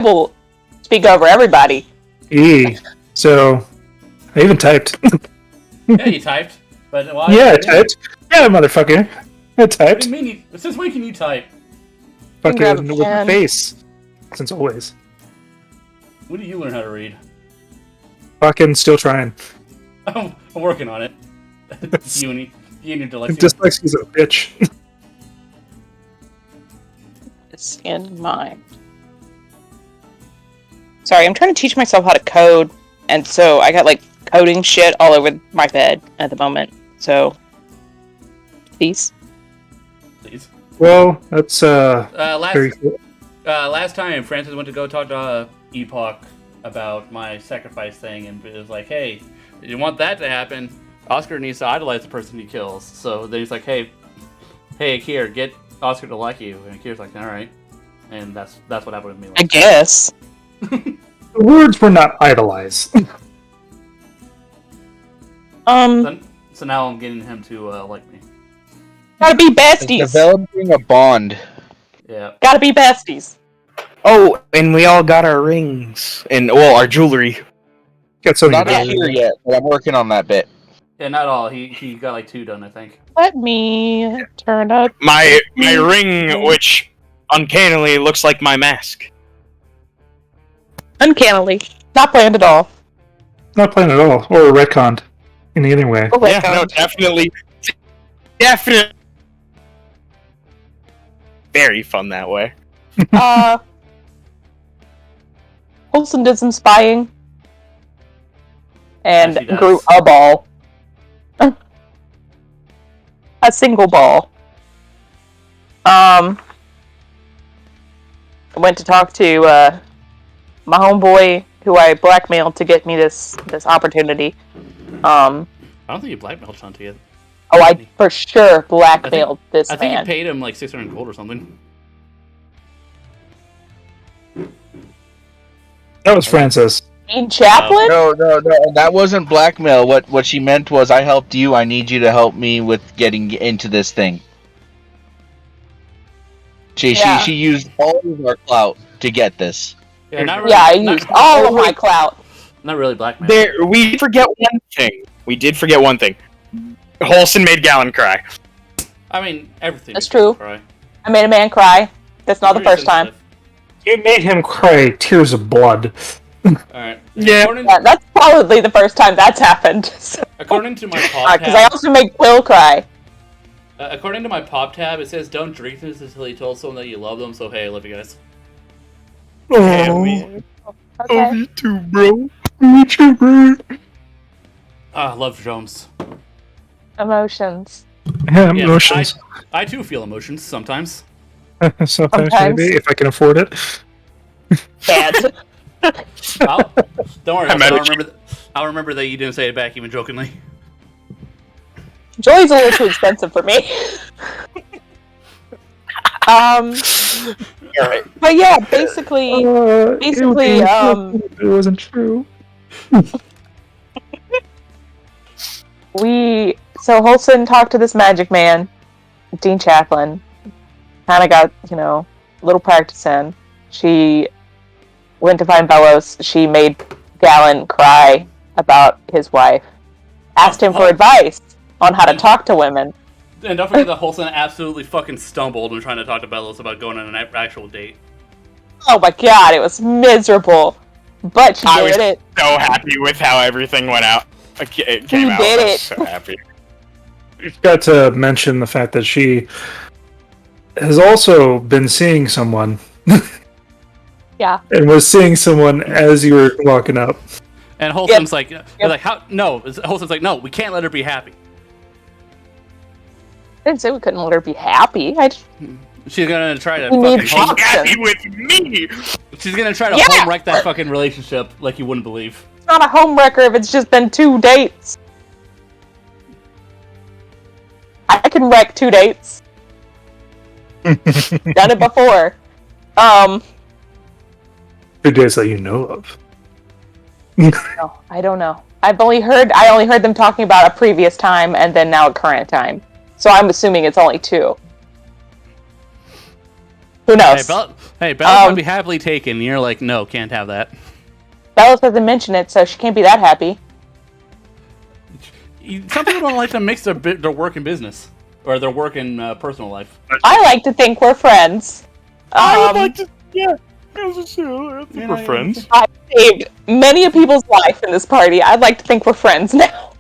will speak over everybody. So, I even typed. Yeah, you typed. But why? Yeah, I typed. Yeah, motherfucker. I typed. What do you mean? Since when can you type? Fucking with my face. Since always. When did you learn how to read? Fucking still trying. I'm working on it. you and your dyslexia. Dyslexia's a bitch. It's in mind. Sorry, I'm trying to teach myself how to code, and so I got like coding shit all over my bed at the moment. So, please. Well, that's very cool. Last time Francis went to go talk to Epoch about my sacrifice thing, and it was like, hey, you want that to happen? Oscar needs to idolize the person he kills. So then he's like, hey, Akir, get Oscar to like you, and Akir's like, all right, and that's what happened with me. I guess. The words were not idolize. So now I'm getting him to like me. Gotta be besties. Developing a bond. Yeah. Gotta be besties. Oh, and we all got our rings and our jewelry. Got so Not here yet, but I'm working on that bit. Yeah, not all. He got like 2 done, I think. Let me turn up my ring, which uncannily looks like my mask. uncannily. Not planned at all. Not playing at all, or retconned in any way. Oh, Yeah, no, definitely. Very fun that way. Olsen did some spying and Yes, he does. grew a ball. A single ball. I went to talk to my homeboy who I blackmailed to get me this opportunity. I don't think you blackmailed Shanti yet. Oh, I for sure blackmailed this I think man. you paid him like 600 gold or something. That was Francis. Dean Chaplin? No, that wasn't blackmail. What she meant was, I helped you, I need you to help me with getting into this thing. She used all of our clout to get this. Yeah, not really. Yeah, I used all of my clout. Not really blackmail. We forget one thing. We did forget one thing. Holson made Gallon cry. I mean, everything. That's true. Right. I made a man cry. That's not the first time. You made him cry tears of blood. Alright. Yeah. Yeah, that's probably the first time that's happened. According to my pop Because I tab, also make Will cry. according to my pop tab, it says don't drink this until you told someone that you love them. So hey, I love you guys. Okay. Me too, bro. Me too, bro. Ah, love Jones. Emotions. Yeah, Yes, emotions. I too feel emotions sometimes. Sometimes maybe, if I can afford it. Bad. Don't worry, I'm I'll remember that you didn't say it back even jokingly. Joy's a little too expensive for me. Alright. But yeah, basically, it wasn't true. So Holson talked to this magic man, Dean Chaplin, kind of got, a little practice in. She went to find Bellows. She made Gallon cry about his wife. Asked him for advice on how to talk to women. And don't forget that Holson absolutely fucking stumbled when trying to talk to Bellows about going on an actual date. Oh my god, it was miserable. But she I was did it. so happy with how everything went out. It came You out. did I was it. so happy. You got to mention the fact that she has also been seeing someone. Yeah. And was seeing someone as you were walking up. And Holson's like, how? No. Holson's like, no, we can't let her be happy. I didn't say we couldn't let her be happy. She's gonna try to We need fucking options. Happy with me. She's gonna try to Yeah. home wreck that fucking relationship like you wouldn't believe. It's not a home wrecker if it's just been 2 dates. I can wreck 2 dates. Done it before. 2 days that you know of. No, I don't know. I only heard them talking about a previous time and then now a current time. So I'm assuming it's only 2. Who Hey, knows? Bella would be happily taken. And you're like, no, can't have that. Bellas doesn't mention it, so she can't be that happy. Some people don't like to mix their work and business. Or their work and personal life. I like to think we're friends. I would like to, yeah. I think we're friends. I saved many a people's life in this party. I'd like to think we're friends now.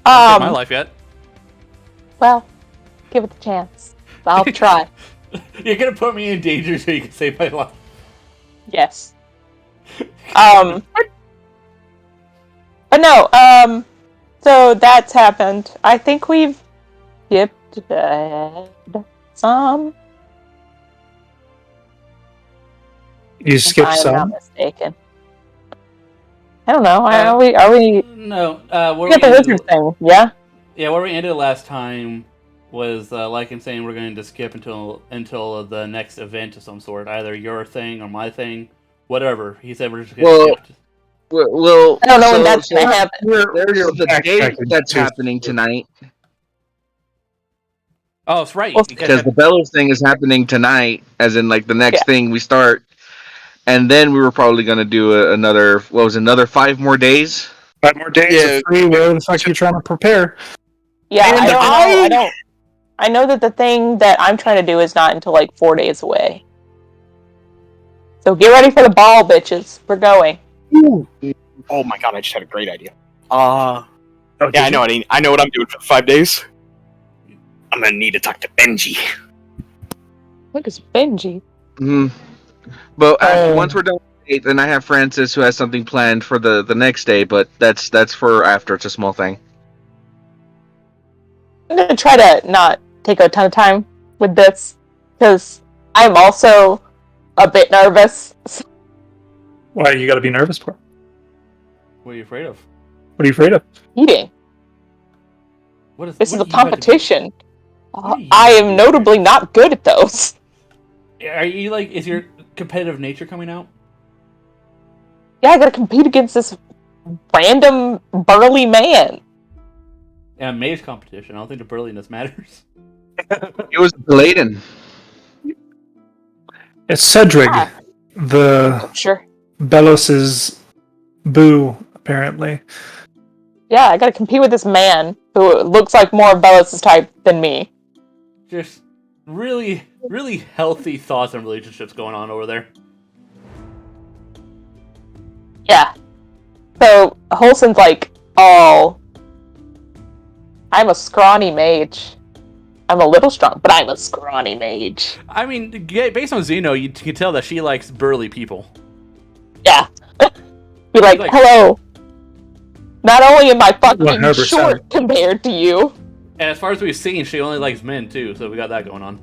Not my life yet. Well, give it a chance. I'll try. You're gonna put me in danger so you can save my life. Yes. But no, so that's happened. I think we've skipped ahead some. You skipped If I'm not some. mistaken. I don't know. Are we? No. We got the wizard thing, yeah. Yeah, where we ended last time was Lycan saying we're going to skip until the next event of some sort, either your thing or my thing, whatever. He said we're just going to skip. Well, I don't know when that's gonna happen. There's the date backtracking that's too. happening tonight. Oh, that's right. Well, Because the Bellows thing is happening tonight, as in like the next thing we start, and then we were probably gonna do another 5 more days. 5 more days Yeah. of free. Whatever the fuck you're trying to prepare. Yeah, And I don't. I know that the thing that I'm trying to do is not until like 4 days away. So get ready for the ball, bitches. We're going. Oh my god, I just had a great idea. Oh, Yeah, I know. I know what I'm doing for 5 days. I'm gonna need to talk to Benji. Look, it's Benji. Mm-hmm. But once we're done with the date, then I have Francis who has something planned for the next day. But that's for after. It's a small thing. I'm gonna try to not take a ton of time with this because I'm also a bit nervous. Why you got to be nervous for? What are you afraid of? What are you afraid of? Eating. This is a competition. I am notably not good at those. Are you like? Is your competitive nature coming out? Yeah, I gotta compete against this random burly man. Yeah, mage competition. I don't think the burliness matters. It was Bladen. It's Cedric, Ah. the Sure. Belos's boo, apparently. Yeah, I gotta compete with this man who looks like more of Bellis' type than me. Just really, really healthy thoughts and relationships going on over there. Yeah. So, Holson's like, oh, I'm a scrawny mage. I'm a little strong, but I'm a scrawny mage. I mean, based on Xeno, you can tell that she likes burly people. Yeah. Be like, Like- hello. Not only am I fucking 100%. short compared to you. And as far as we've seen, she only likes men too, so we got that going on.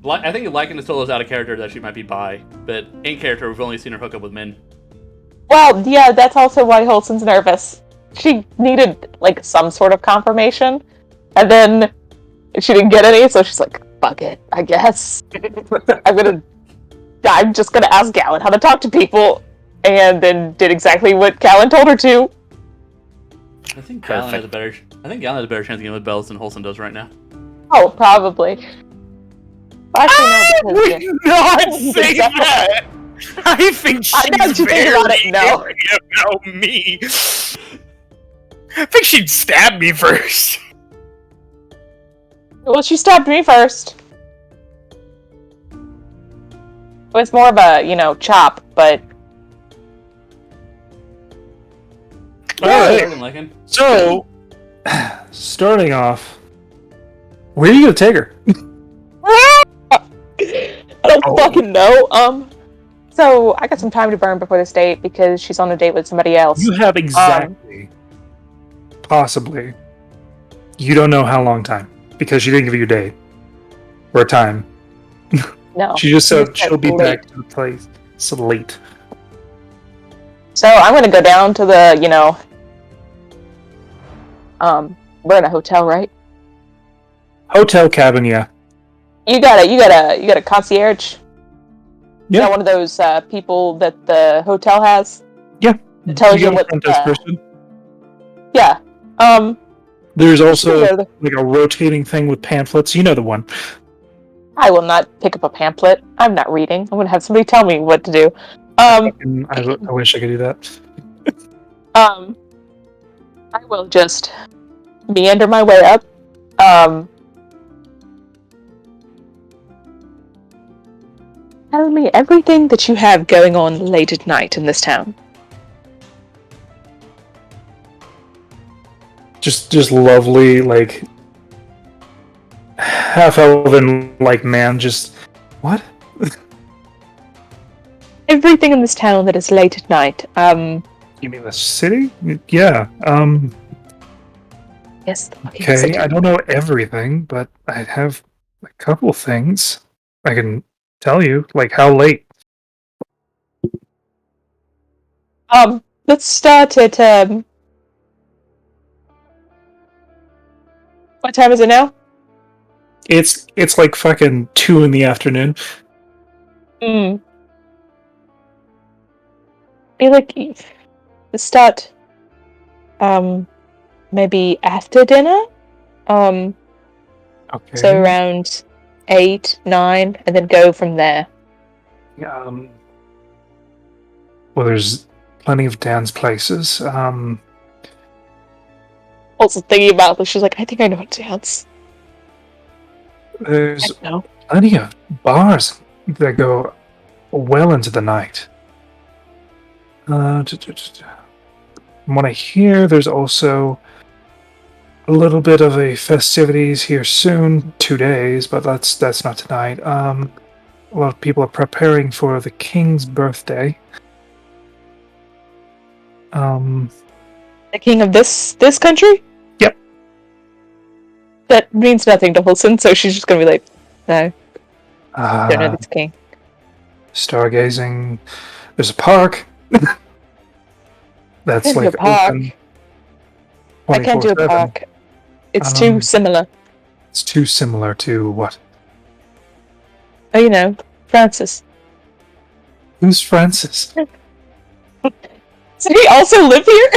I think Lycan has told us out of character that she might be bi, but in character, we've only seen her hook up with men. Well, yeah, that's also why Holson's nervous. She needed, like, some sort of confirmation, and then she didn't get any, so she's like, fuck it, I guess. I'm just gonna ask Gallon how to talk to people, and then did exactly what Gallon told her to. I think Gallon has a better chance of getting with Bells than Holson does right now. Oh, probably. Actually, no, because- would not say that. I think I know what she's you think very about it, no. angry about me. I think she'd stab me first. Well, she stabbed me first. It was more of a, chop, but... Alright, Lycan. so, starting off, where are you going to take her? I don't fucking know. So, I got some time to burn before this date because she's on a date with somebody else. You have exactly, possibly, you don't know how long time, because she didn't give you a day, or a time. No. She just said she'll be late. back to the place. It's late. So, I'm gonna go down to the, we're in a hotel, right? Hotel cabin, yeah. You got a concierge? Yeah. You got one of those people that the hotel has? Yeah. It tells you got a what, front desk person. yeah. There's also Yeah, like a rotating thing with pamphlets. You know the one. I will not pick up a pamphlet. I'm not reading. I'm gonna have somebody tell me what to do. I wish I could do that. I will just meander my way up. Tell me everything that you have going on late at night in this town. Just lovely, like half elven, like man. Just what? Everything in this town that is late at night. You mean the city? Yeah. Yes, the fucking Okay. city. I don't know everything, but I have a couple things I can tell you. Like how late? Let's start at what time is it now? It's like fucking 2 in the afternoon. I feel like let's start maybe after dinner. Okay. So around 8, 9, and then go from there. Well, there's plenty of dance places. Also thinking about this, she's like, I think I know how to dance. There's I know. plenty of bars that go well into the night. From what I hear, there's also a little bit of a festivities here soon, 2 days, but that's not tonight. A lot of people are preparing for the king's birthday. The king of this country? Yep. That means nothing to Holson, so she's just gonna be like, no, don't know this king. Stargazing. There's a park. That's Can't do like a park. open I can't do a 24/7. park. It's too similar. It's too similar to what? Oh, you know, Francis. Who's Francis? Does he also live here?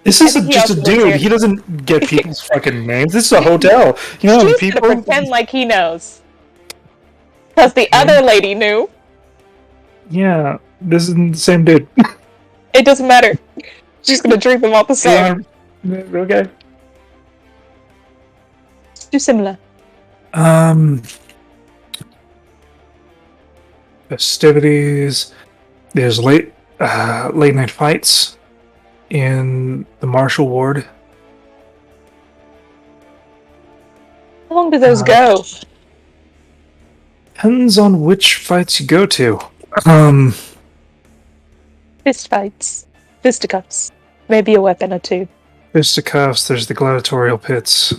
This I isn't think he just a also lives dude. here. He doesn't get people's fucking names. This is a hotel. You know how many She's people? gonna pretend like he knows. Because the other lady knew. Yeah, this isn't the same dude. It doesn't matter. She's gonna treat them all the same. Okay. It's too similar. Festivities. There's late night fights in the Marshall Ward. How long do those go? Depends on which fights you go to. Fist fights. Fisticuffs. Maybe a weapon or two. Fisticuffs, there's the gladiatorial pits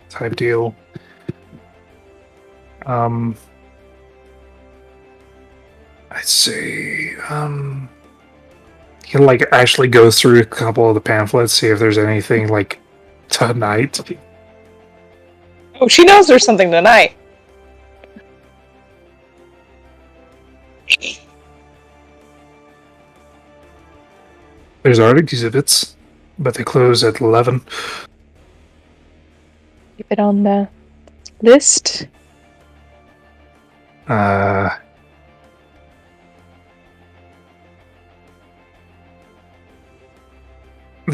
type deal. I'd say, you can like actually go through a couple of the pamphlets, see if there's anything like tonight. Oh, she knows there's something tonight. There's art exhibits, but they close at 11. Keep it on the list. The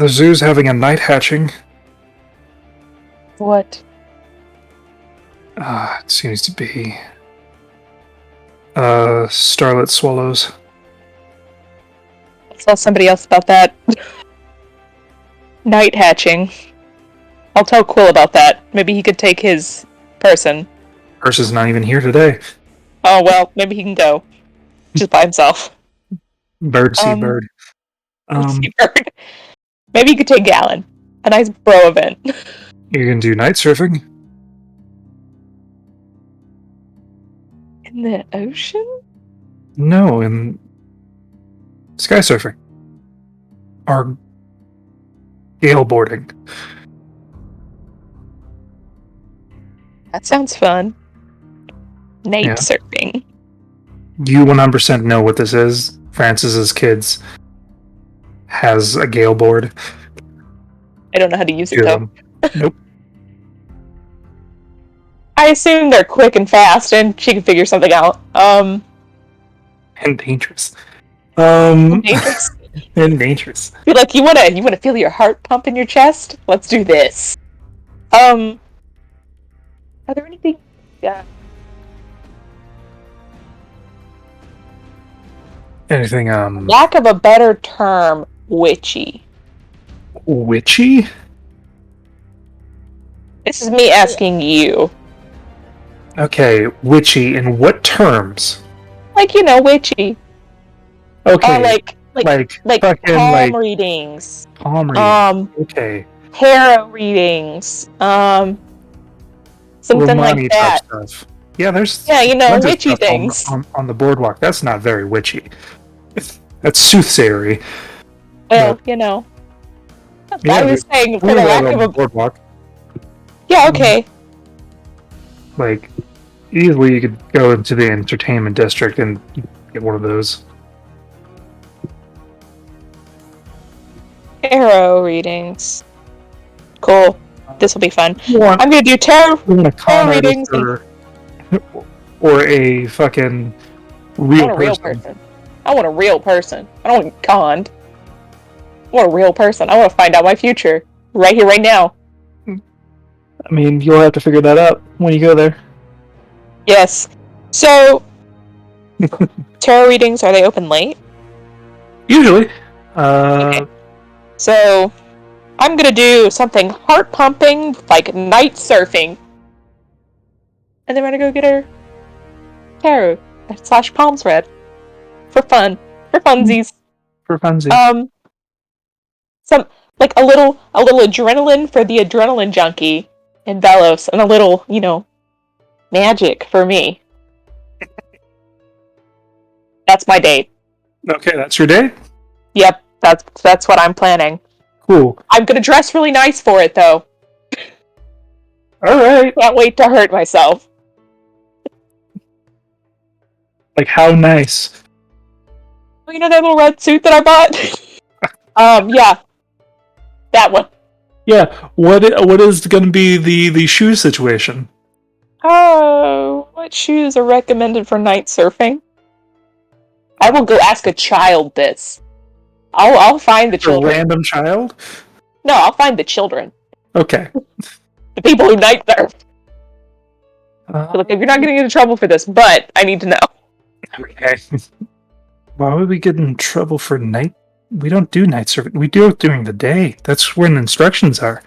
zoo's having a night hatching. What? It seems to be starlit swallows. I'll tell somebody else about that. Night hatching. I'll tell Quill about that. Maybe he could take his person. Ursa's not even here today. Oh, well, maybe he can go. Just by himself. Bird see bird. Bird. Maybe you could take Gallon. A nice bro event. You can do night surfing. In the ocean? No, in sky surfing. Or gale boarding. That sounds fun. Night Yeah. surfing. You 100% know what this is. Francis's kids has a gale board. I don't know how to use it, Two of though. them. Nope. I assume they're quick and fast, and she can figure something out. And dangerous. Dangerous. And dangerous. Be like, you wanna feel your heart pump in your chest? Let's do this. Are there anything? Yeah. Anything Lack of a better term, witchy. witchy? This is me asking you. Okay, witchy in what terms? Like, witchy. Okay, Like fucking palm readings. palm reading. Okay. Tarot readings. Something Romani like that. type stuff. Yeah, there's Yeah, tons of witchy stuff things. on the boardwalk. That's not very witchy. That's soothsayery. Well, Yeah, I was saying for we're the right lack on of the boardwalk. Yeah, okay. Like, easily you could go into the entertainment district and get one of those. Tarot readings. Cool. This will be fun. You want, I'm gonna do tarot you want a con readings artist or a fucking real I want a real person. person. I want a real person. I don't want conned. I want a real person. I want to find out my future. Right here, right now. I mean, you'll have to figure that out when you go there. Yes. So, tarot readings, are they open late? Usually. Okay. So, I'm gonna do something heart pumping, like night surfing. And then we're gonna go get our tarot / palms read. For fun. For funsies. For funsies. Some like a little adrenaline for the adrenaline junkie in Velos, and a little, magic for me. That's my date. Okay, that's your day? Yep, that's what I'm planning. Cool. I'm gonna dress really nice for it, though. Alright. Can't wait to hurt myself. Like, how nice? You know that little red suit that I bought? Yeah. That one. Yeah, what is going to be the shoe situation? Oh, what shoes are recommended for night surfing? I will go ask a child this. I'll find the A children. random child? No, I'll find the children. Okay. The people who night surf. Look, if you're not getting into trouble for this, but I need to know. Okay. Why would we get in trouble for night? We don't do night surfing. We do it during the day. That's when the instructions are.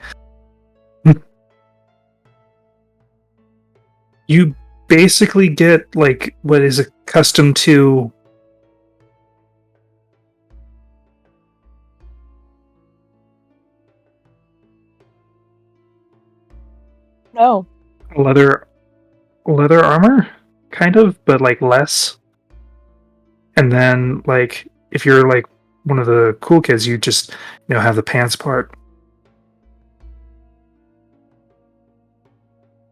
You basically get, like, what is accustomed to... No. leather armor, kind of, but like less. And then, like, if you're like one of the cool kids, you just have the pants part.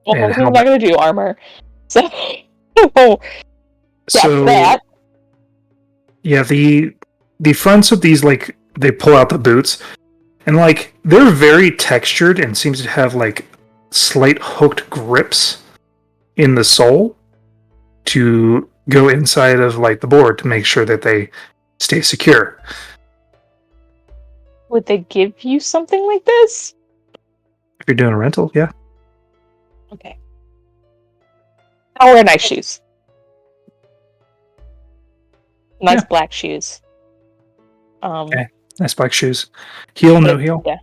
Well, And I'm not gonna do armor. So, so that. Yeah, the fronts of these, like, they pull out the boots, and like they're very textured and seems to have like slight hooked grips in the sole to go inside of like the board to make sure that they stay secure. Would they give you something like this? If you're doing a rental, yeah. Okay. I'll wear nice shoes. Nice black shoes. Okay. Nice black shoes. Heel, no heel? Yeah.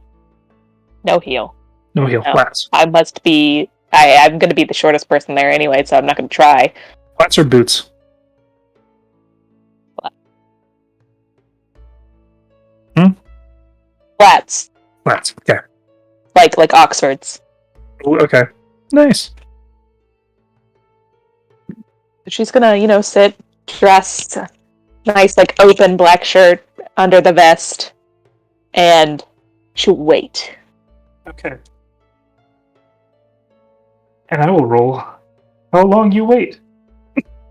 No heel. No heel. No. Flats. I must be... I'm going to be the shortest person there anyway, so I'm not going to try. Flats or boots? Flats. Flats. Okay. Like Oxfords. Ooh, okay. Nice. She's gonna, sit dressed, nice, like, open black shirt under the vest, and she'll wait. Okay. And I will roll how long you wait.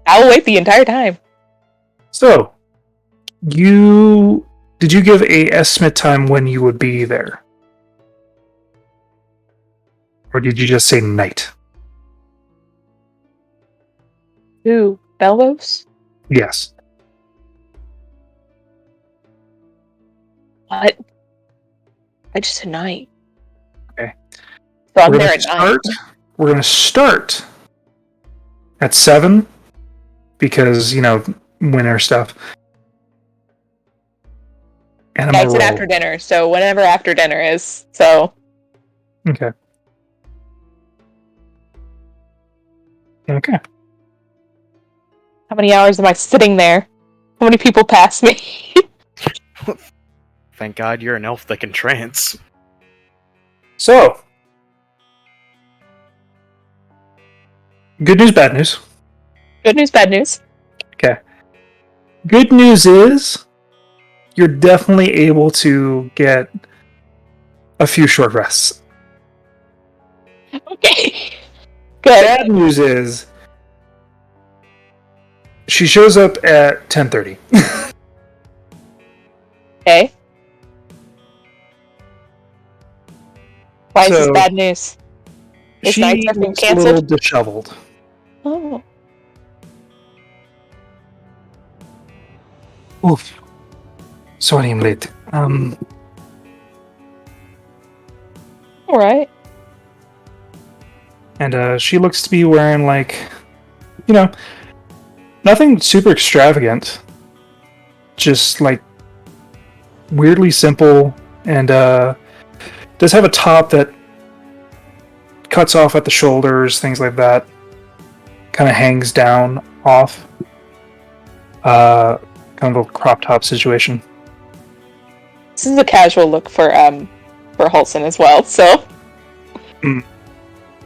I'll wait the entire time. So, did you give a estimate time when you would be there? Or did you just say night? Who? Bellows? Yes. What? I just said night. Okay. So I'm We're there gonna at start. night. We're gonna start at 7 because winter stuff. And I'm Yeah, I gonna said roll. after dinner, so whenever after dinner is. So Okay. Okay. how many hours am I sitting there? How many people pass me? Thank God you're an elf that can trance. So, good news, bad news. Good news, bad news. Okay. Good news is you're definitely able to get a few short rests. Okay. Good. Bad news is she shows up at 10:30. Okay. Why is this So, bad news? Is night she surfing looks a little canceled? disheveled. Oh. Oof. Sorry I'm late. Alright. And she looks to be wearing nothing super extravagant. Just weirdly simple, and does have a top that cuts off at the shoulders, things like that. Kind of hangs down off. Kind of a crop top situation. This is a casual look for Halson as well, so Mm.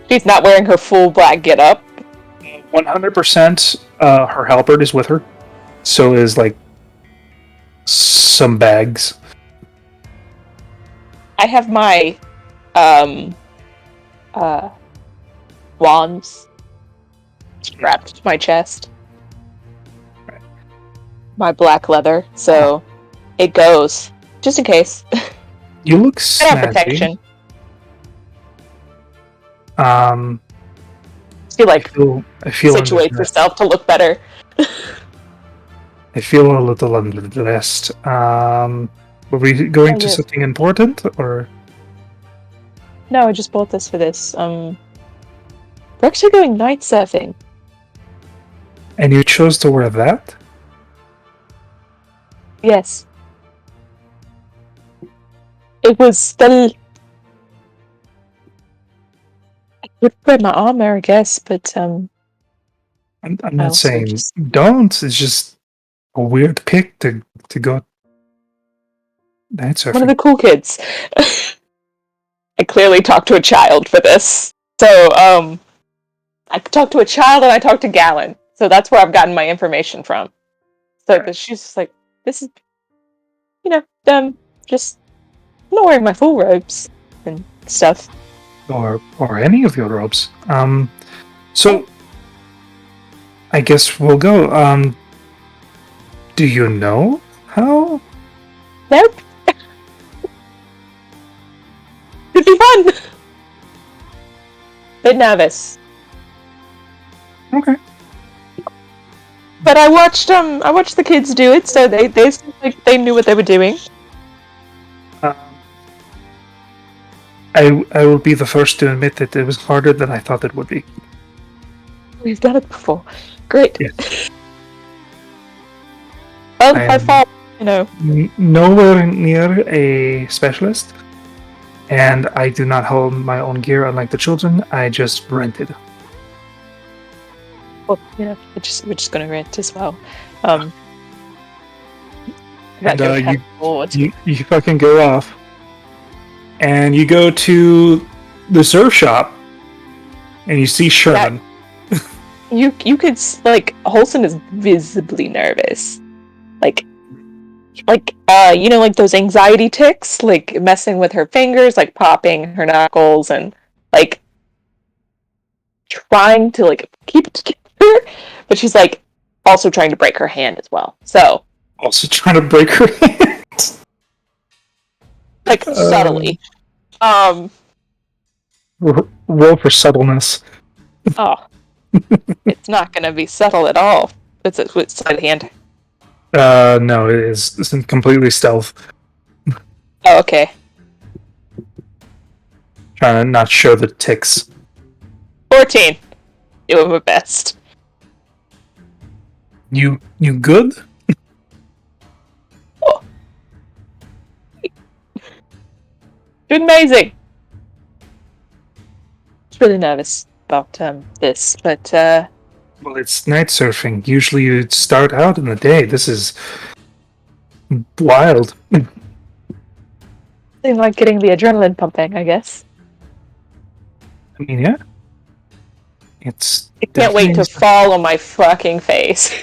she's not wearing her full black getup. 100% her halberd is with her. So is some bags. I have my wands strapped to my chest. My black leather, so it goes. Just in case. You look I have snazzy. protection. She I feel situates underdressed. herself to look better. I feel a little underdressed. Were we going to yes. something important, or? No, I just bought this for this. We're actually going night surfing. And you chose to wear that? Yes. It was still. I would wear my armor, I guess, but I'm I not also saying just- don't. It's just a weird pick to go night surfing. one of the cool kids. I clearly talked to a child for this. So, I talked to a child and I talked to Gallon. So that's where I've gotten my information from. So but she's just like, this is, just not wearing my full robes and stuff. or any of your robes. So I guess we'll go. Do you know how? Nope. It'd be fun. Bit nervous. Okay. But I watched the kids do it, so they seemed like they knew what they were doing. I will be the first to admit that it was harder than I thought it would be. We've done it before. Great. Yes. Well, I by am- far, Nowhere near a specialist, and I do not hold my own gear unlike the children. I just rented. well, we're just gonna rent as well. And don't have board. you fucking go off, and you go to the surf shop, and you see Sherman. You could Holson is visibly nervous, like those anxiety tics, like messing with her fingers, like popping her knuckles, and like trying to keep it together, but she's also trying to break her hand as well. So Also trying to break her hand. subtly. Roll for subtleness. Oh, It's not going to be subtle at all. It's a sleight of hand. No, it's completely stealth. Oh, okay. Trying to not show the ticks. 14. Doing my best. You good? Oh. Doing amazing. I was really nervous about this, but Well, it's night surfing. Usually you start out in the day. This is wild. seemed like getting the adrenaline pumping, I guess. I mean, yeah. It's I can't wait to definitely- fall on my fucking face.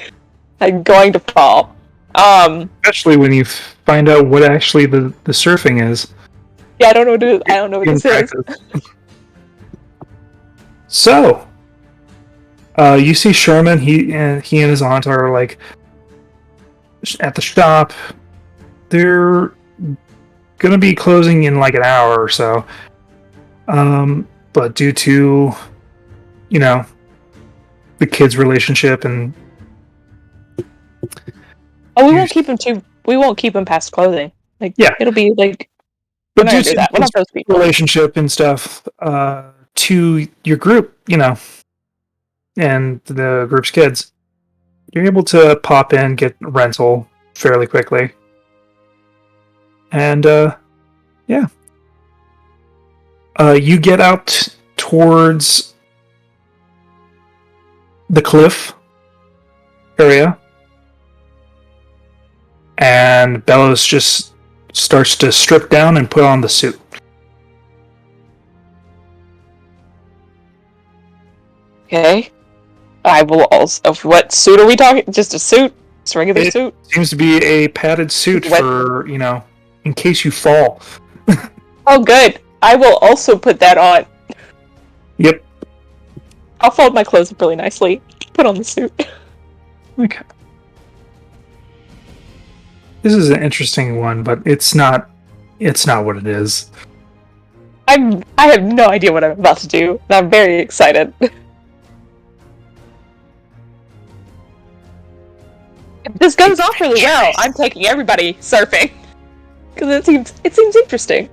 I'm going to fall. Especially when you find out what actually the surfing is. Yeah, I don't know what in this is. practice. So, you see Sherman. He and his aunt are like at the shop. They're gonna be closing in like an hour or so. But due to, the kids' relationship and Oh, we won't keep him past clothing. Like, Yeah. it'll be like, we're not due gonna do to that. We're not those people. relationship and stuff, to your group, and the group's kids, you're able to pop in, get rental fairly quickly. And, you get out towards the cliff area, and Bellows just starts to strip down and put on the suit. Okay. I will also. What suit are we talking? Just a suit? Just a regular It- suit? Seems to be a padded suit What? for, in case you fall. Oh, good. I will also put that on. Yep. I'll fold my clothes up really nicely. Put on the suit. Okay. This is an interesting one, but it's not what it is. I have no idea what I'm about to do, and I'm very excited. If this goes off really well, I'm taking everybody surfing. Because it seems interesting.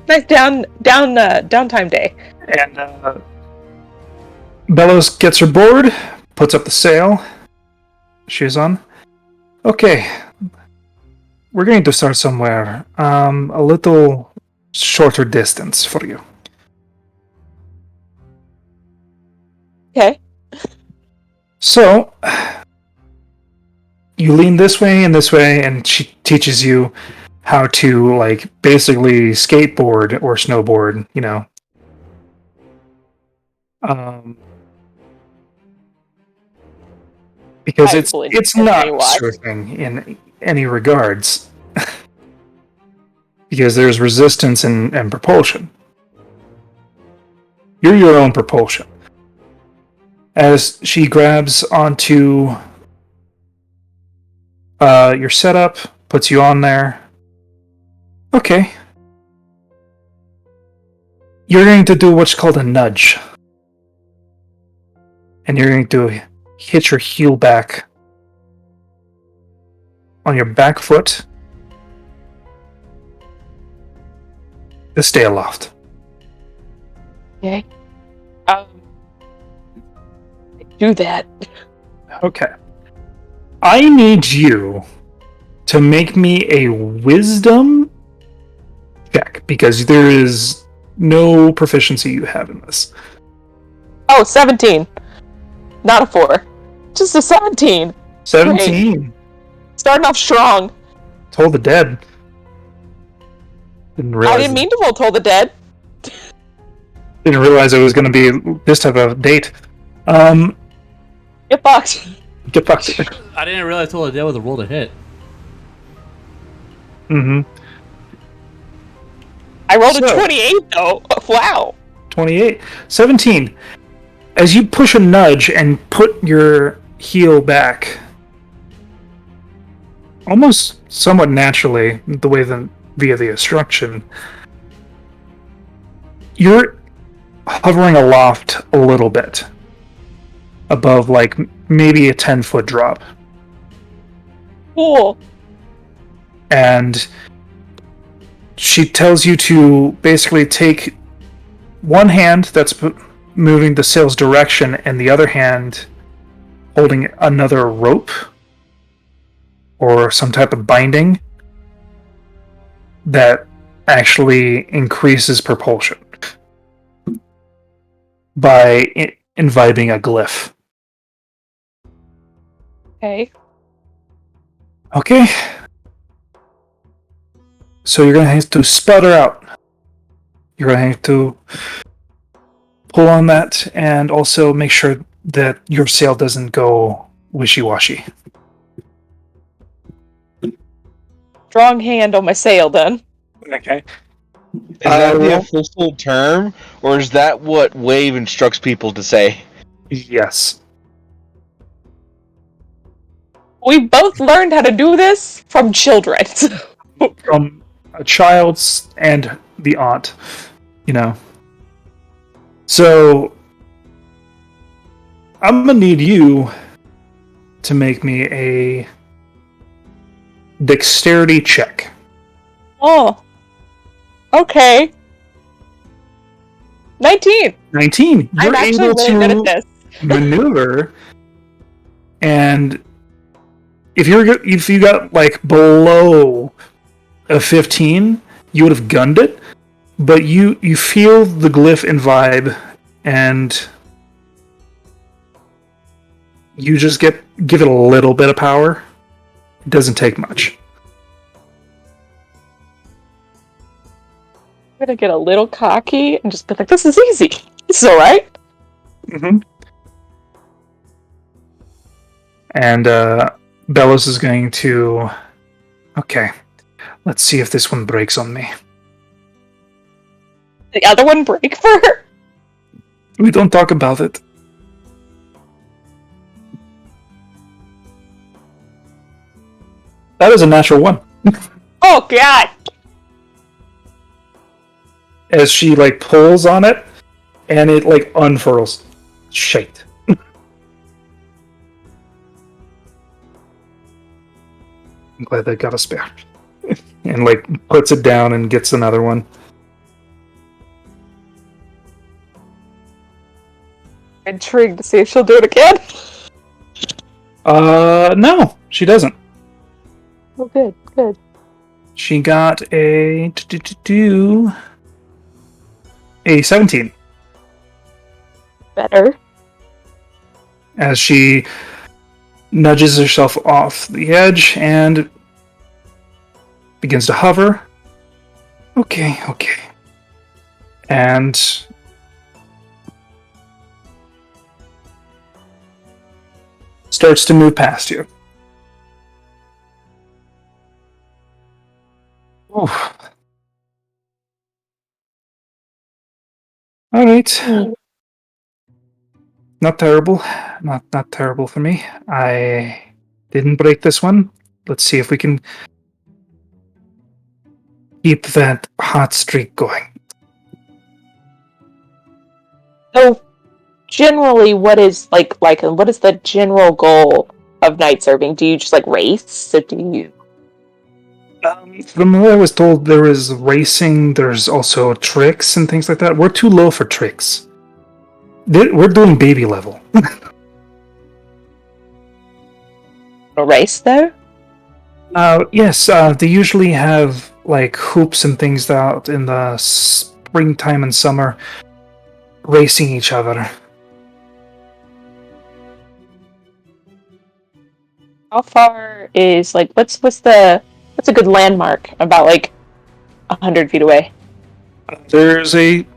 Nice downtime day. And Bellows gets her board, puts up the sail, shoes on. Okay. We're going to start somewhere a little shorter distance for you. Okay. So, you lean this way, and she teaches you how to, basically skateboard or snowboard, because I it's believe it's in not anyone. surfing in any regards, because there's resistance and propulsion. You're your own propulsion. As she grabs onto your setup, puts you on there. Okay. You're going to do what's called a nudge. And you're going to hit your heel back on your back foot to stay aloft. Okay. I do that. Okay. I need you to make me a wisdom check, because there is no proficiency you have in this. Oh, 17. Not a 4. Just a 17. 17. Starting off strong. Toll the Dead. Didn't realize, I didn't mean to roll Toll the Dead. didn't realize it was going to be this type of date. Get fucked. Get fucked. I didn't realize Toll the Dead was a roll to hit. Mm-hmm. I rolled a So- 28 though. Wow. 28. 17. As you push a nudge and put your heel back, almost somewhat naturally, via the instruction, you're hovering aloft a little bit. above like maybe a 10-foot drop. Cool. And she tells you to basically take one hand that's moving the sail's direction and the other hand holding another rope or some type of binding that actually increases propulsion by imbibing a glyph. Okay. Okay. So you're going to have to sputter out. You're going to have to pull on that and also make sure that your sail doesn't go wishy-washy. Strong hand on my sail, then. Okay. Is that the well- official term, or is that what Wave instructs people to say? Yes. We both learned how to do this from children. From a child's and the aunt, you know. So I'm gonna need you to make me a dexterity check. Oh. Okay. 19. 19. I'm You're actually able really good at to this. maneuver, and if you got like below a 15, you would have gunned it. But you feel the glyph and vibe, and you just give it a little bit of power. It doesn't take much. I'm gonna get a little cocky and just be like, this is easy. This is alright. Mm-hmm. And Bellows is going to... Okay, let's see if this one breaks on me. The other one break for her? We don't talk about it. That is a natural one. Oh god! As she like pulls on it, and it like unfurls. Shite. I'm glad they got a spare. And like puts it down and gets another one. Intrigued to see if she'll do it again. No, she doesn't. Oh good, good. She got a 17. Better. As she nudges herself off the edge and begins to hover. Okay. And starts to move past you. Oof. All right. Not terrible. Not terrible for me. I didn't break this one. Let's see if we can keep that hot streak going. So, generally, what is what is the general goal of night serving? Do you just like race, or do you? From what I was told, there is racing. There's also tricks and things like that. We're too low for tricks. We're doing baby level. A race though? Yes, they usually have like hoops and things out in the springtime and summer, racing each other. How far is what's a good landmark about 100 feet away? There's a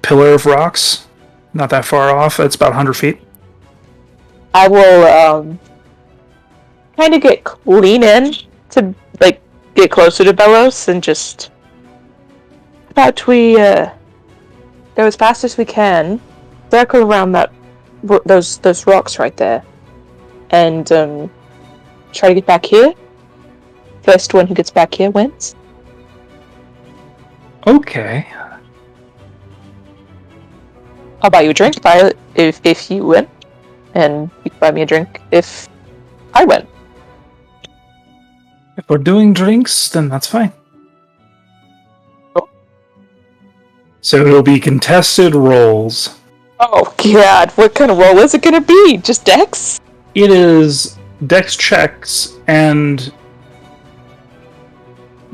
pillar of rocks, not that far off. It's about 100 feet. I will kind of lean in to get closer to Bellows and just about we go as fast as we can, circle around those rocks right there, and try to get back here. First one who gets back here wins. Okay. I'll buy you a drink if you win. and you can buy me a drink if I win. If we're doing drinks, then that's fine. Oh. So it'll be contested rolls. Oh god, what kind of roll is it gonna be? Just Dex? It is dex checks, and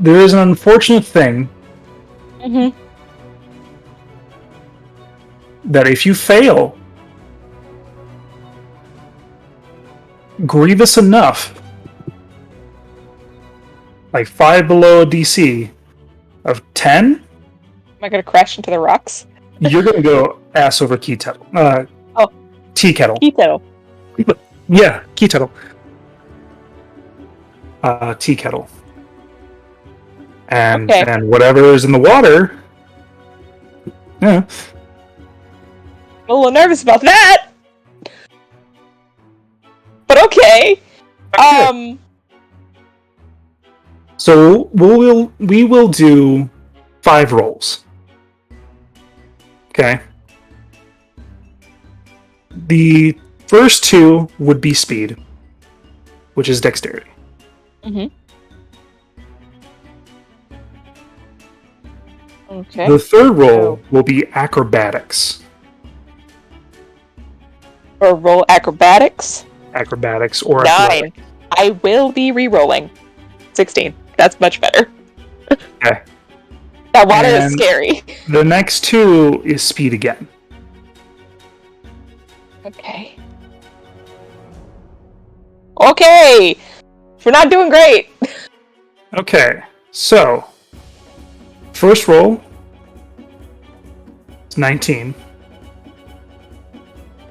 there is an unfortunate thing Mm-hmm. that if you fail grievous enough, like 5 below a DC of 10, Am I gonna crash into the rocks? you're gonna go ass over tea kettle. Tea kettle. Keto. Yeah, tea kettle. Tea kettle. And Okay. and whatever is in the water. Yeah. I'm a little nervous about that. But okay. So we will do 5 rolls. Okay. The first 2 would be speed, which is dexterity. Mm-hmm. Okay. The third roll will be acrobatics. Or roll acrobatics. Acrobatics or 9. athletic. I will be re-rolling. 16. That's much better. Okay. That water is And- scary. The next 2 is speed again. Okay. Okay! We're not doing great. Okay, so first roll is 19.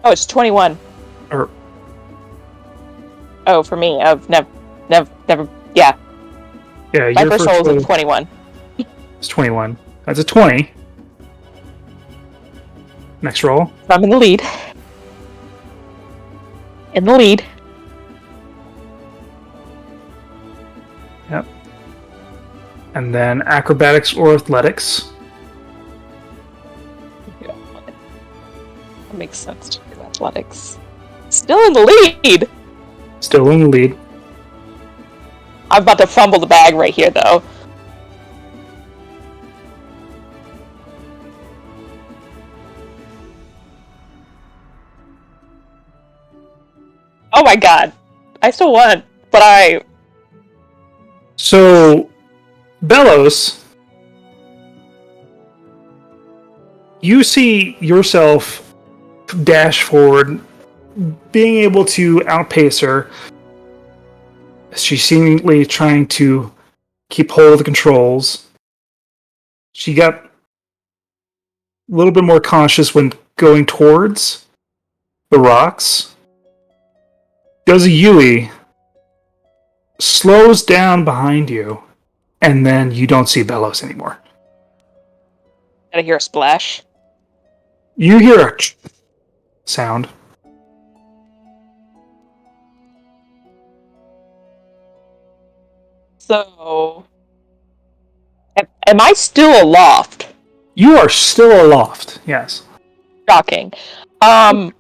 Oh, it's 21. Or Oh, for me. I've never. Yeah. yeah, My your first roll is a 21. is 21. That's a 20. Next roll. I'm in the lead. In the lead. Yep. And then acrobatics or athletics. That makes sense to do athletics. Still in the lead! Still in the lead. I'm about to fumble the bag right here, though. Oh my god. I still won, but I... So, Bellows, you see yourself dash forward, being able to outpace her. She's seemingly trying to keep hold of the controls. She got a little bit more cautious when going towards the rocks. Does a Yui, slows down behind you, and then you don't see Bellows anymore. Did I hear a splash? You hear a sound. So... Am I still aloft? You are still aloft, yes. Shocking. I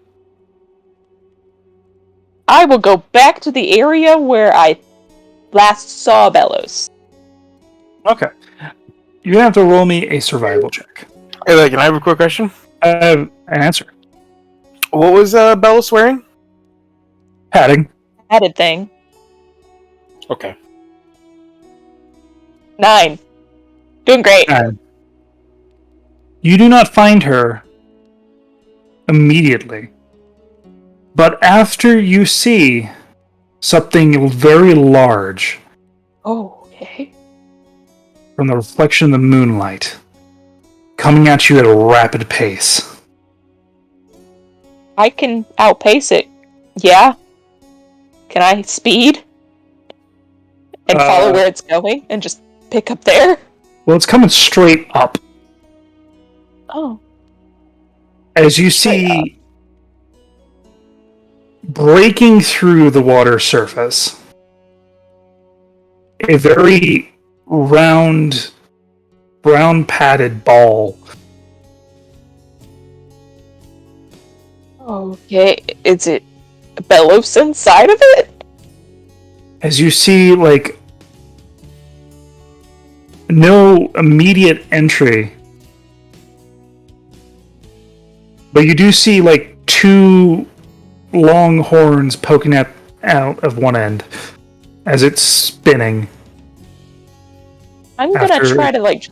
will go back to the area where I last saw Bellows. Okay. You're gonna have to roll me a survival check. Hey, can I have a quick question? I have an answer. What was Bella swearing? Padding. Added thing. Okay. 9. Doing great. You do not find her immediately. But after you see something very large Oh, okay. from the reflection of the moonlight coming at you at a rapid pace. I can outpace it. Yeah? Can I speed? And follow where it's going? And just pick up there? Well, it's coming straight up. Oh. As you Straight see, breaking through the water surface, a very round, brown padded ball. Okay. Is it Belos inside of it? As you see, like, no immediate entry, but you do see like two long horns poking out of one end as it's spinning. I'm gonna After- try to like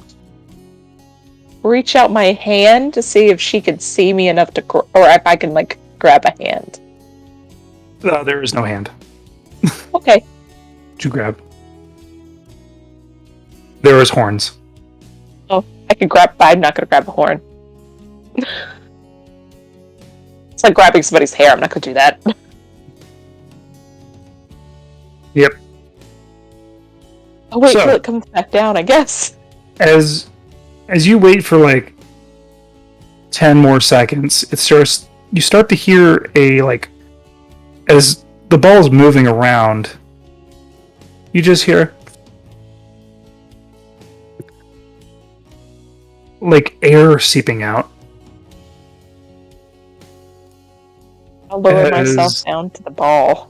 reach out my hand to see if she could see me enough to, or if I can like grab a hand. There is no hand Okay. to grab. There is horns. Oh, I can grab. I'm not gonna grab a horn. It's like grabbing somebody's hair. I'm not gonna do that. Yep. Oh wait So- till it comes back down, I guess. As you wait for like 10 more seconds, you start to hear a like, as the ball's moving around, you just hear like air seeping out. I'll lower As- myself down to the ball.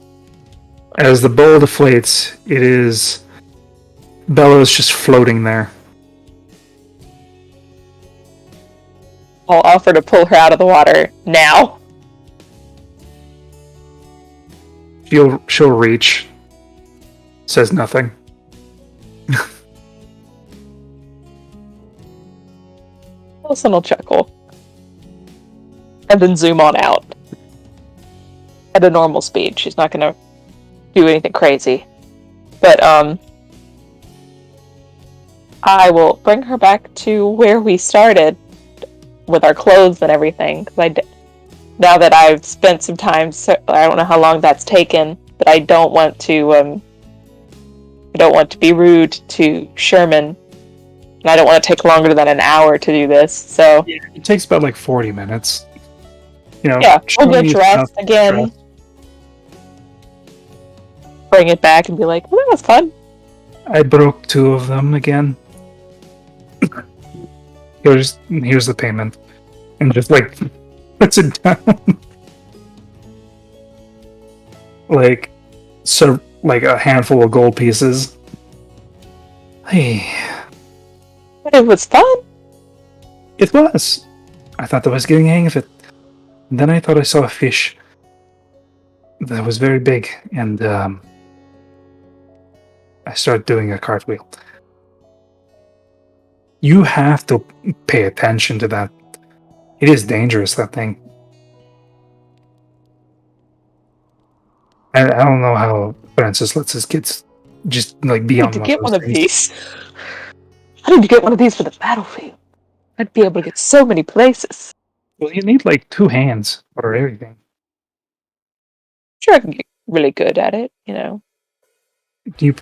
As the bowl deflates, it is Bella's just floating there. I'll offer to pull her out of the water now. She'll reach. Says nothing. Wilson will chuckle. And then zoom on out. At a normal speed. She's not gonna do anything crazy. But, I will bring her back to where we started. With our clothes and everything. Because now that I've spent some time, I don't know how long that's taken, but I don't want to be rude to Sherman. And I don't want to take longer than an hour to do this, so... Yeah, it takes about like 40 minutes. You know, Yeah, we'll showing get you dressed stuff, again. dress. Bring it back and be like, well, that was fun. I broke 2 of them again. Here's the payment. And just like puts it down. like a handful of gold pieces. Hey. But it was fun. It was. I thought I was getting the hang of it. Then I thought I saw a fish that was very big, and I started doing a cartwheel. You have to pay attention to that. It is dangerous, that thing. I don't know how Francis lets his kids just like be I on need to get one of things. these. I need to get one of these for the battlefield. I'd be able to get so many places. Well, you need like 2 hands for everything. Sure, I can get really good at it, you know. You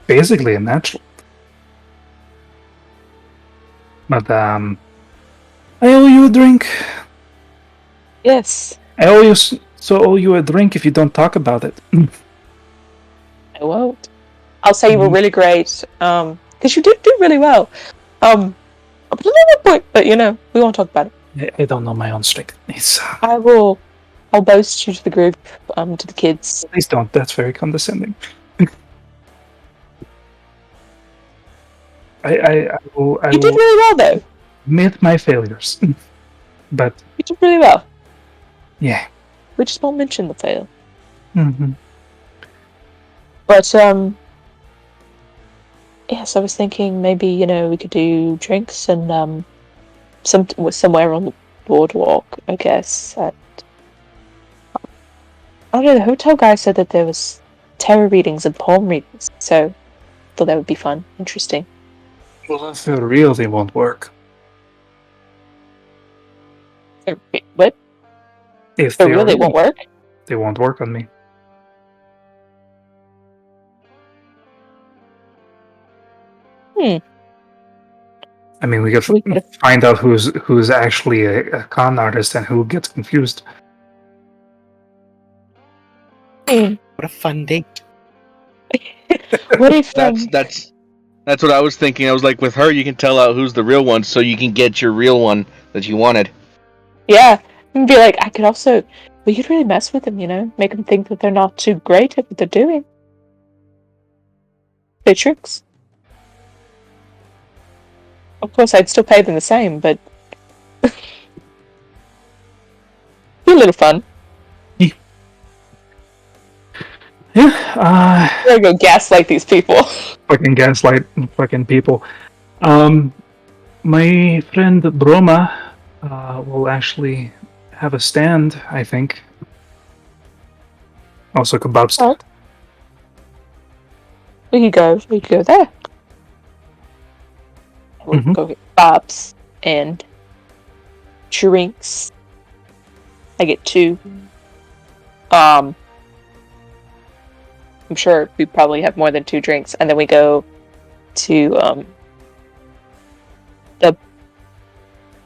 basically a natural. But I owe you a drink. Yes, I owe you a drink if you don't talk about it. I won't. I'll say you were really great, because you did do really well. Up to that point, but you know, we won't talk about it. I don't know my own strength. I'll boast you to the group, to the kids. Please don't. That's very condescending. I will You did really well, though. admit my failures. But You did really well. yeah. We just won't mention the fail. Mm-hmm. But, yes, I was thinking maybe, you know, we could do drinks and, somewhere on the boardwalk, I guess. I don't know, the hotel guy said that there was tarot readings and palm readings, so I thought that would be fun. Interesting. Well, if they're real, they won't work. What? If They they really are won't work? they won't work on me. I mean, we could We could- find out who's actually a con artist and who gets confused. What a fun date. What if, That's what I was thinking. I was like, with her, you can tell out who's the real one, so you can get your real one that you wanted. yeah, And be like, I could also, we could really mess with them, you know, make them think that they're not too great at what they're doing. Play tricks. Of course, I'd still pay them the same, but be a little fun. Yeah, I'm gonna go gaslight these people. fucking gaslight fucking people. My friend Broma will actually have a stand, I think. Also kebab stand. Right. We could go there. We'll Mhm. go get bobs and drinks. I get 2. I'm sure we probably have more than 2 drinks, and then we go to the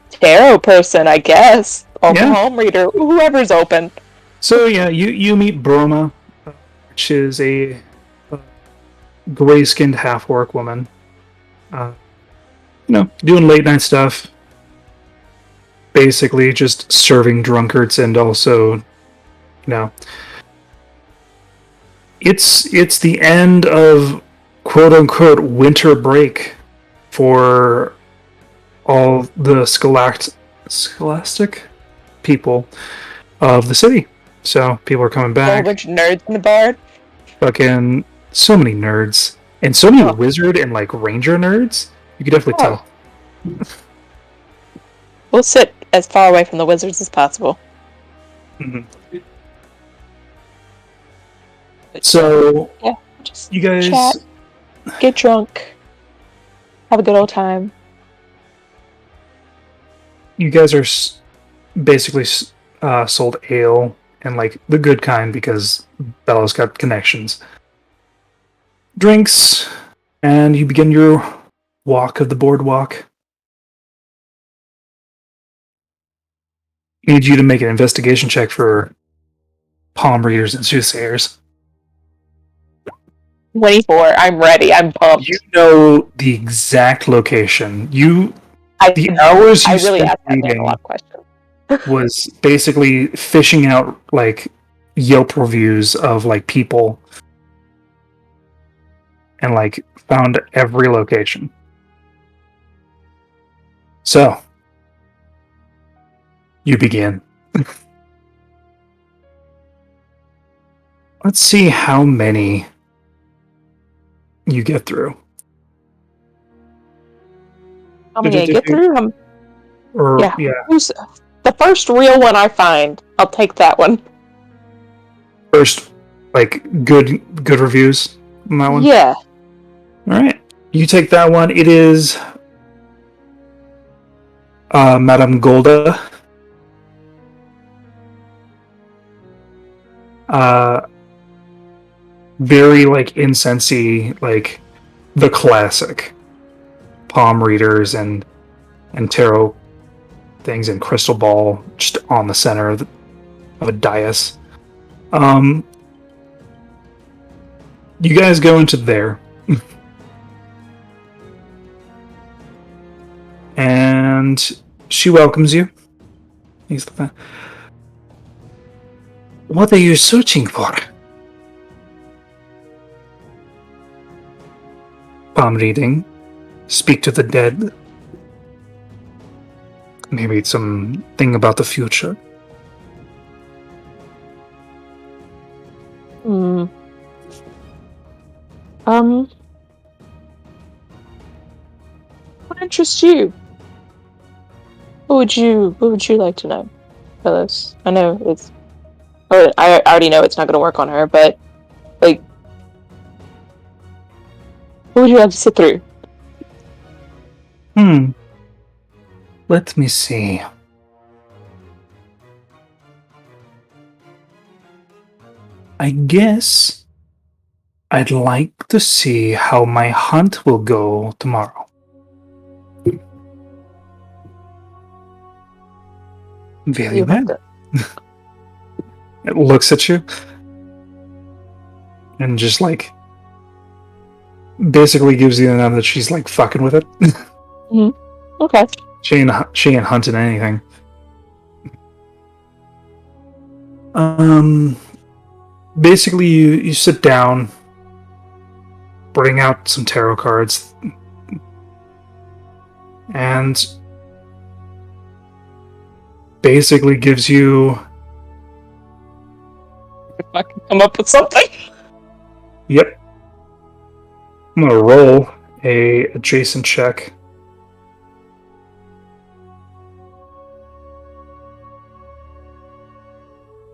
tarot person, I guess, or Yeah. palm reader, whoever's open. So yeah, you meet Broma, which is a gray-skinned half-orc woman. Doing late night stuff. Basically, just serving drunkards and also, it's the end of quote unquote winter break for all the scholastic people of the city. So people are coming A whole back. bunch of nerds in the bar. Fucking so many nerds. And so many Oh. wizard and like ranger nerds. You could definitely tell. We'll sit as far away from the wizards as possible. Mhm. But, So yeah, just you guys chat, get drunk, have a good old time. you guys are basically sold ale and like the good kind because Bella's got connections. Drinks, and you begin your walk of the boardwalk. Need you to make an investigation check for palm readers and soothsayers. 24. I'm ready. I'm pumped. You know the exact location. The I hours you really spent asked that man a reading lot of questions. was basically fishing out like Yelp reviews of like people and like found every location. So you begin. Let's see how many you get through. How many I get through? Or Yeah. Who's the first real one I find? I'll take that one. first like good reviews on that one. Yeah. All right, you take that one. It is Madame Golda. Very like incensey, like the classic palm readers and tarot things and crystal ball just on the center of a dais. You guys go into there. And she welcomes you. What are you searching for? Palm reading. Speak to the dead. Maybe it's something about the future. What interests you? What would you like to know, fellows? I know it's. Or I already know it's not going to work on her, but like, what would you like to sit through? Let me see. I guess I'd like to see how my hunt will go tomorrow. Very You have well. to. It looks at you and just like basically gives you the number that she's like fucking with it. Okay. She ain't hunting anything. Basically, you sit down, bring out some tarot cards, and basically gives you. If I can come up with something. Yep. I'm gonna roll a adjacent check.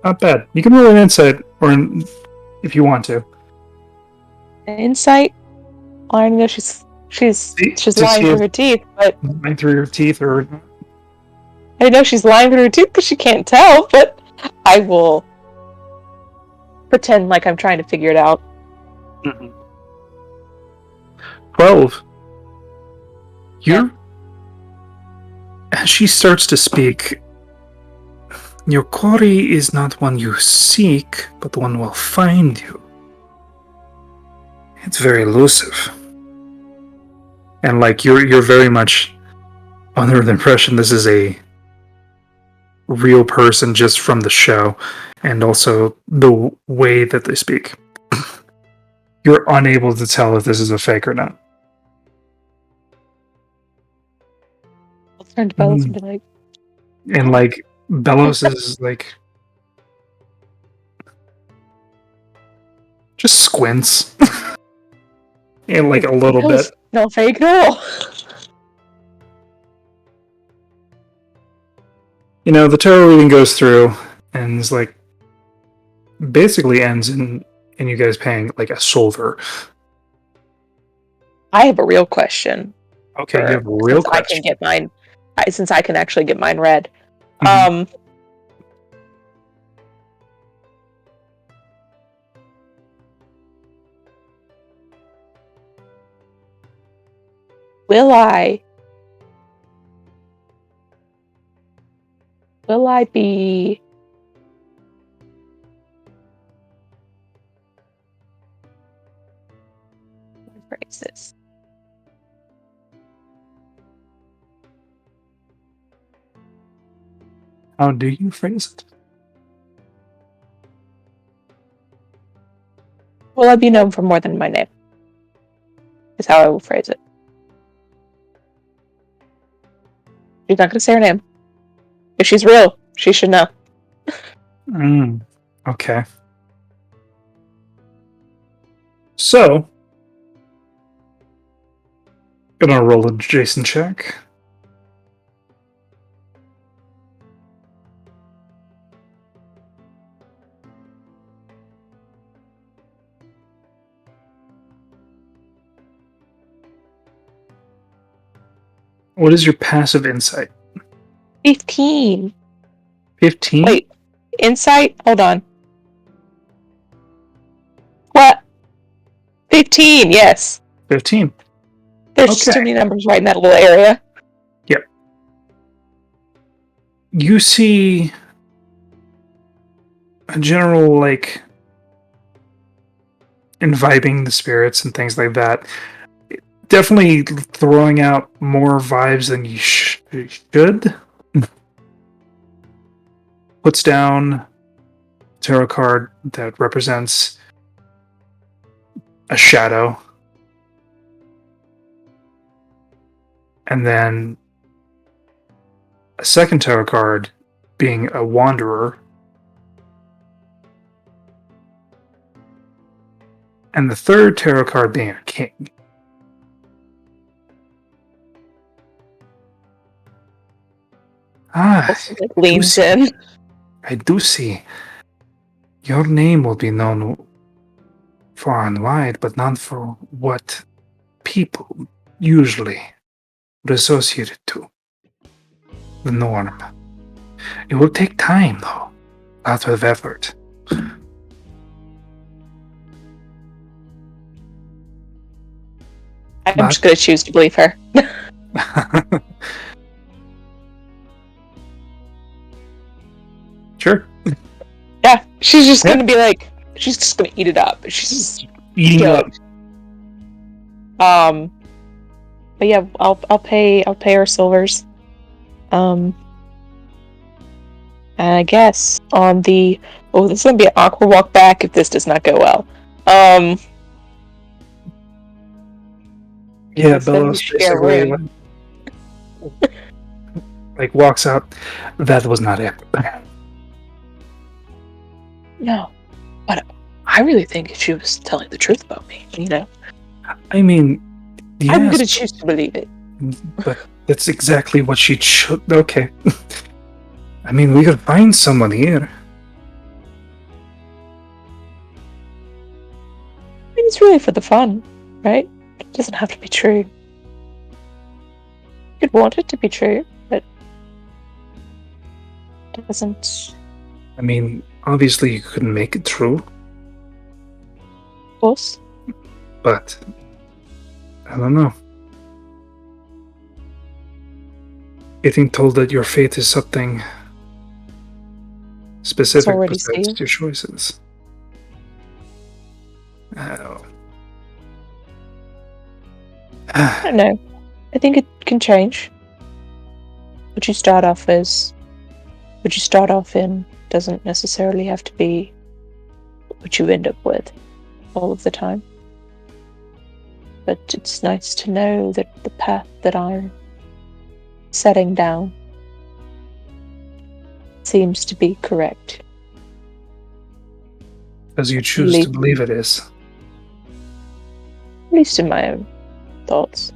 Not bad. You can roll an insight, if you want to. Insight. Well, I know she's To lying see through if her teeth, but lying through your teeth, or I know she's lying through her teeth because she can't tell. But I will pretend like I'm trying to figure it out. 12. As she starts to speak, your quarry is not one you seek, but one will find you. It's very elusive. And like you're very much under the impression this is a real person just from the show, and also the way that they speak. You're unable to tell if this is a fake or not. I'll turn to Bellas and be like, And like Bellows is like just squints. And like a little bit. No fake, no. You know, the tarot reading goes through and is like basically ends in you guys paying like a silver. I have a real question. Okay, you have a real question. I can get mine, since I can actually get mine read. Mhm. Will I be phrase this? How do you phrase it? Will I be known for more than my name? Is how I will phrase it. She's not going to say her name. If she's real, she should know. Okay. So, gonna roll a Jason check. What is your passive insight? 15. 15? Wait, insight? Hold on. What? 15, yes. 15. There's just Okay. too many numbers right in that little area. Yep. You see a general, like, imbibing the spirits and things like that. Definitely throwing out more vibes than you should. Puts down a tarot card that represents a shadow. And then a second tarot card being a wanderer. And the third tarot card being a king. Also, like, leans in. I do see. Your name will be known far and wide, but not for what people usually would associate it to. The norm. It will take time, though. Lots of effort. I'm just going to choose to believe her. Sure. Yeah, she's just going to be like, she's just going to eat it up. She's just Eating up. But yeah, I'll pay her silvers. And And I guess on the this is gonna be an awkward walk back if this does not go well. Yeah, It's gonna be Bellows share basically room. like walks out. That was not it. No, but I really think she was telling the truth about me. I mean, I'm yes, gonna choose to believe it. but that's exactly what she should. Okay. I mean, we could find someone here. I mean, it's really for the fun, right? It doesn't have to be true. You could want it to be true, but it doesn't. I mean, obviously you couldn't make it true, Of course. but I don't know. Getting told that your fate is something specific already besides sealed. your choices. Oh. I don't know. I think it can change. What you start off in doesn't necessarily have to be what you end up with all of the time. But it's nice to know that the path that I'm setting down seems to be correct. As you choose to believe it is. At least in my own thoughts.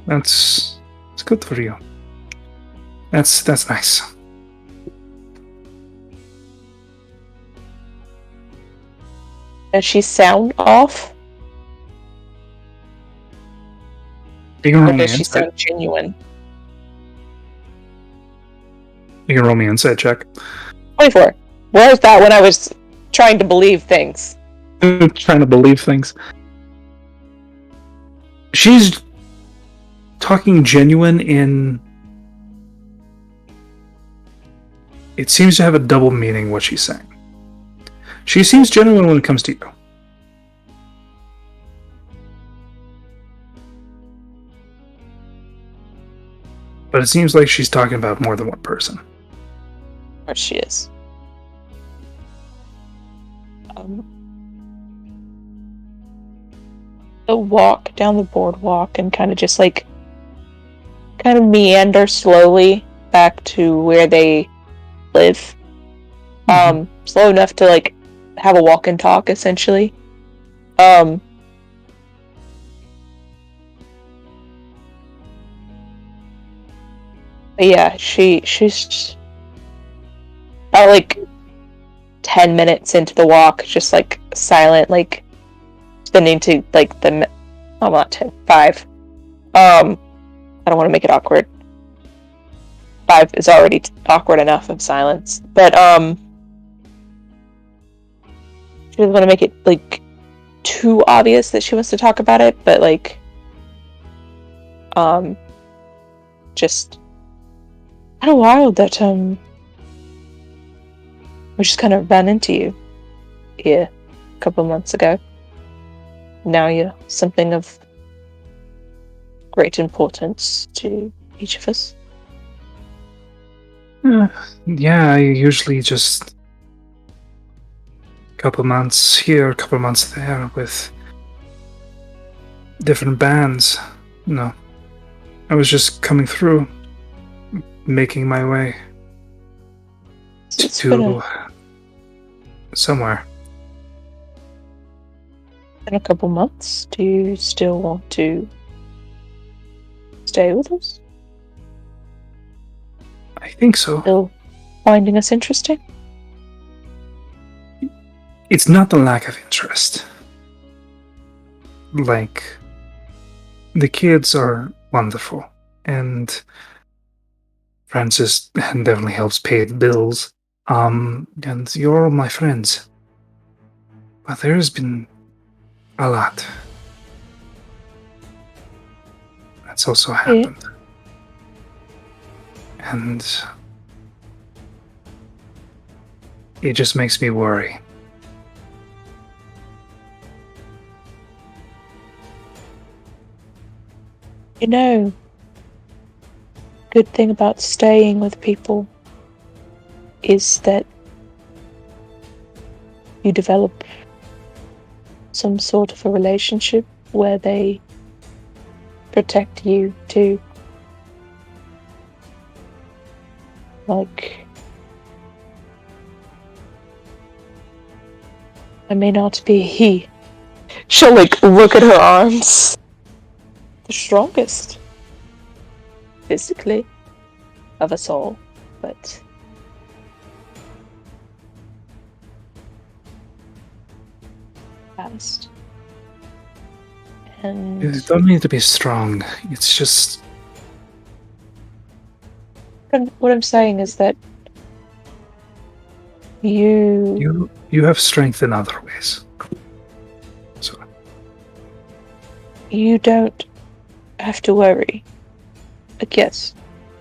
That's good for you. That's nice. Does she sound off? You can Or roll me does she insight. sound genuine? You can roll me insight check. 24. Where's that when I was trying to believe things? Trying to believe things. She's talking genuine in. It seems to have a double meaning what she's saying. She seems genuine when it comes to you. But it seems like she's talking about more than one person. Or she is. They'll walk down the boardwalk and kind of meander slowly back to where they live. Slow enough to have a walk and talk essentially. But yeah, she's about 10 minutes into the walk, just silent, spending to not 10, 5. I don't want to make it awkward. 5 is already awkward enough of silence, but she doesn't want to make it too obvious that she wants to talk about it, but just kind of wild that we just kind of ran into you here a couple months ago. Now you're something of great importance to each of us. Yeah, I usually just a couple months here, a couple months there with different bands. No, I was just coming through, making my way to somewhere. In a couple months, do you still want to stay with us? I think so. Still finding us interesting? It's not the lack of interest. The kids are wonderful, and Francis definitely helps pay the bills. And you're all my friends. But there's been a lot that's also happened. And it just makes me worry. good thing about staying with people is that you develop some sort of a relationship where they protect you too. Like, I may not be she'll like look at her arms. The strongest physically of us all, but fast. And You don't need to be strong. It's just what I'm saying is that you you have strength in other ways. So you don't have to worry. Like, yes,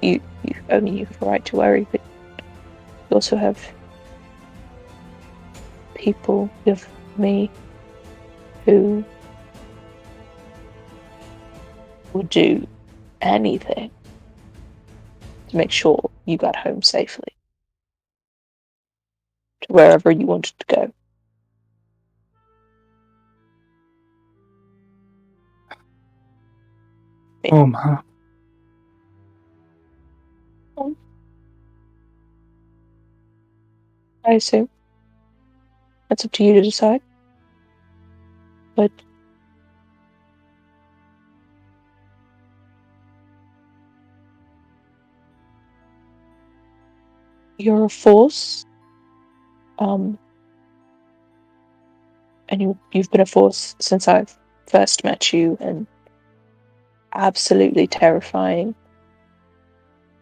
you only you have a right to worry, but you also have people, you have me, who would do anything to make sure you got home safely to wherever you wanted to go. home, huh? I assume that's up to you to decide. But you're a force, and you've been a force since I've first met you, and absolutely terrifying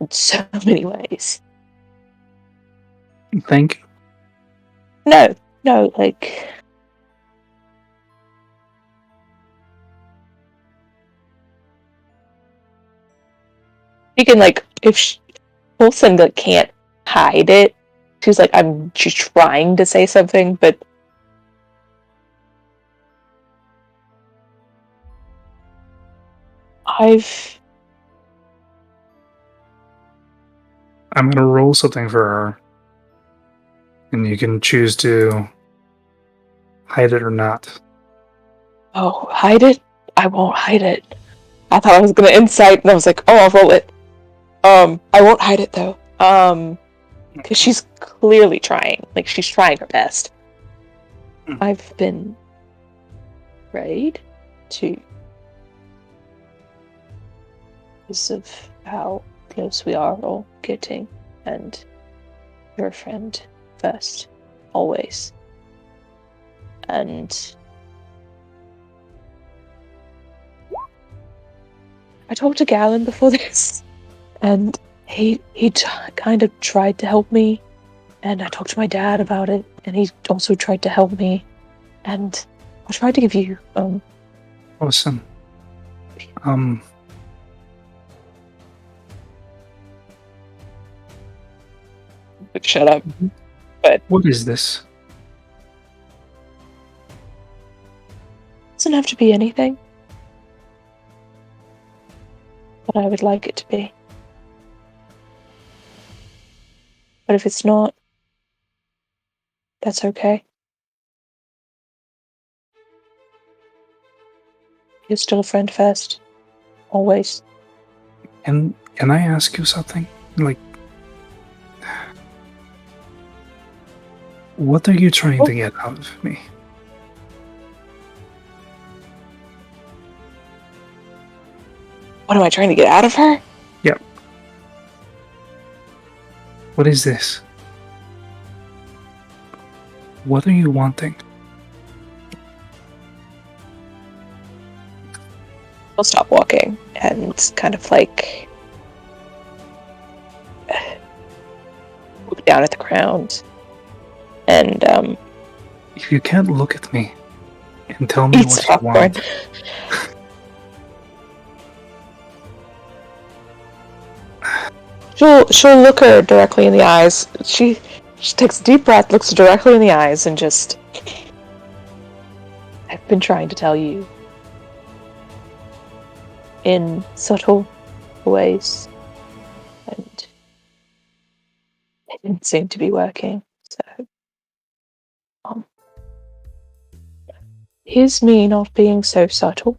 in so many ways. Thank you. No, like, you can, like, if Wilson like can't hide it, she's like, she's trying to say something, but I'm gonna roll something for her, and you can choose to hide it or not. oh, hide it? I won't hide it. I thought I was gonna insight, and I was like, oh, I'll roll it. I won't hide it though. Because she's clearly trying. Like, she's trying her best. I've been afraid to, because of how close we are all getting, and you're a friend first, always. And I talked to Galen before this, and he kind of tried to help me, and I talked to my dad about it, and he also tried to help me, and I tried to give you Awesome. shut up. But What is this? it doesn't have to be anything, but I would like it to be. But if it's not, that's okay. You're still a friend first, always. And can I ask you something? Like, what are you trying to get out of me? What am I trying to get out of her? Yep. What is this? What are you wanting? I'll stop walking and kind of like look down at the ground. And If you can't look at me and tell me eats what you popcorn. want, She'll look her directly in the eyes. She takes a deep breath, looks her directly in the eyes, and just, I've been trying to tell you in subtle ways didn't seem to be working. So, here's me not being so subtle,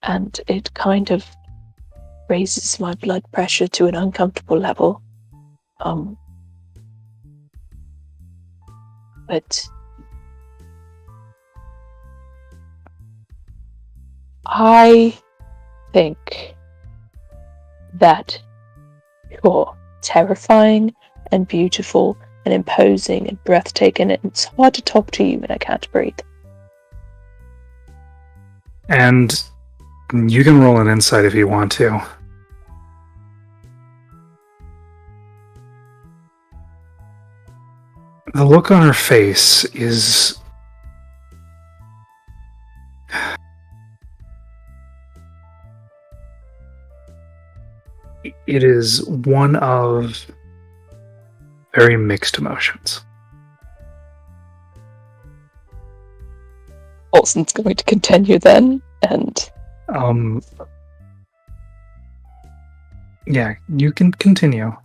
and it kind of raises my blood pressure to an uncomfortable level. But I think that you're terrifying and beautiful and imposing and breathtaking, and it's hard to talk to you when I can't breathe. And you can roll an insight if you want to. The look on her face is... It is one of very mixed emotions. Olsen's going to continue then, and yeah, you can continue.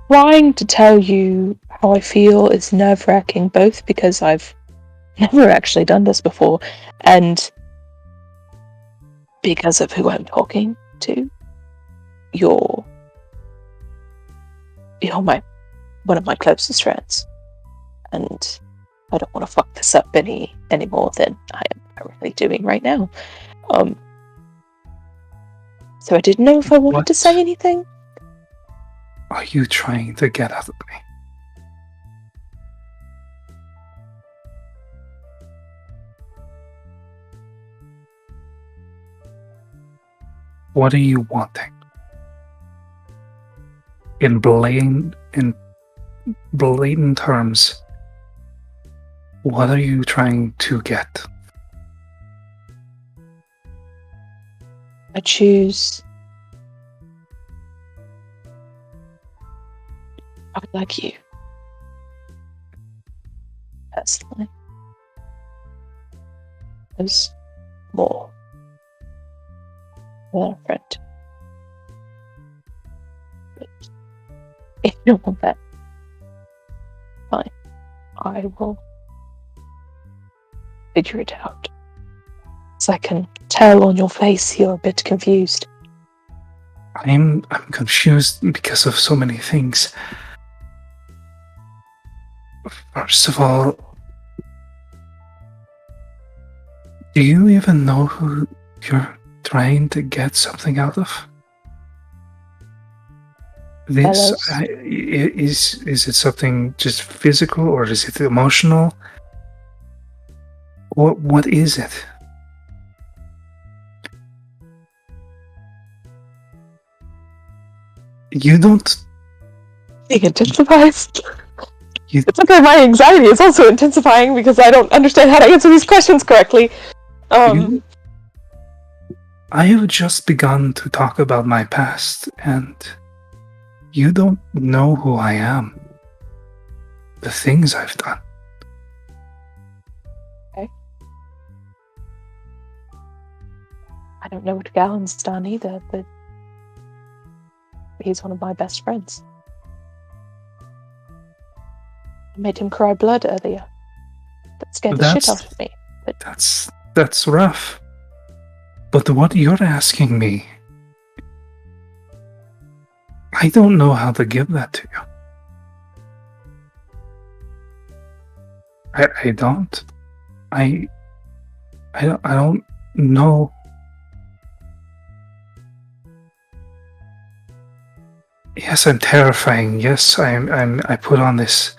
trying to tell you how I feel is nerve-wracking, both because I've never actually done this before, and because of who I'm talking to. You're one of my closest friends, and I don't want to fuck this up any more than I am currently doing right now. So I didn't know if I wanted to say anything. Are you trying to get out of me? What are you wanting? In blatant terms, what are you trying to get? I choose. I would like you. Personally. As more than a friend. But if you don't want that, fine. I will figure it out. As I can tell on your face you're a bit confused. I'm confused because of so many things. First of all, do you even know who you're trying to get something out of? This is it something just physical, or is it emotional? What is it? You don't. It intensifies. You, It's okay, my anxiety is also intensifying because I don't understand how to answer these questions correctly. I have just begun to talk about my past, and you don't know who I am. The things I've done. Okay. I don't know what Gallen's done either, but he's one of my best friends. I made him cry blood earlier. That scared the shit out of me. But that's rough. But what you're asking me, I don't know how to give that to you. I don't. I don't know. Yes, I'm terrifying. Yes, I put on this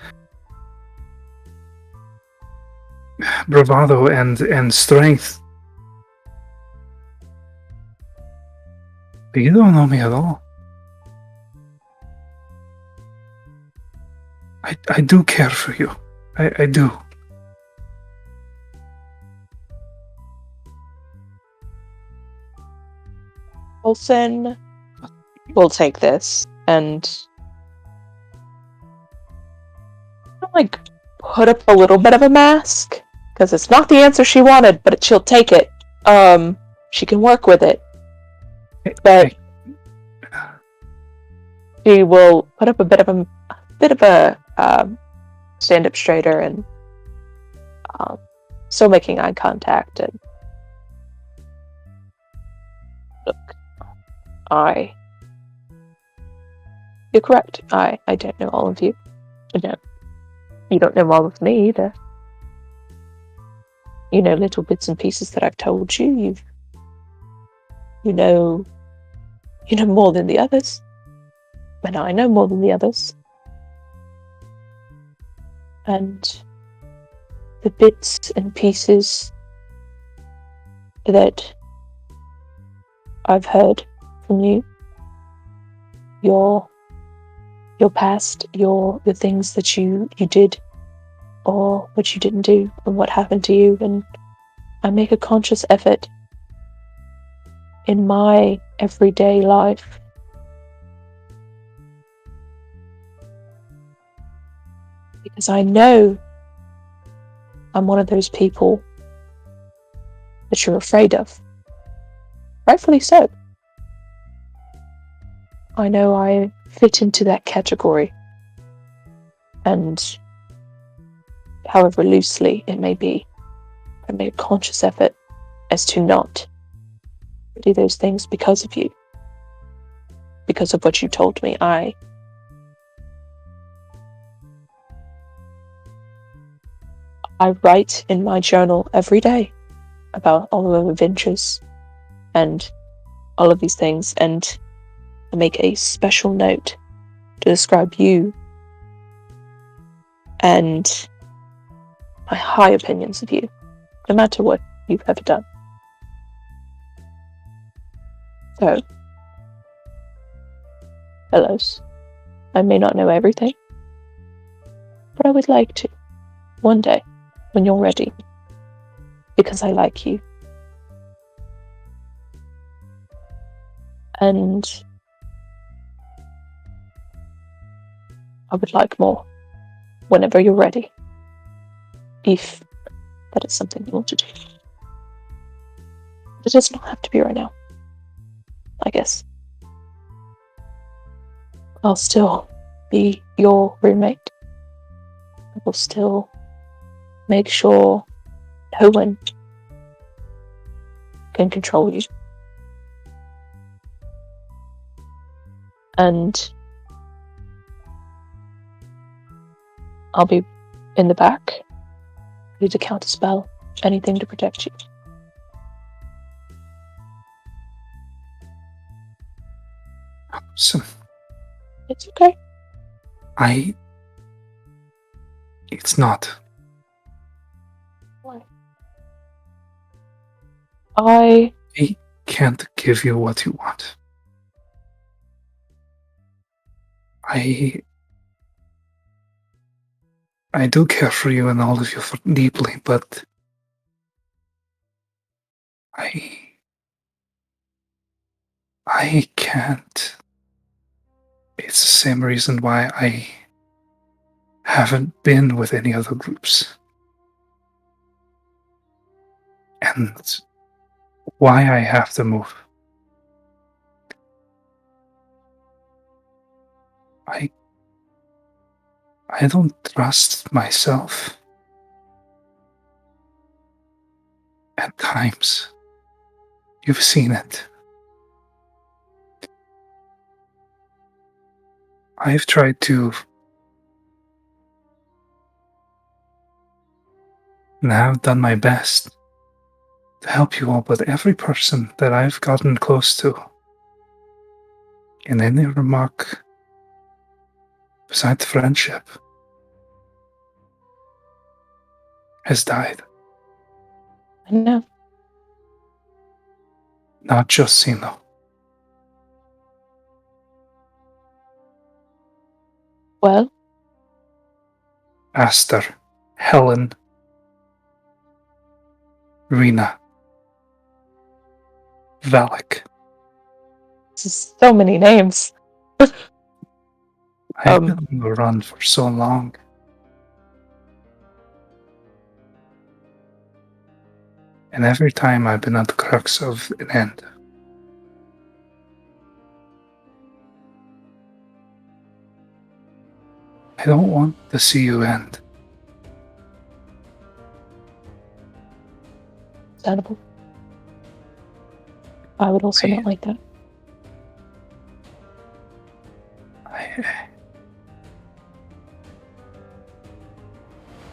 bravado and strength. But you don't know me at all. I do care for you. I do. Olsen will take this and put up a little bit of a mask, Because it's not the answer she wanted, but she'll take it. She can work with it. But she will put up a bit of a stand up straighter and still making eye contact and look. You're correct. I don't know all of you. You don't know all of me either. You know little bits and pieces that I've told you. You know more than the others. And I know more than the others. And the bits and pieces that I've heard from you, your past, your things that you did or what you didn't do and what happened to you, and I make a conscious effort in my everyday life because I know I'm one of those people that you're afraid of. Rightfully so. I know I fit into that category. And however loosely it may be, I made a conscious effort as to not do those things because of you. Because of what you told me. I write in my journal every day about all of the adventures and all of these things, and I make a special note to describe you and my high opinions of you, no matter what you've ever done. So, Fellows, I may not know everything, but I would like to, one day, when you're ready, because I like you. And I would like more, whenever you're ready, if that is something you want to do. It does not have to be right now, I guess. I'll still be your roommate. I will still make sure no one can control you. And I'll be in the back, ready to counterspell anything to protect you. Awesome. It's okay. It's not. Why? I can't give you what you want. I do care for you and all of you deeply, but I can't. It's the same reason why I haven't been with any other groups. And why I have to move. I don't trust myself. At times. You've seen it. I've tried to and have done my best to help you all, but every person that I've gotten close to, in any remark besides friendship, has died. I know. Not just Sino. Well? Aster, Helen, Rena, Valak. This is so many names. I've been on the run for so long. And every time I've been at the crux of an end. I don't want to see you end. Understandable. I would also not like that.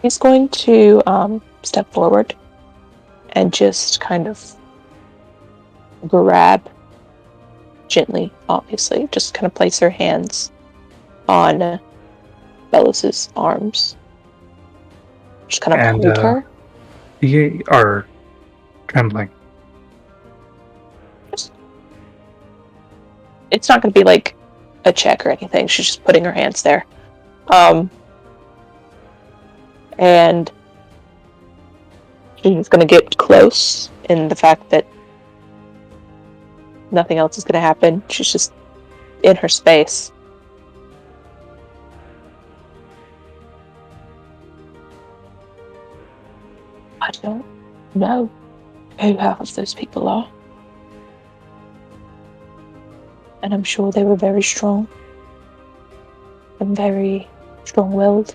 He's going to step forward and just kind of grab gently, obviously, just kind of place her hands on Belos's arms. Just kind of hold her. You are trembling. It's not going to be like a check or anything. She's just putting her hands there. And she's going to get close in the fact that nothing else is going to happen. She's just in her space. I don't know who half of those people are. And I'm sure they were very strong. And very strong-willed.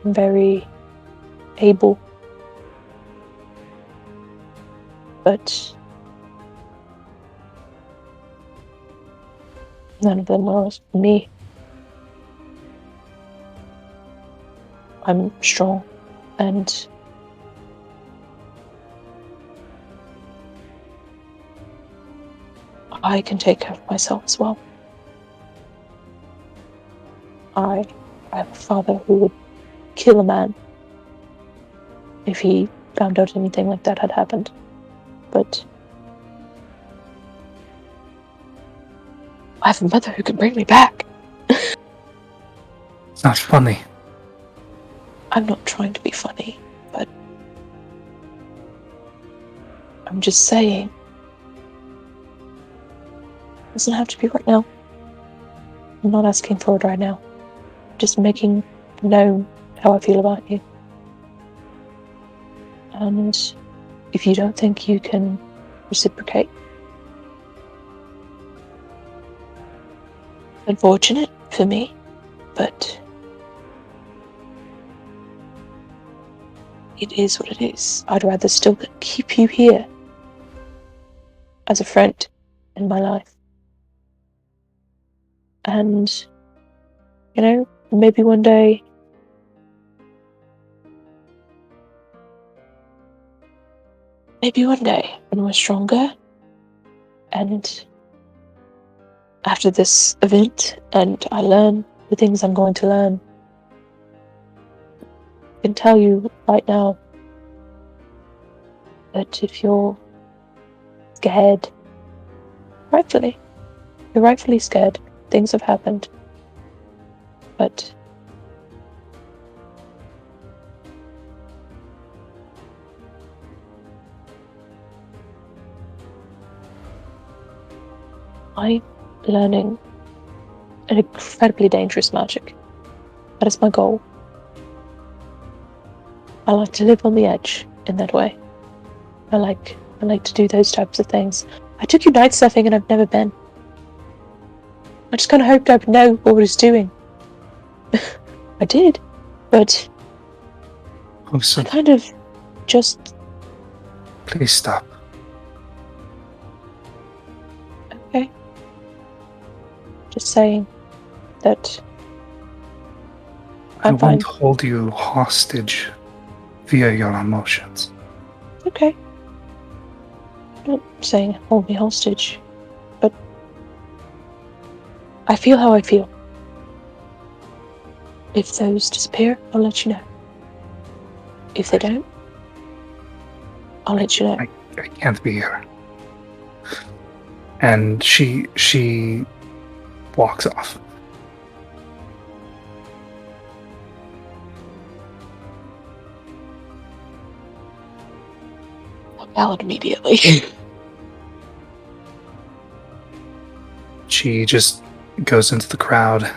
And very able. But none of them were me. I'm strong and I can take care of myself as well. I have a father who would kill a man if he found out anything like that had happened. But I have a mother who can bring me back. It's not funny. I'm not trying to be funny, but I'm just saying. It doesn't have to be right now. I'm not asking for it right now. Just making known how I feel about you. And if you don't think you can reciprocate, unfortunate for me, but it is what it is. I'd rather still keep you here as a friend in my life. And, you know, maybe one day when we're stronger and after this event and I learn the things I'm going to learn, I can tell you right now that if you're scared, you're rightfully scared, things have happened, but I'm learning an incredibly dangerous magic. That is my goal. I like to live on the edge in that way. I like to do those types of things. I took you night surfing and I've never been. I just kind of hoped I would know what I was doing. I did, but Listen, I kind of just... please stop. Okay. Just saying that I I'm fine. won't hold you hostage via your emotions. Okay. I'm not saying hold me hostage, but I feel how I feel. If those disappear, I'll let you know. If they don't, I'll let you know. I can't be here. And she walks off. I'll out immediately. She just goes into the crowd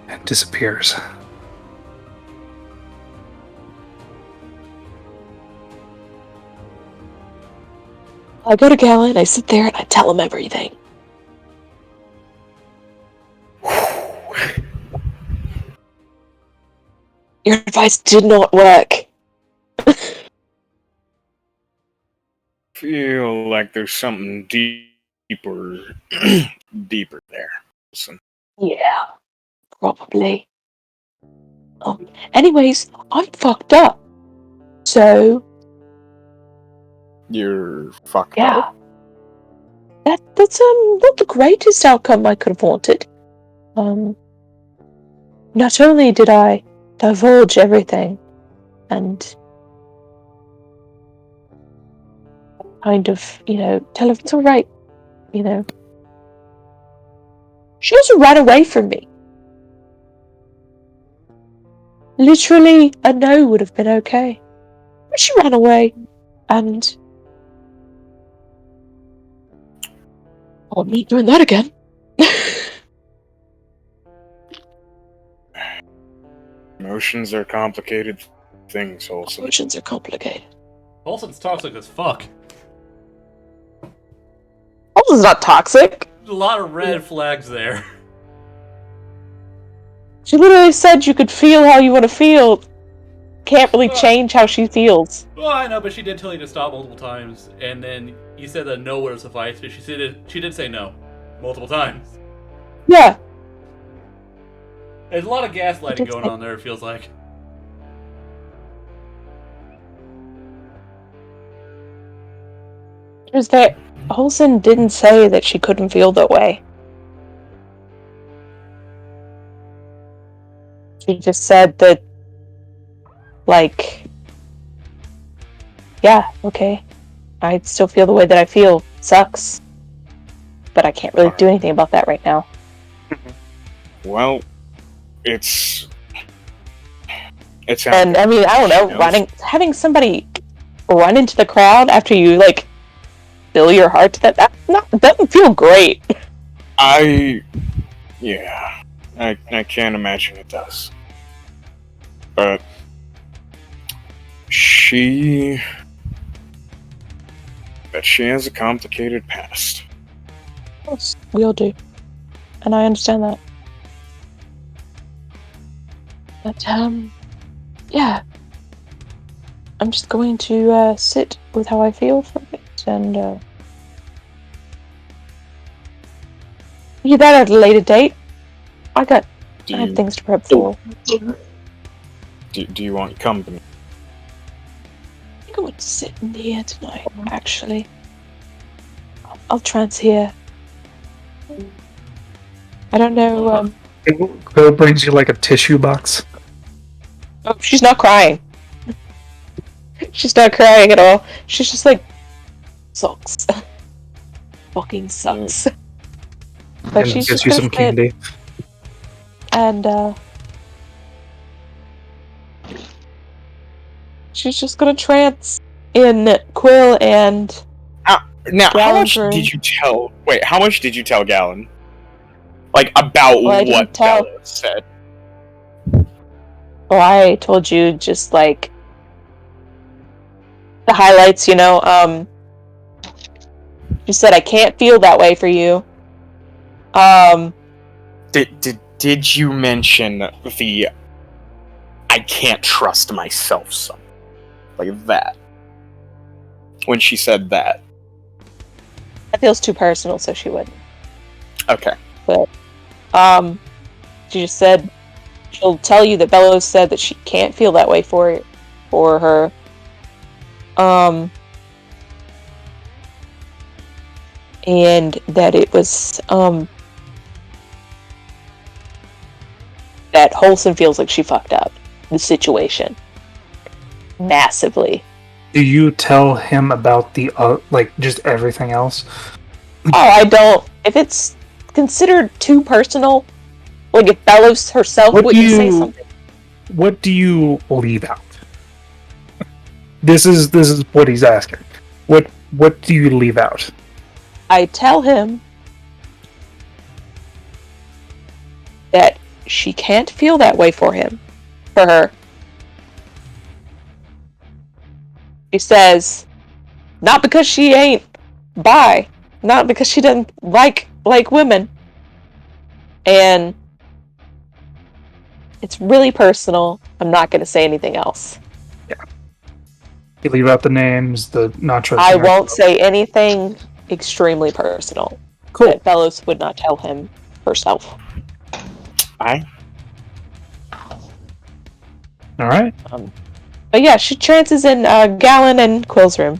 and disappears. I go to Galen, I sit there, and I tell him everything. Your advice did not work. Feel like there's something deeper, deeper there. Listen. Yeah, probably. Anyways, I'm fucked up. So, You're fucked yeah. up. That's not the greatest outcome I could have wanted. Not only did I divulge everything and kind of, tell her it's alright, she also ran away from me. Literally, a no would have been okay. But she ran away, and I'm not doing that again. Emotions are complicated things, Olsen. Emotions are complicated. Olsen's toxic as fuck. Olsen's not toxic. There's a lot of red flags there. She literally said you could feel how you want to feel. Can't really change how she feels. Well, I know, but she did tell you to stop multiple times, and then you said that no would have sufficed, but she did say no multiple times. Yeah. There's a lot of gaslighting going on there, it feels like. There's that. Olsen didn't say that she couldn't feel that way. She just said that, like, yeah, okay, I still feel the way that I feel. Sucks. But I can't really do anything about that right now. Well, it's and I mean, I don't know, having somebody run into the crowd after you, like, fill your heart to that doesn't feel great. I can't imagine it does. But she has a complicated past. Yes, we all do. And I understand that. But, yeah. I'm just going to sit with how I feel for a bit, and do that at a later date. I have things to prep for. Do you want company? I think I want to sit in here tonight, actually. I'll trance here. I don't know, Quill brings you like a tissue box. Oh, she's not crying. She's not crying at all. She's just like, sucks. Fucking sucks. But And she's gets just you gonna some sit candy. and she's just gonna trance in Quill and Now, how much room. did you tell? Wait, how much did you tell Galen? Like about Well, I what didn't tell- Bella said? Well, I told you just like the highlights, you know. She said I can't feel that way for you. Did you mention the I can't trust myself something like that? When she said that. That feels too personal, so she wouldn't. Okay. But she just said she'll tell you that Bellows said that she can't feel that way for her. And that it was that Wholesome feels like she fucked up the situation massively. Do you tell him about the like just everything else? Oh, I don't. If it's considered too personal, like if Bellows herself wouldn't say something. What do you leave out? This is what he's asking. What do you leave out? I tell him that she can't feel that way for her. She says, not because she ain't bi, not because she doesn't like women. And it's really personal. I'm not going to say anything else. You leave out the names, the not trusting. I won't say anything extremely personal. Cool. That Bellows would not tell him herself. I All right. But yeah, she trances in Gallon and Quill's room,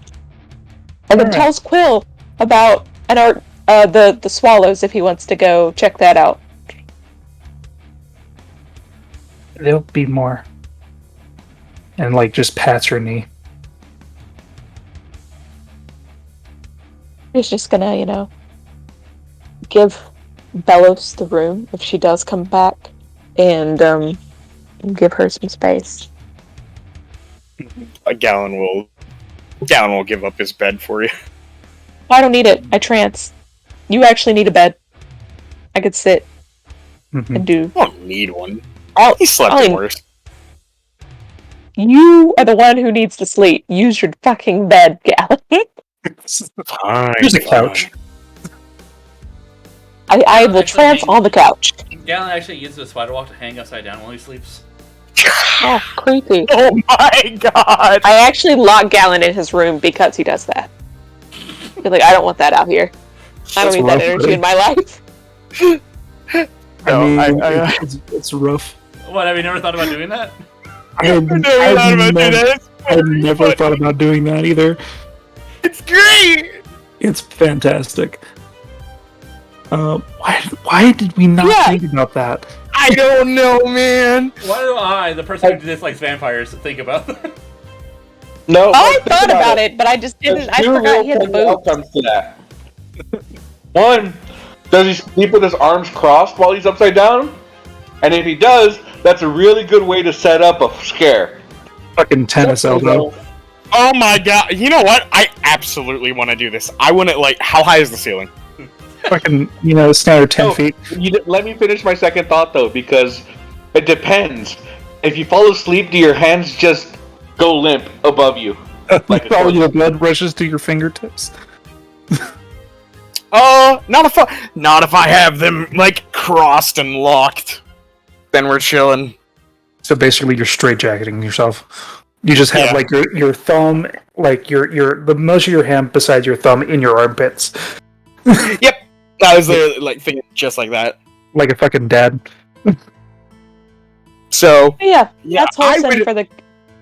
and then Alright. tells Quill about the swallows if he wants to go check that out. There'll be more. And like just pats her knee. He's just gonna, give Bellows the room if she does come back, and give her some space. Gallon will give up his bed for you. I don't need it. I trance. You actually need a bed. I could sit Mhm. and do. I don't need one. I'll, He slept I'll- in worse. You are the one who needs to sleep. Use your fucking bed, Gallon. Fine. Here's a couch. I will Actually, trance on the couch. Gallon actually uses a spider walk to hang upside down while he sleeps. Oh, creepy. Oh my god! I actually lock Gallon in his room because he does that. He's like, I don't want that out here. I don't That's need that rough, energy buddy. in my life. No, I mean, I- it's rough. What, have you never thought about doing that? I've never thought about doing that either. It's great! It's fantastic. Why did we not Yeah. think about that? I don't know, man! Why do I, the person who dislikes vampires, think about that? No, I think thought about it, but I just didn't. There's I two forgot real he had the potential boobs. outcomes to that. One, does he sleep with his arms crossed while he's upside down? And if he does, that's a really good way to set up a scare. Fucking tennis elbow. Oh my god, you know what? I absolutely want to do this. I want to, how high is the ceiling? Fucking, standard 10 Oh, feet. Let me finish my second thought though, because it depends. If you fall asleep, do your hands just go limp above you? Like a All corpse? your blood rushes to your fingertips. Not if I have them, crossed and locked. Then we're chilling. So basically, you're straitjacketing yourself. You just have Yeah. your thumb, the most of your hand besides your thumb in your armpits, Yep. I was literally, thinking just like that. like a fucking dad. So, But yeah, Yeah, that's I wholesome would- for the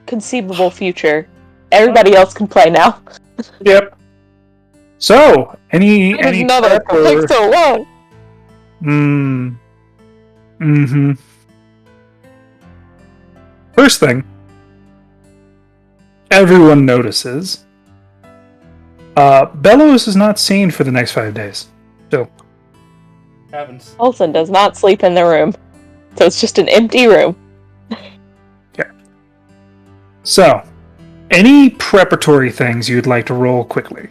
conceivable future. Everybody else can play now. Yep. So, any Another prep or- takes so long. Mm-hmm. First thing, everyone notices. Bellows is not seen for the next 5 days. So, Happens. Olsen does not sleep in the room, so it's just an empty room. so, any preparatory things you'd like to roll quickly?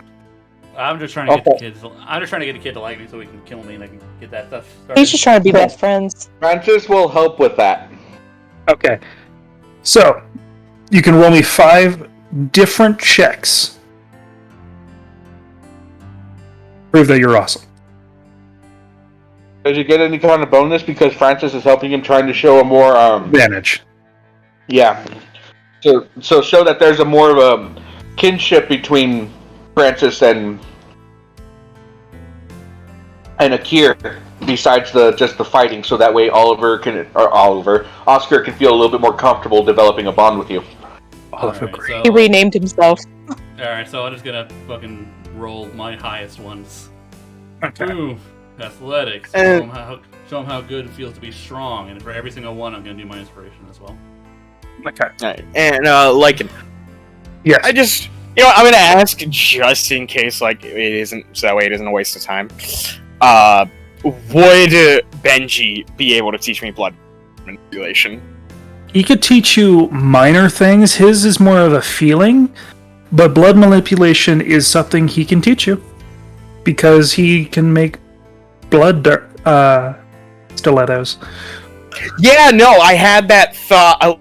I'm just trying to get the kids. I'm just trying to get a kid to like me so we can kill me and I can get that stuff started. He's just trying to be best friends. Francis will help with that. Okay. So, you can roll me 5 different checks. Prove that you're awesome. Does he get any kind of bonus because Francis is helping him, trying to show a more Advantage. Yeah. So show that there's a more of a kinship between Francis and Akir, besides just the fighting, so that way Oscar can feel a little bit more comfortable developing a bond with you. Oliver Alright, Green. so, He renamed himself. alright, so I'm just gonna fucking roll my highest ones. Okay. Ooh, athletics. Uh, Show him how good it feels to be strong, and for every single one, I'm gonna do my inspiration as well. Okay. alright. And, Lycan. Yes. I just, I'm gonna ask just in case, it isn't, so that way it isn't a waste of time. Would Benji be able to teach me blood manipulation? He could teach you minor things. His is more of a feeling, but blood manipulation is something he can teach you because he can make blood stilettos. Yeah, no, I had that thought.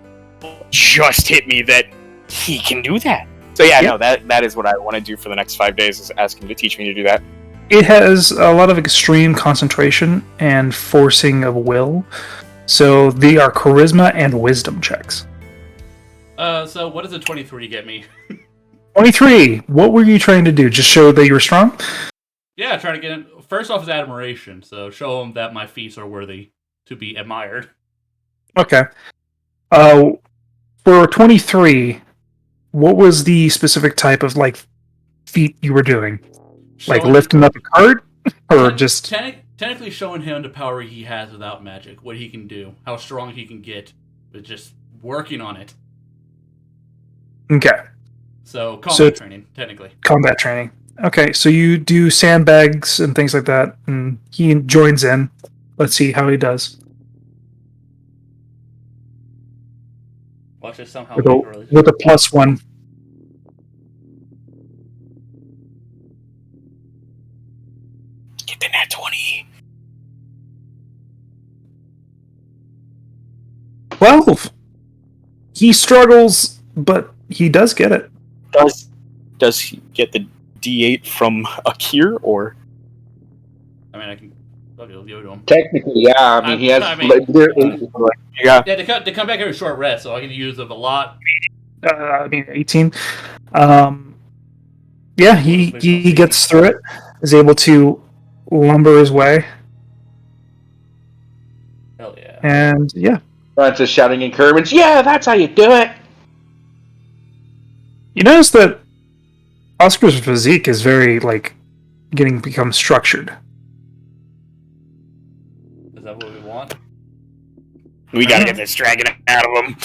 Just hit me that he can do that. So yeah, Yep. no, that is what I want to do for the next 5 days, is ask him to teach me to do that. It has a lot of extreme concentration and forcing of will. So they are charisma and wisdom checks. So what does a 23 get me? 23. What were you trying to do? Just show that you were strong? Yeah, trying to get him. First off is admiration, so show him that my feats are worthy to be admired. Okay. For 23, what was the specific type of feat you were doing? Like Showing- lifting up a cart, or just technically showing him the power he has without magic, what he can do, how strong he can get, but just working on it. okay? So combat training, technically. Combat training. Okay, so you do sandbags and things like that, and he joins in. Let's see how he does Watch this somehow with make a really. a +1. Get the nat 20. 12. He struggles, but he does get it. Does he get the D8 from Akir, or? I mean, I can. I'll give it to him. Technically, yeah. I mean, he has. Yeah. Yeah, they come back every short rest, so I can use them a lot. 18. Yeah, he gets through it. Is able to lumber his way, Hell yeah. and yeah. Francis shouting encouragement. Yeah, that's how you do it. You notice that Oscar's physique is very become structured. Is that what we want? We gotta get this dragon out of him.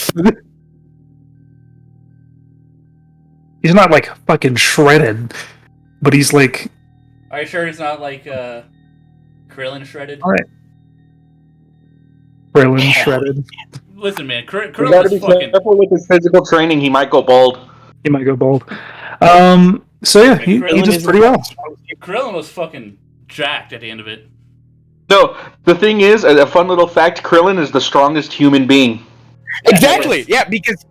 He's not fucking shredded, but he's like. Are you sure it's not like Krillin shredded? All right. Krillin Yeah. shredded. Listen, man, You Krillin gotta is be fucking. careful with his physical training. He might go bald. He might go bald. So yeah, he does pretty well. Krillin was fucking jacked at the end of it. No, the thing is, a fun little fact: Krillin is the strongest human being. Exactly. Yeah, because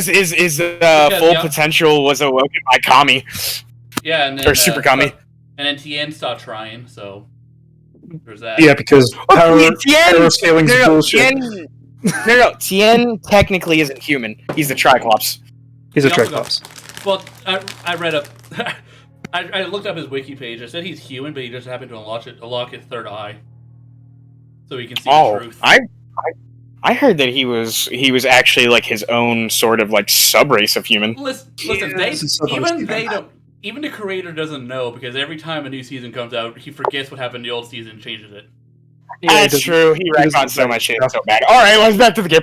his full potential was awoken by Kami, Yeah, and then or Super Kami. And then Tien stopped trying, so there's that. Yeah, because power scaling is bullshit. Tien technically isn't human. He's the Triclops. He's a He also Triclops. Well, I read up. I looked up his wiki page. It said he's human, but he just happened to unlock his third eye, so he can see the truth. I heard that he was actually his own sort of sub-race of human. Listen, even the creator doesn't know, because every time a new season comes out, he forgets what happened in the old season and changes it. Yeah, That's true. He wrecked on so much shit. So bad. All right, let's back to the game.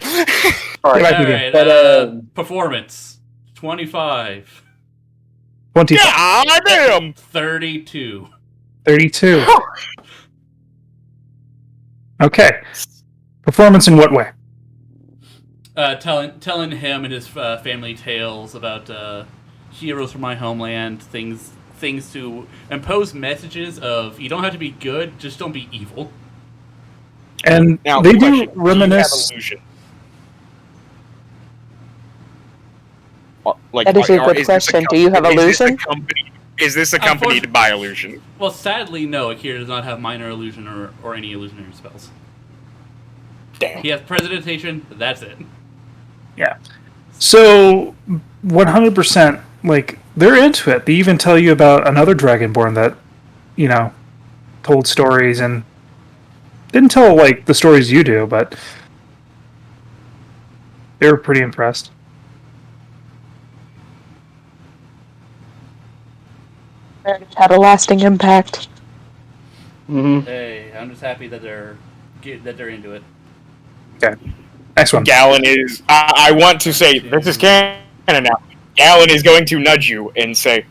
All right. Back to the game. Performance 25, 25. God damn. 32. 32. Okay. Performance in what way? Telling him and his family tales about heroes from my homeland, things to impose messages of you don't have to be good, just don't be evil. And Now, they question, do reminisce. Do you have illusion? That is a good question. Do you have illusion? Is this accompanied by illusion? Well, sadly, no. Akira does not have minor illusion or any illusionary spells. Damn. He has prestidigitation. That's it. Yeah. So 100%, they're into it. They even tell you about another Dragonborn that, told stories and didn't tell the stories you do, but they were pretty impressed. It had a lasting impact. Mm-hmm. Hey, I'm just happy that they're into it. Okay. Next one. Gallon is. I want to say this is canon now. Gallon is going to nudge you and say,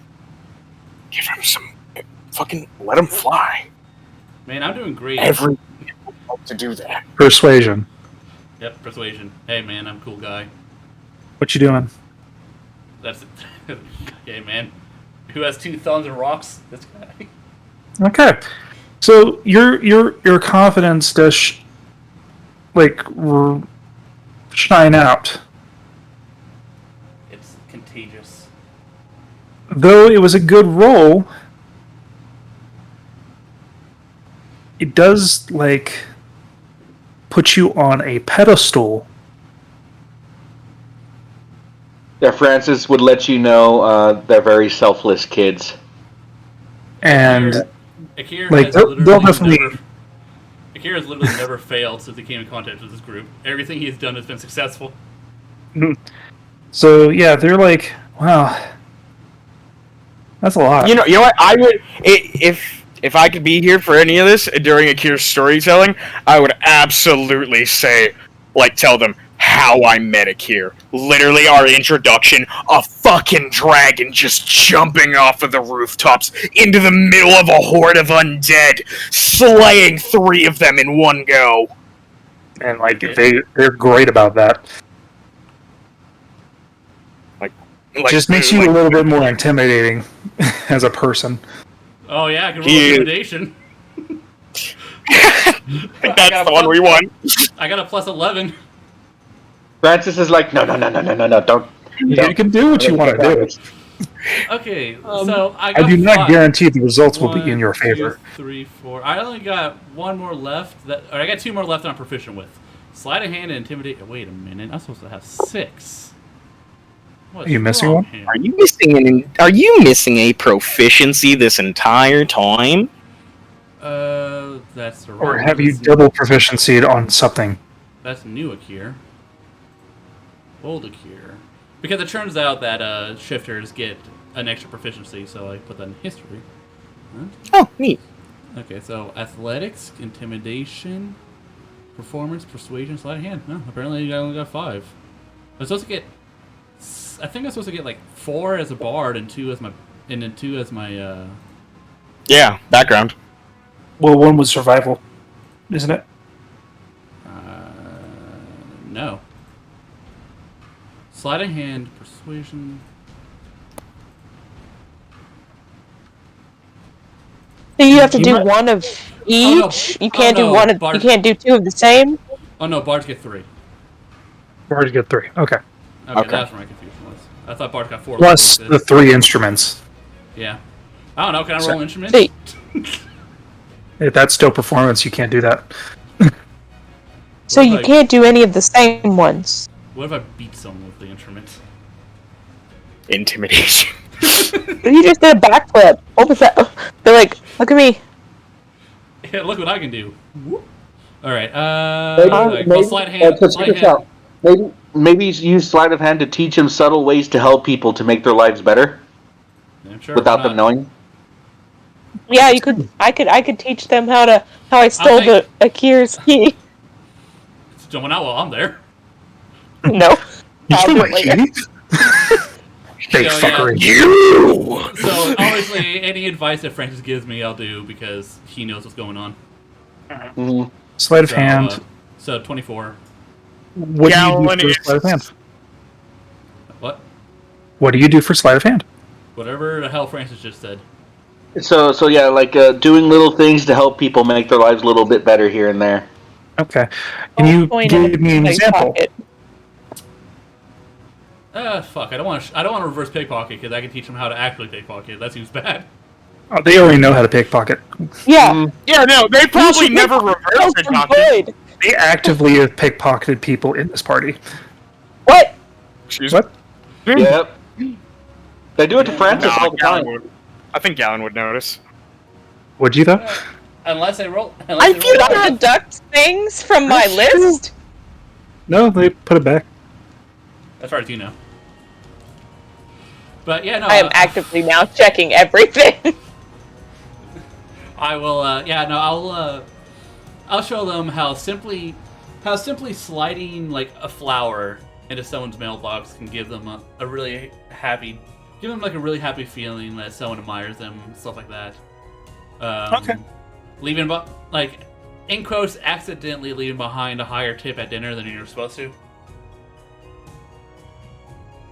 "Give him some. Fucking let him fly." Man, I'm doing great. Every to do that. Persuasion. Yep, persuasion. Hey, man, I'm a cool guy. What you doing? That's it. Okay, man. Who has 2 thumbs and rocks? This guy. Okay. So your confidence does shine out. It's contagious. though it was a good roll, it does like put you on a pedestal. Yeah, Francis would let you know they're very selfless kids. And Akira like has they'll literally definitely never, Akira has literally never failed since he came in contact with this group. Everything he's done has been successful. so yeah, they're like, wow, that's a lot. You know what? I would if I could be here for any of this during Akira's storytelling, I would absolutely say, like, tell them how I met Akira. Literally, our introduction: a fucking dragon just jumping off of the rooftops into the middle of a horde of undead, slaying 3 of them in one go. And like they're great about that. Like, Just makes you a little bit more intimidating as a person. Oh yeah, I can roll intimidation. That's the one we won. I got a plus 11. Francis is like, no, don't. You can do what you want to do. Okay, so I got I do not 5. guarantee the results will be in your favor. 1, 2, 3, 4. I only got 1 more left. Or I got 2 more left that I'm proficient with. Sleight of hand and intimidate. Wait a minute, I'm supposed to have 6. What's Are you missing wrong one? here? Are you missing a proficiency this entire time? That's the wrong. Or have you that's double proficiency on something? That's new Akir. Old Akir. Because it turns out that shifters get an extra proficiency, so I put that in history. Huh? Oh, neat. Okay, so athletics, intimidation, performance, persuasion, sleight of hand. No, apparently I only got 5. I'm supposed to get. I think I'm supposed to get like 4 as a bard and 2 as my, and then 2 as my. Yeah, background. Well, one was survival, isn't it? No. Sleight of hand, persuasion. So you have to You do might- one of each. no. You can't Oh, do no, one. Of, Bard- you can't do 2 of the same. Oh no, bards get 3. Bards get 3. Okay. Okay, that's where my confusion was. I thought bards got 4. Plus the 3 instruments. Yeah. I don't know. Can I roll instruments? See. If that's still performance, you can't do that. So What you if I- can't do any of the same ones. What if I beat someone with the instrument? Intimidation. You just did a backflip. What was that? They're like, look at me. Yeah, look what I can do. All right. Maybe, Sleight of hand. check Sleight of this out. Maybe use sleight of hand to teach them subtle ways to help people to make their lives better I'm sure. without why them not? knowing. Yeah, you could. I could teach them how I stole think- the Akira's key. Someone out while I'm there. No. You I'll stole do my it later. key? Fake So, yeah. fuckery. You! So obviously, any advice that Francis gives me, I'll do because he knows what's going on. Mhm. Sleight of So, hand. So 24. What do you do for sleight of hand? What? What do you do for sleight of hand? Whatever the hell Francis just said. So yeah, like doing little things to help people make their lives a little bit better here and there. Okay. Can you Point in give me an my example? pocket. Fuck. I don't want to reverse pickpocket because I can teach them how to actually pickpocket. That seems bad. Oh, they already know how to pickpocket. Yeah. Yeah, no, they probably should never Oh, reversed so it. good. They actively have pickpocketed people in this party. What? Excuse What? Yep. They do it to Francis all the Gallon time. would. I think Gallon would notice. Would you though? Unless they roll. I Unless they feel roll like deduct things from my That's true. list. No, they put it back. as far as you know. But yeah, no. I am actively now checking everything. I will. I'll show them how simply sliding like a flower into someone's mailbox can give them a really happy, give them like a really happy feeling that someone admires them, stuff like that. Okay. Leaving, like, in quotes, accidentally leaving behind a higher tip at dinner than you're supposed to.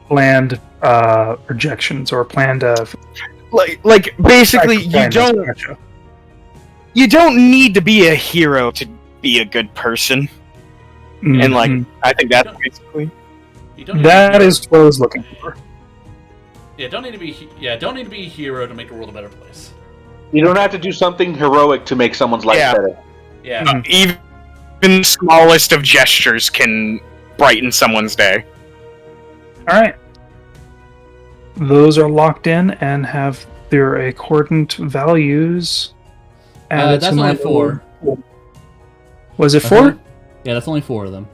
Planned projections or planned Like basically, you planned- don't Gotcha. you don't need to be a hero to be a good person, and like Mhm. I think that's basically. You don't that need- is what I was looking for. don't need to be a hero to make the world a better place. You don't have to do something heroic to make someone's life better. Yeah. Even the smallest of gestures can brighten someone's day. All right. Those are locked in and have their accordant values added That's to my only 4. Was it That's 4? only- Yeah, that's only 4 of them.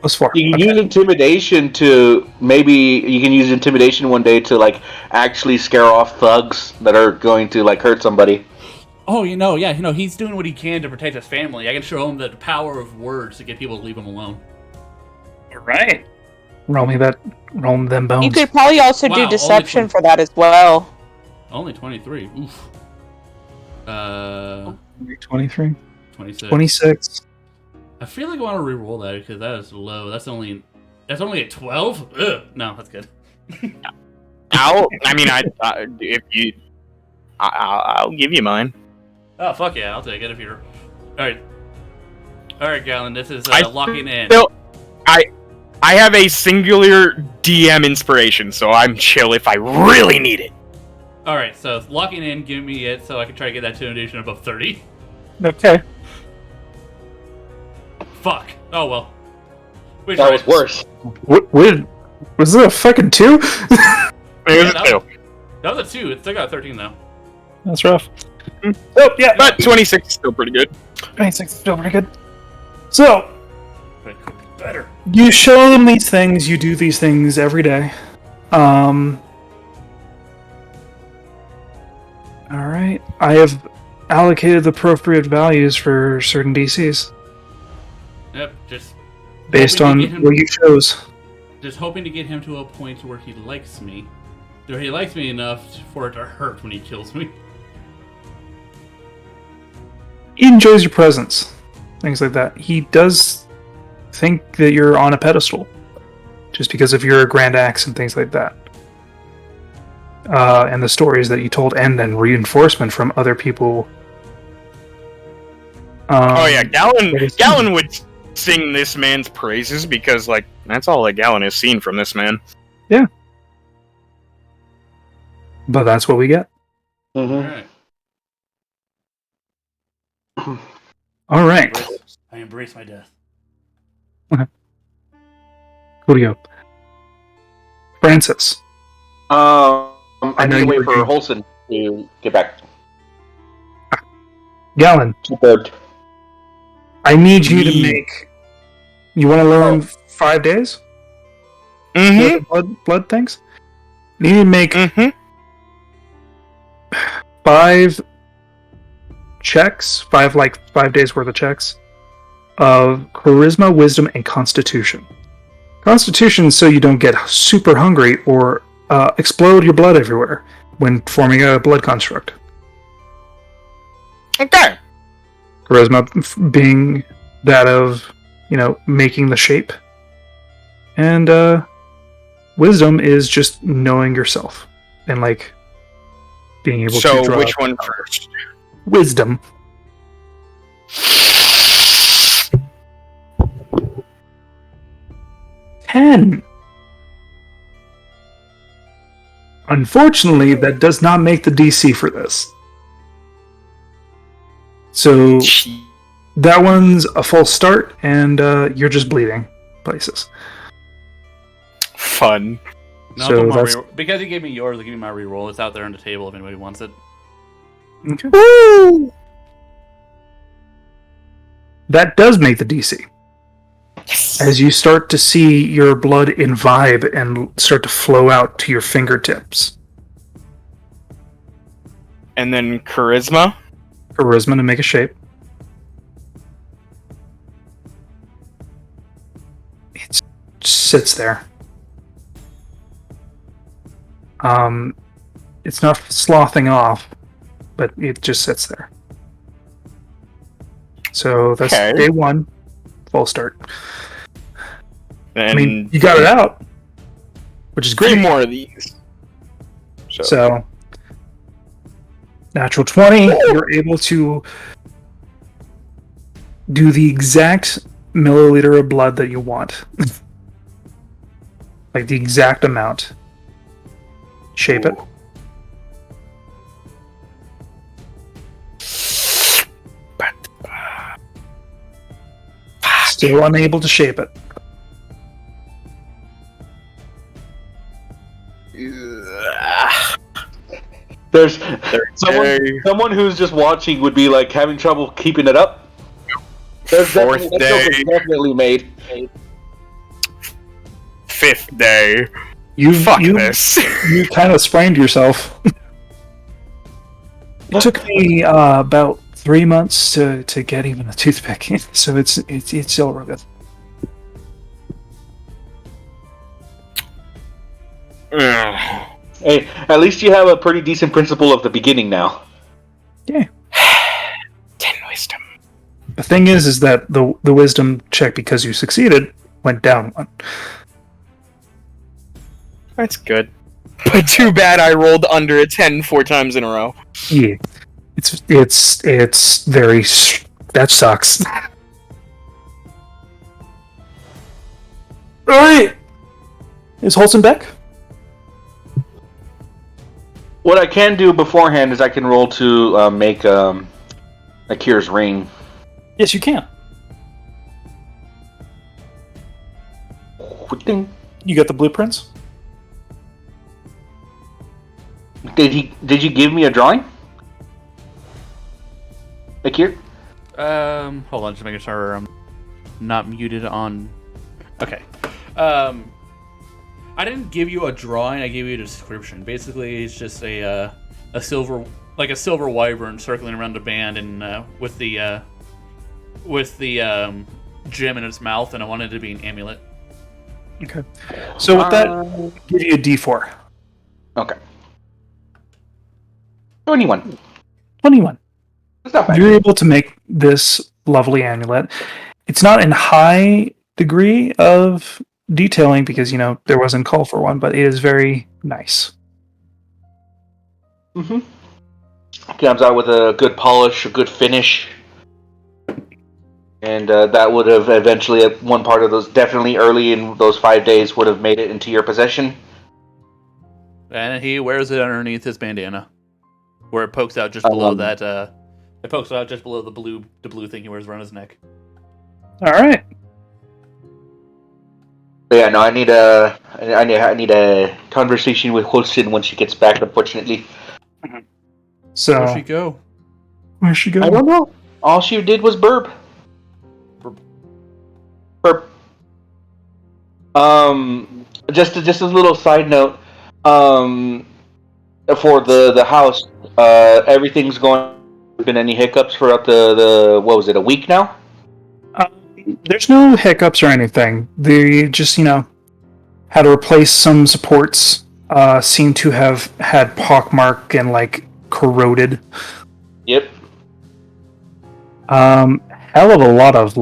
Was 4. You can Okay. use intimidation to one day to like actually scare off thugs that are going to like hurt somebody. Oh, he's doing what he can to protect his family. I can show him the power of words to get people to leave him alone. All right. Roll them bones. You could probably also Wow, do only deception 20. for that as well. Only 23. Oof. 23. 26. 26. I feel like I want to re-roll that because that is low. That's only a 12. Ugh. No, that's good. I'll give you mine. Oh fuck yeah, I'll take it if you're. All right, Galen. This is I locking in. still- I have a singular DM inspiration, so I'm chill if I really need it. All right, so locking in. Give me it so I can try to get that intimidation above 30. Okay. Fuck. Oh well. We That tried. was worse. What was it a fucking 2? It was Yeah, a 2. That was a 2. It still got 13 though. That's rough. Oh, yeah. But 26 is still pretty good. 26 is still pretty good. So, But better. you show them these things, you do these things every day. Alright. I have allocated the appropriate values for certain DCs Yep. Just based hoping on to get him- what you chose. Just hoping to get him to a point where he likes me. Or he likes me enough for it to hurt when he kills me. He enjoys your presence, things like that. He does think that you're on a pedestal, just because of your grand acts and things like that. And the stories that you told, and then reinforcement from other people. Oh yeah, that is- Galen would sing this man's praises because, like, that's all that Galen has seen from this man. But that's what we get. Mm-hmm. Alright. All right. I embrace my death. Who do you go? Francis. I I know need to you wait were for doing- Holson to get back. Galen, Bird. I need you to Me. make. You want to learn 5 days? Mm-hmm. Blood things? You need to make Mm-hmm. 5 checks, 5 days worth of checks of charisma, wisdom, and constitution. Constitution so you don't get super hungry or explode your blood everywhere when forming a blood construct. Okay. Charisma being that of, making the shape. And wisdom is just knowing yourself and being able to So draw which one first? wisdom. Ten. Unfortunately, that does not make the DC for this. So that one's a false start, and you're just bleeding places. Fun. No, So I'll put my that's- reroll. Because you gave me yours, I'll give you my reroll. It's out there on the table if anybody wants it. Okay. Woo! That does make the DC. Yes. As you start to see your blood imbibe and start to flow out to your fingertips. And then charisma. Charisma to make a shape. It sits there. It's not slothing off, but it just sits there. So that's Okay. day one. Full start. And I mean, you got it out, which is 3 great. more of these. So, natural 20, you're able to do the exact milliliter of blood that you want. The exact amount. Shape it. But Still unable to shape it. There's day. someone who's just watching would be like having trouble keeping it up. Fourth that joke day. is definitely made. Fifth day. Fuck This. You kind of sprained yourself. It took me about 3 months to get even a toothpick in, so it's still real good. Ugh. Hey, at least you have a pretty decent principle of the beginning now. Yeah. 10 wisdom. The thing is that the wisdom check, because you succeeded, went down one. That's good. But too bad I rolled under a 10 4 times in a row. Yeah. It's very... That sucks. Alright! Is Holson back? What I can do beforehand is I can roll to make Akira's ring. Yes, you can. Ding. You got the blueprints? Did you give me a drawing? Akira? Hold on, just making sure I'm not muted on. Okay. I didn't give you a drawing. I gave you a description. Basically, it's just a silver wyvern circling around a band and with the gem in its mouth, and I wanted it to be an amulet. Okay. So with that, give you a D4. Okay. 21. 21. That's not bad. You're able to make this lovely amulet. It's not in high degree of detailing because, there wasn't call for one, but it is very nice. Mm-hmm. Comes out with a good polish, a good finish. And that would have eventually, at one part of those, definitely early in those 5 days, would have made it into your possession. And he wears it underneath his bandana, where it pokes out just below that. It pokes out just below the blue thing he wears around his neck. All right. But yeah, no, I need a conversation with Holston when she gets back. Unfortunately, So Where'd she go? where's she going? I don't know. All she did was burp. Burp. Just a little side note. For the house, everything's going. Been any hiccups throughout the what was it, a week now? There's no hiccups or anything. They just, had to replace some supports. Seem to have had pockmark and corroded. Yep. Hell of a lot of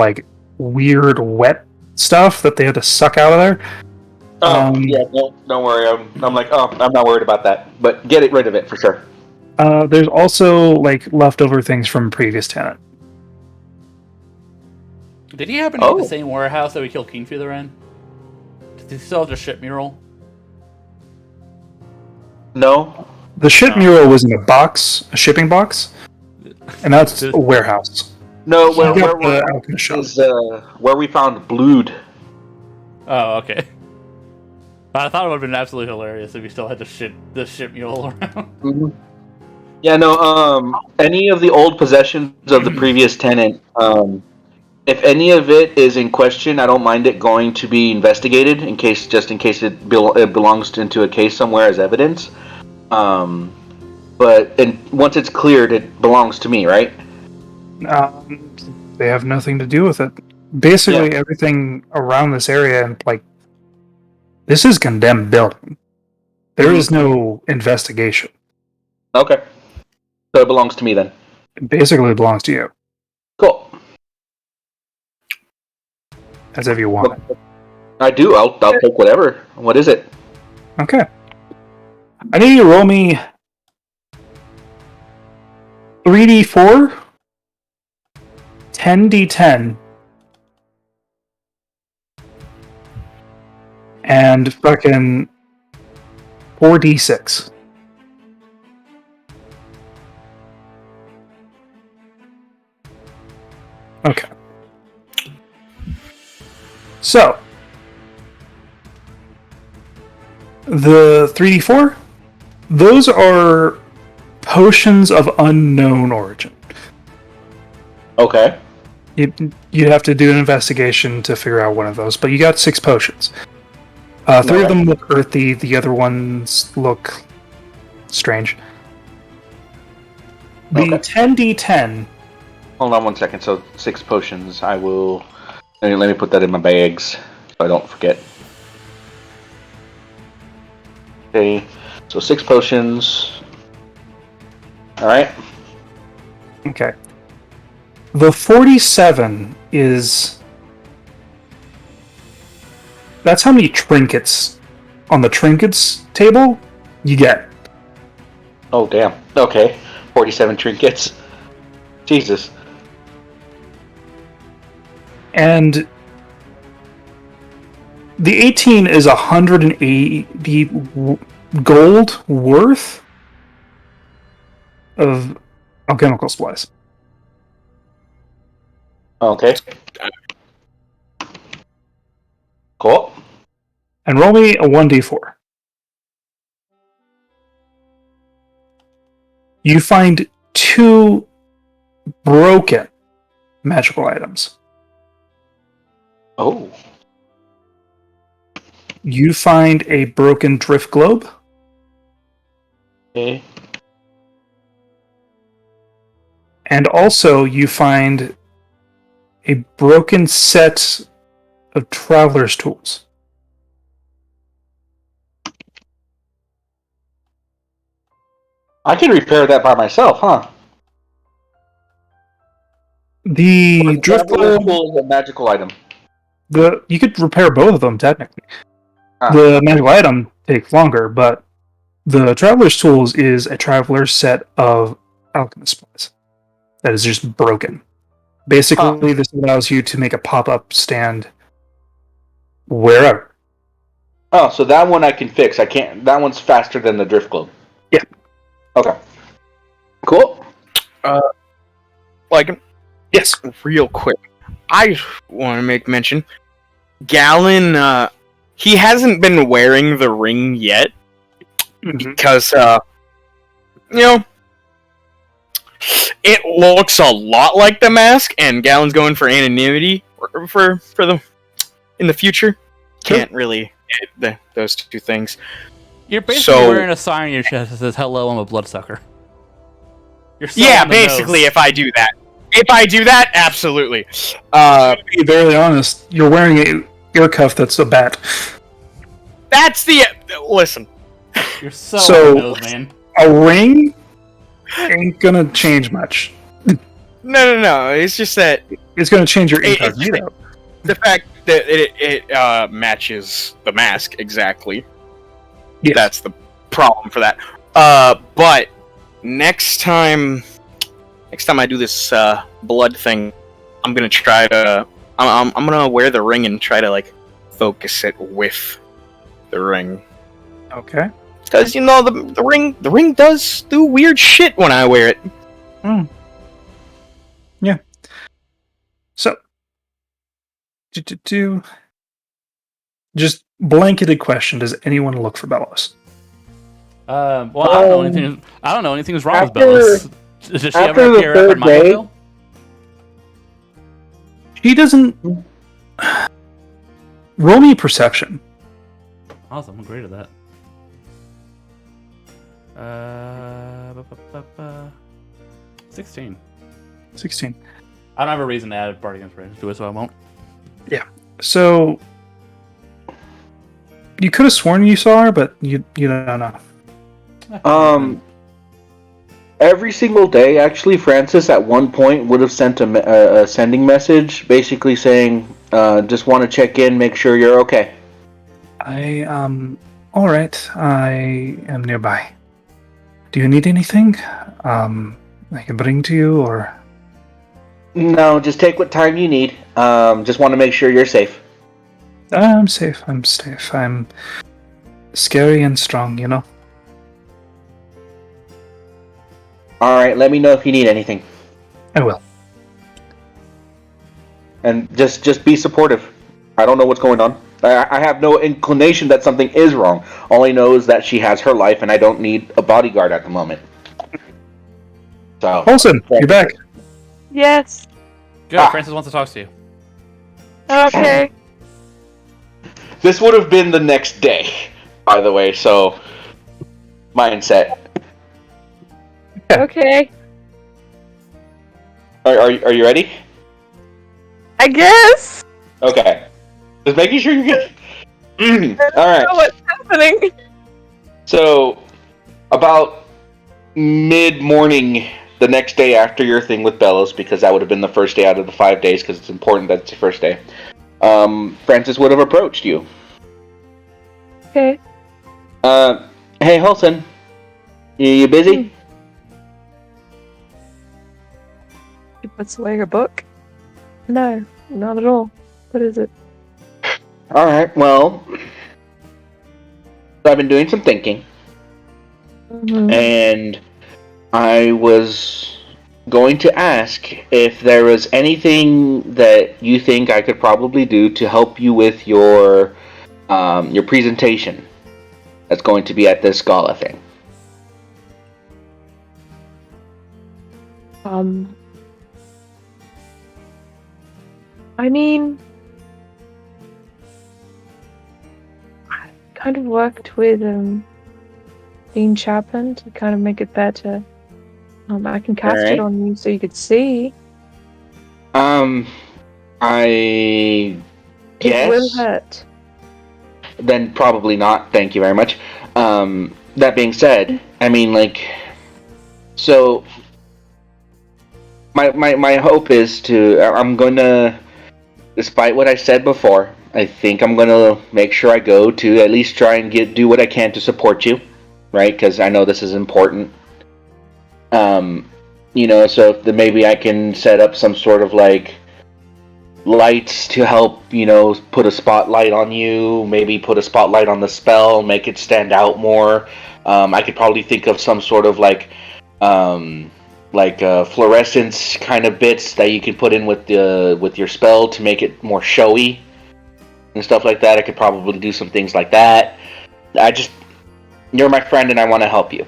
weird wet stuff that they had to suck out of there. Yeah, don't worry. I'm like, I'm not worried about that. But get rid of it for sure. There's also leftover things from previous tenant. Did he happen to be the same warehouse that we killed Kingfeather in? Did he still have the ship mural? No. The ship mural was in a shipping box, and that's a warehouse. No, You got the alchemist shop. is where we found Blood. Oh, okay. I thought it would have been absolutely hilarious if he still had the ship mural around. Mm-hmm. Yeah, no. Any of the old possessions of the previous tenant, if any of it is in question, I don't mind it going to be investigated in case it belongs into a case somewhere as evidence. But once it's cleared, it belongs to me, right? They have nothing to do with it. Basically, everything around this area, and this is condemned building. There is no investigation. Okay. So it belongs to me then. It basically belongs to you, Cool. as if you want it. I do. I'll take whatever. What is it? Okay. I need you to roll me 3d4, 10d10, and fucking 4d6. Okay. So, the 3d4, those are potions of unknown origin. Okay. You'd have to do an investigation to figure out one of those, but you got 6 potions. 3 of Alright. them look earthy, the other ones look strange. The Okay. 10d10, Hold on one second. So 6 potions. I will. Let me put that in my bags so I don't forget. Okay. So 6 potions. All right. okay. The 47 is... That's how many trinkets on the trinkets table you get. Oh damn. Okay. 47 trinkets. Jesus. And the 18 is 180 gold worth of alchemical supplies. Okay. Cool. And roll me a 1d4. You find 2 broken magical items. Oh. You find a broken drift globe, Okay. and also you find a broken set of traveler's tools. I can repair that by myself, huh? The drift Traveler's globe, tool is a magical item. you could repair both of them technically. Ah. The magical item takes longer, but the traveler's tools is a traveler's set of alchemist supplies that is just broken. Basically, this allows you to make a pop-up stand wherever. Oh, so that one I can fix. I can't. That one's faster than the drift globe. Yeah. Okay. Cool. Like, Yes. real quick, I want to make mention. Gallon, he hasn't been wearing the ring yet because, you know, it looks a lot like the mask, and Gallon's going for anonymity for the in the future. Can't really get those two things. You're basically wearing a sign on your chest that says, "Hello, I'm a bloodsucker." You're so Yeah, on the basically, nose. if I do that, absolutely. To be barely honest, you're wearing a ear cuff that's a bat. That's the listen. You're so So- on the nose, man. A ring ain't gonna change much. No. It's just that It's gonna change your It's- incognito. the fact that it matches the mask exactly. Yes. That's the problem for that. But next time I do this blood thing, I'm gonna try to. I'm gonna wear the ring and try to like focus it with the ring. Okay. Because you know the ring does do weird shit when I wear it. Yeah. So, just blanketed question: does anyone look for Bellows? Well, I don't know anything. I don't know anything's wrong with after- Bellows. Does she after ever the appear up in third my day- hotel? He doesn't. Roll me perception. Awesome, I'm great at that. 16. 16. I don't have a reason to add Bardic Inspiration to it, so I won't. So you could have sworn you saw her, but you don't know. Every single day, actually, Francis at one point would have sent a sending message, basically saying, "Just want to check in, make sure you're okay." All right. I am nearby. Do you need anything? I can bring to you, or No, just take what time you need. Just want to make sure you're safe. I'm safe. I'm safe. I'm scary and strong, you know? Alright, let me know if you need anything. I will. And just be supportive. I don't know what's going on. I have no inclination that something is wrong. All I know is that she has her life, and I don't need a bodyguard at the moment. So, Olsen, you're back. Yes. Good. Francis wants to talk to you. Okay. this would have been the next day, by the way. So, mindset. Okay. Are you ready? I guess. Okay. Just making sure you're good. All right. I don't know what's happening. So, about mid-morning the next day after your thing with Bellows, because that would have been the first day out of the 5 days, because it's important that it's the first day, Francis would have approached you. Okay. Hey, Holson. You busy? She puts away her book. No, not at all. What is it? Alright, well, I've been doing some thinking, and I was going to ask if there was anything that you think I could probably do to help you with your presentation that's going to be at this gala thing. I mean, I kind of worked with Dean Chaplin to kind of make it better. I can cast Alright. it on you so you could see. I It will guess. hurt. Then probably not. Thank you very much. That being said, I mean, like, so my hope is I'm gonna, despite what I said before, I think I'm gonna make sure I go to at least try and do what I can to support you, right? Because I know this is important. So if maybe I can set up some sort of like lights to help, put a spotlight on you, maybe put a spotlight on the spell, make it stand out more. I could probably think of some sort of like fluorescence kind of bits that you can put in with your spell to make it more showy and stuff like that. I could probably do some things like that. You're my friend and I want to help you.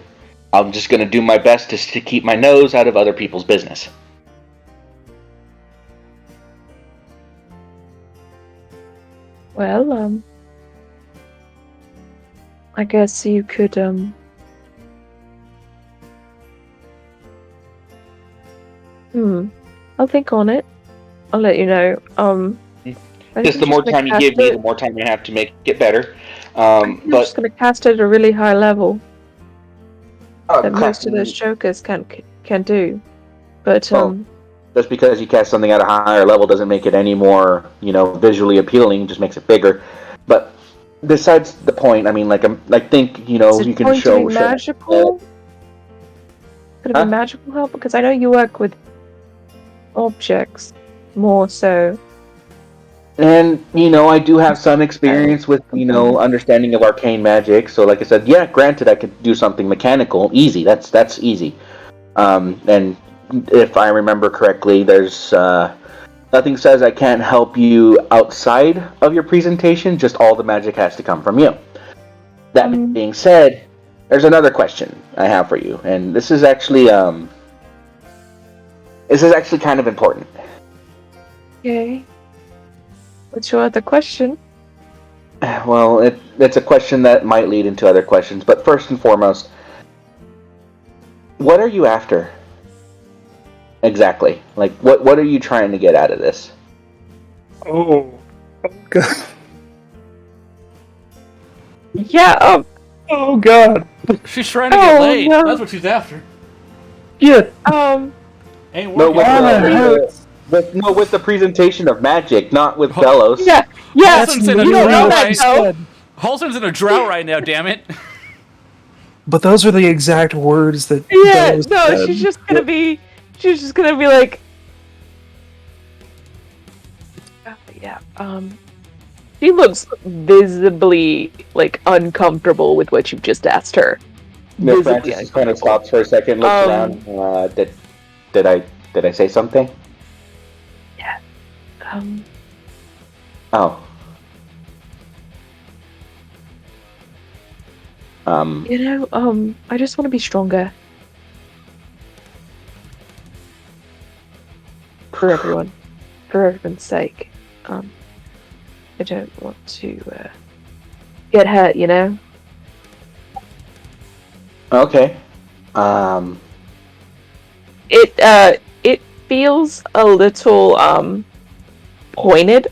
I'm just going to do my best to keep my nose out of other people's business. Well, I guess you could, I'll think on it. I'll let you know. Just the more time you give me, the more time I have to make it better. I'm just gonna cast it at a really high level that most of those jokers can do. But just because you cast something at a higher level doesn't make it any more, visually appealing. It just makes it bigger. But besides the point, I mean, think, you can show magical. Could it be magical help? Because I know you work with objects more so. And, I do have some experience with, understanding of arcane magic. So, like I said, yeah, granted, I could do something mechanical. Easy. That's easy. And if I remember correctly, there's nothing says I can't help you outside of your presentation. Just all the magic has to come from you. That being said, there's another question I have for you. And this is actually kind of important. Okay. What's your other question? Well, it's a question that might lead into other questions, but first and foremost, what are you after? Exactly. Like, what are you trying to get out of this? Oh God. Yeah, Oh God. She's trying to get laid. no. That's what she's after. Yeah. Ain't No, working. with the presentation of magic, not with Bellows. Yeah. Holson's in a You don't know drought that, though. Holson's in a drought right now, damn it. But those are the exact words that. Yeah, Bellows no, said. she's just gonna be like, yeah, She looks visibly like uncomfortable with what you've just asked her. No, Visibly Francis just kind of stops for a second, looks Um, around. Did I say something? Um, Oh. I just want to be stronger. For everyone. For everyone's sake. I don't want to, get hurt, you know? Okay. It feels a little, pointed.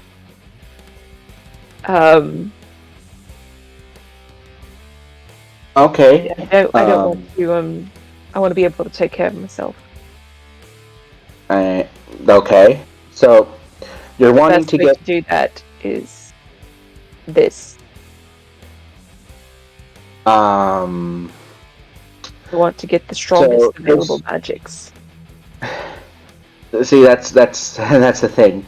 Okay. I don't want to, I want to be able to take care of myself. Okay. So, you're wanting Best to way get... to do that is this. I want to get the strongest So, available magics. See, that's that's the thing.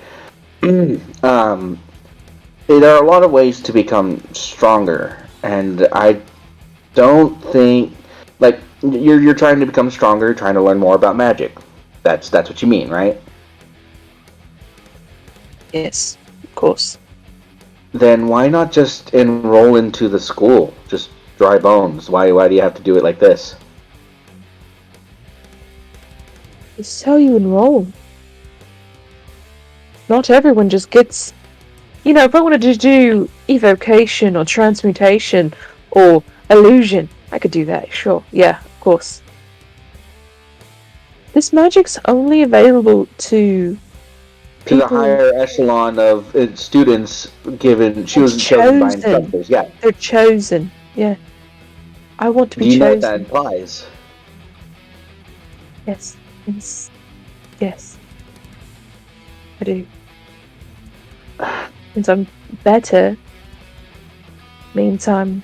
There are a lot of ways to become stronger, and I don't think like you're trying to become stronger, trying to learn more about magic. That's what you mean, right? Yes, of course. Then why not just enroll into the school? Just dry bones. Why do you have to do it like this? It's how you enroll. Not everyone just gets... if I wanted to do evocation or transmutation or illusion, I could do that, sure. Yeah, of course. This magic's only available to To the people... higher echelon of students given... She was It's chosen by chosen. instructors, yeah. They're chosen, yeah. I want to be Do you know what chosen. that implies? Yes. Yes. I do. Means I'm better. Means I'm...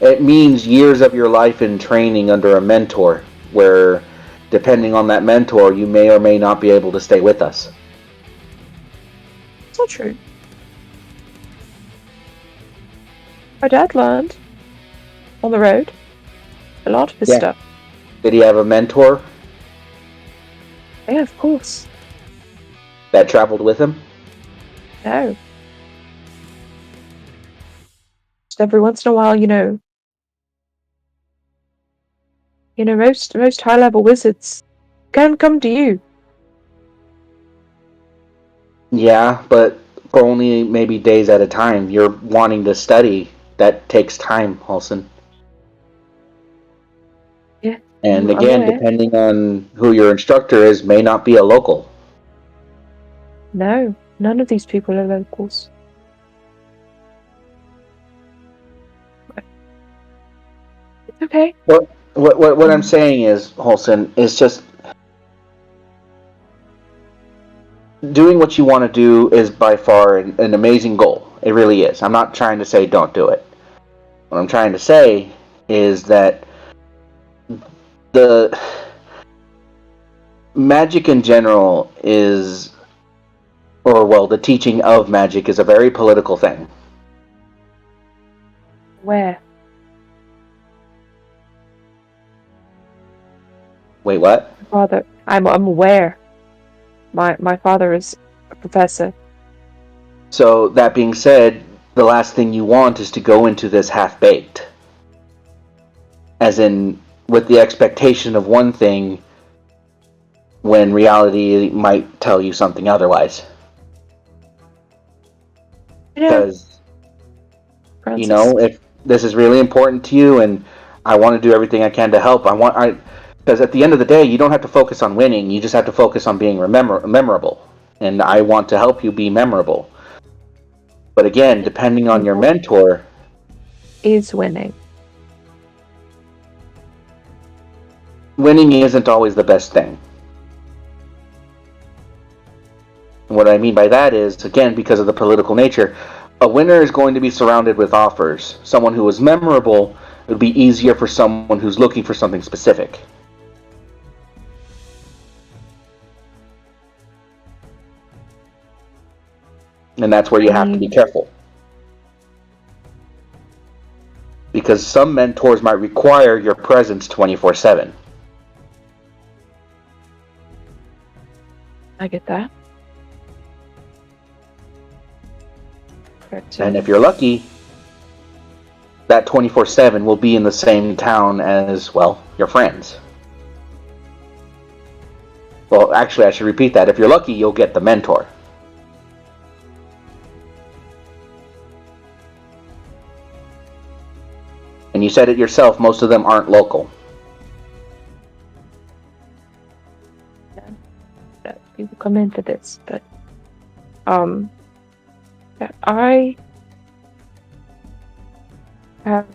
It means years of your life in training under a mentor, where, depending on that mentor, you may or may not be able to stay with us. It's not true. My dad learned on the road a lot of his stuff. Did he have a mentor Yeah, of course. that traveled with him? No. Just every once in a while, most high level wizards can come to you. Yeah, but for only maybe days at a time. You're wanting to study. That takes time, Halson. Yeah. And I'm again, aware. depending on who your instructor is, may not be a local. No, none of these people are locals. It's okay. What I'm saying is, Halson, is just doing what you want to do is by far an amazing goal. It really is. I'm not trying to say don't do it. What I'm trying to say is that the magic in general is, the teaching of magic is a very political thing. Where? Wait, what? Father, I'm aware. My father is a professor. So, that being said, the last thing you want is to go into this half-baked. As in, with the expectation of one thing, when reality might tell you something otherwise. Because, if this is really important to you and I want to do everything I can to help, because at the end of the day, you don't have to focus on winning, you just have to focus on being memorable. And I want to help you be memorable. But again, depending on your mentor... Is winning. Winning isn't always the best thing. And what I mean by that is, again, because of the political nature, a winner is going to be surrounded with offers. Someone who is memorable, it would be easier for someone who's looking for something specific. And that's where you have to be careful. Because some mentors might require your presence 24/7. I get that. But, And if you're lucky, that 24/7 will be in the same town as, well, your friends. Well, actually, I should repeat that. If you're lucky, you'll get the mentor. And you said it yourself, most of them aren't local. people come into this, but that I have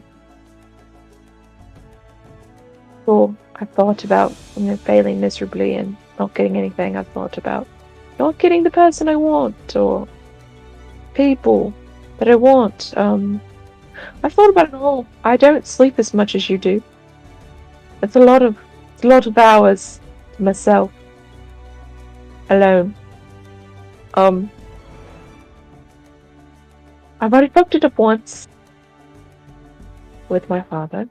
I've thought about failing miserably and not getting anything. I've thought about not getting the person I want or people that I want. I've thought about it all. I don't sleep as much as you do. It's a lot of hours to myself alone. I've already fucked it up once with my father.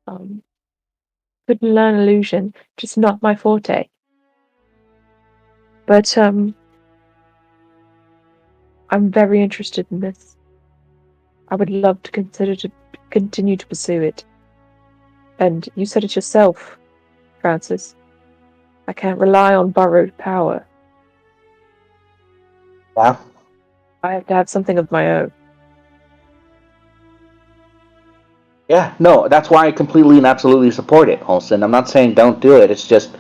Couldn't learn illusion, just not my forte. But I'm very interested in this. I would love to continue to pursue it. And you said it yourself, Francis. I can't rely on borrowed power. Yeah. I have to have something of my own. Yeah, no, that's why I completely and absolutely support it, Olsen. I'm not saying don't do it. It's just,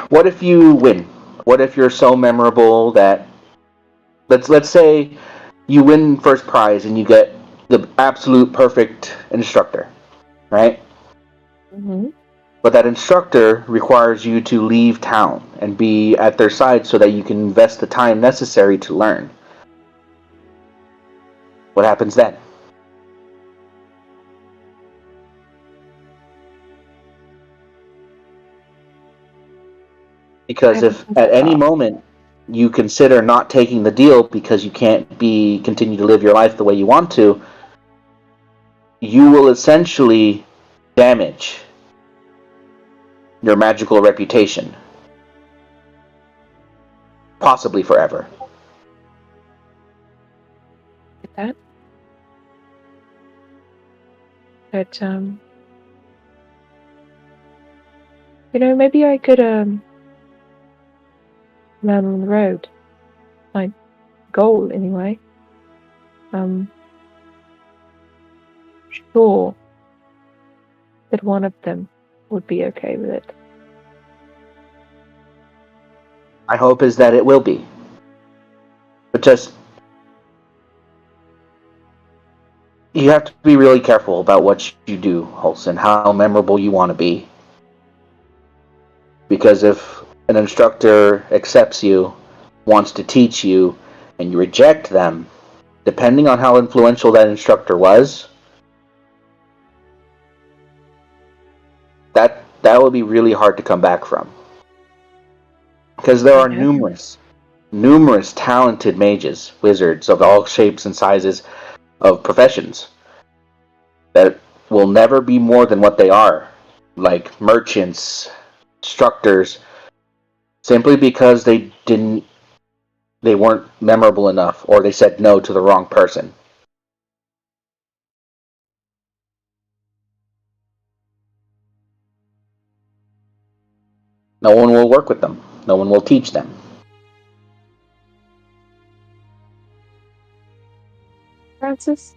what if you win? What if you're so memorable that let's say you win first prize and you get the absolute perfect instructor, right? Mm-hmm. But that instructor requires you to leave town and be at their side so that you can invest the time necessary to learn. What happens then? Because if at any moment you consider not taking the deal because you can't continue to live your life the way you want to, you will essentially damage your magical reputation. Possibly forever. Get that? But maybe I could learn on the road. My goal anyway. Sure that one of them would be okay with it. My hope is that it will be. But just, you have to be really careful about what you do, Holson, how memorable you want to be. Because if an instructor accepts you, wants to teach you, and you reject them, depending on how influential that instructor was, that would be really hard to come back from. Because there are numerous talented mages, wizards of all shapes and sizes of professions that will never be more than what they are, like merchants, instructors, simply because they weren't memorable enough, or they said no to the wrong person. No one will work with them. No one will teach them. Francis?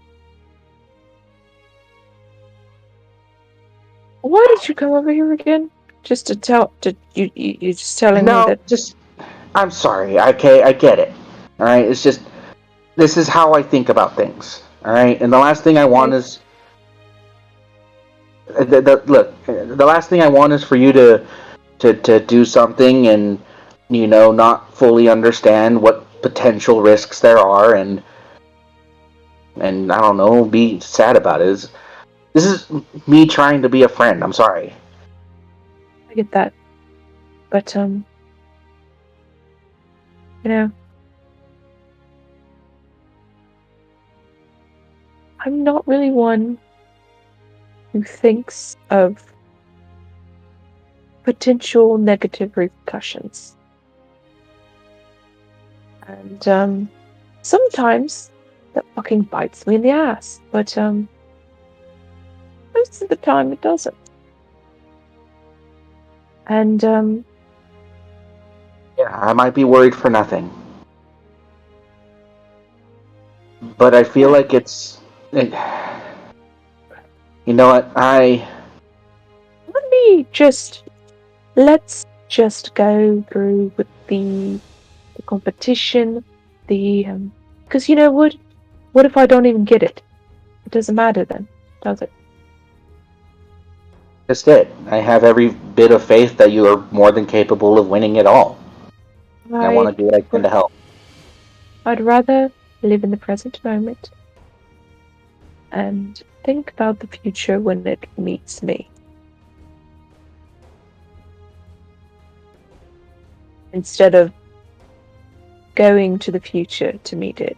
Why did you come over here again? Just to tell? You just telling me that? I'm sorry. Okay, I get it. All right, it's just, this is how I think about things. All right, and the last thing I want is the last thing I want is for you to do something and not fully understand what potential risks there are, and I don't know, be sad about it. This is me trying to be a friend. I'm sorry. I get that, but I'm not really one who thinks of potential negative repercussions. And sometimes that fucking bites me in the ass, but most of the time it doesn't. And Yeah, I might be worried for nothing. But I feel like you know what? let's just go through with the competition, because you know what if I don't even get it? It doesn't matter then, does it? Just it. I have every bit of faith that you are more than capable of winning it all. And I want to do what I can to help. I'd rather live in the present moment and think about the future when it meets me. Instead of going to the future to meet it.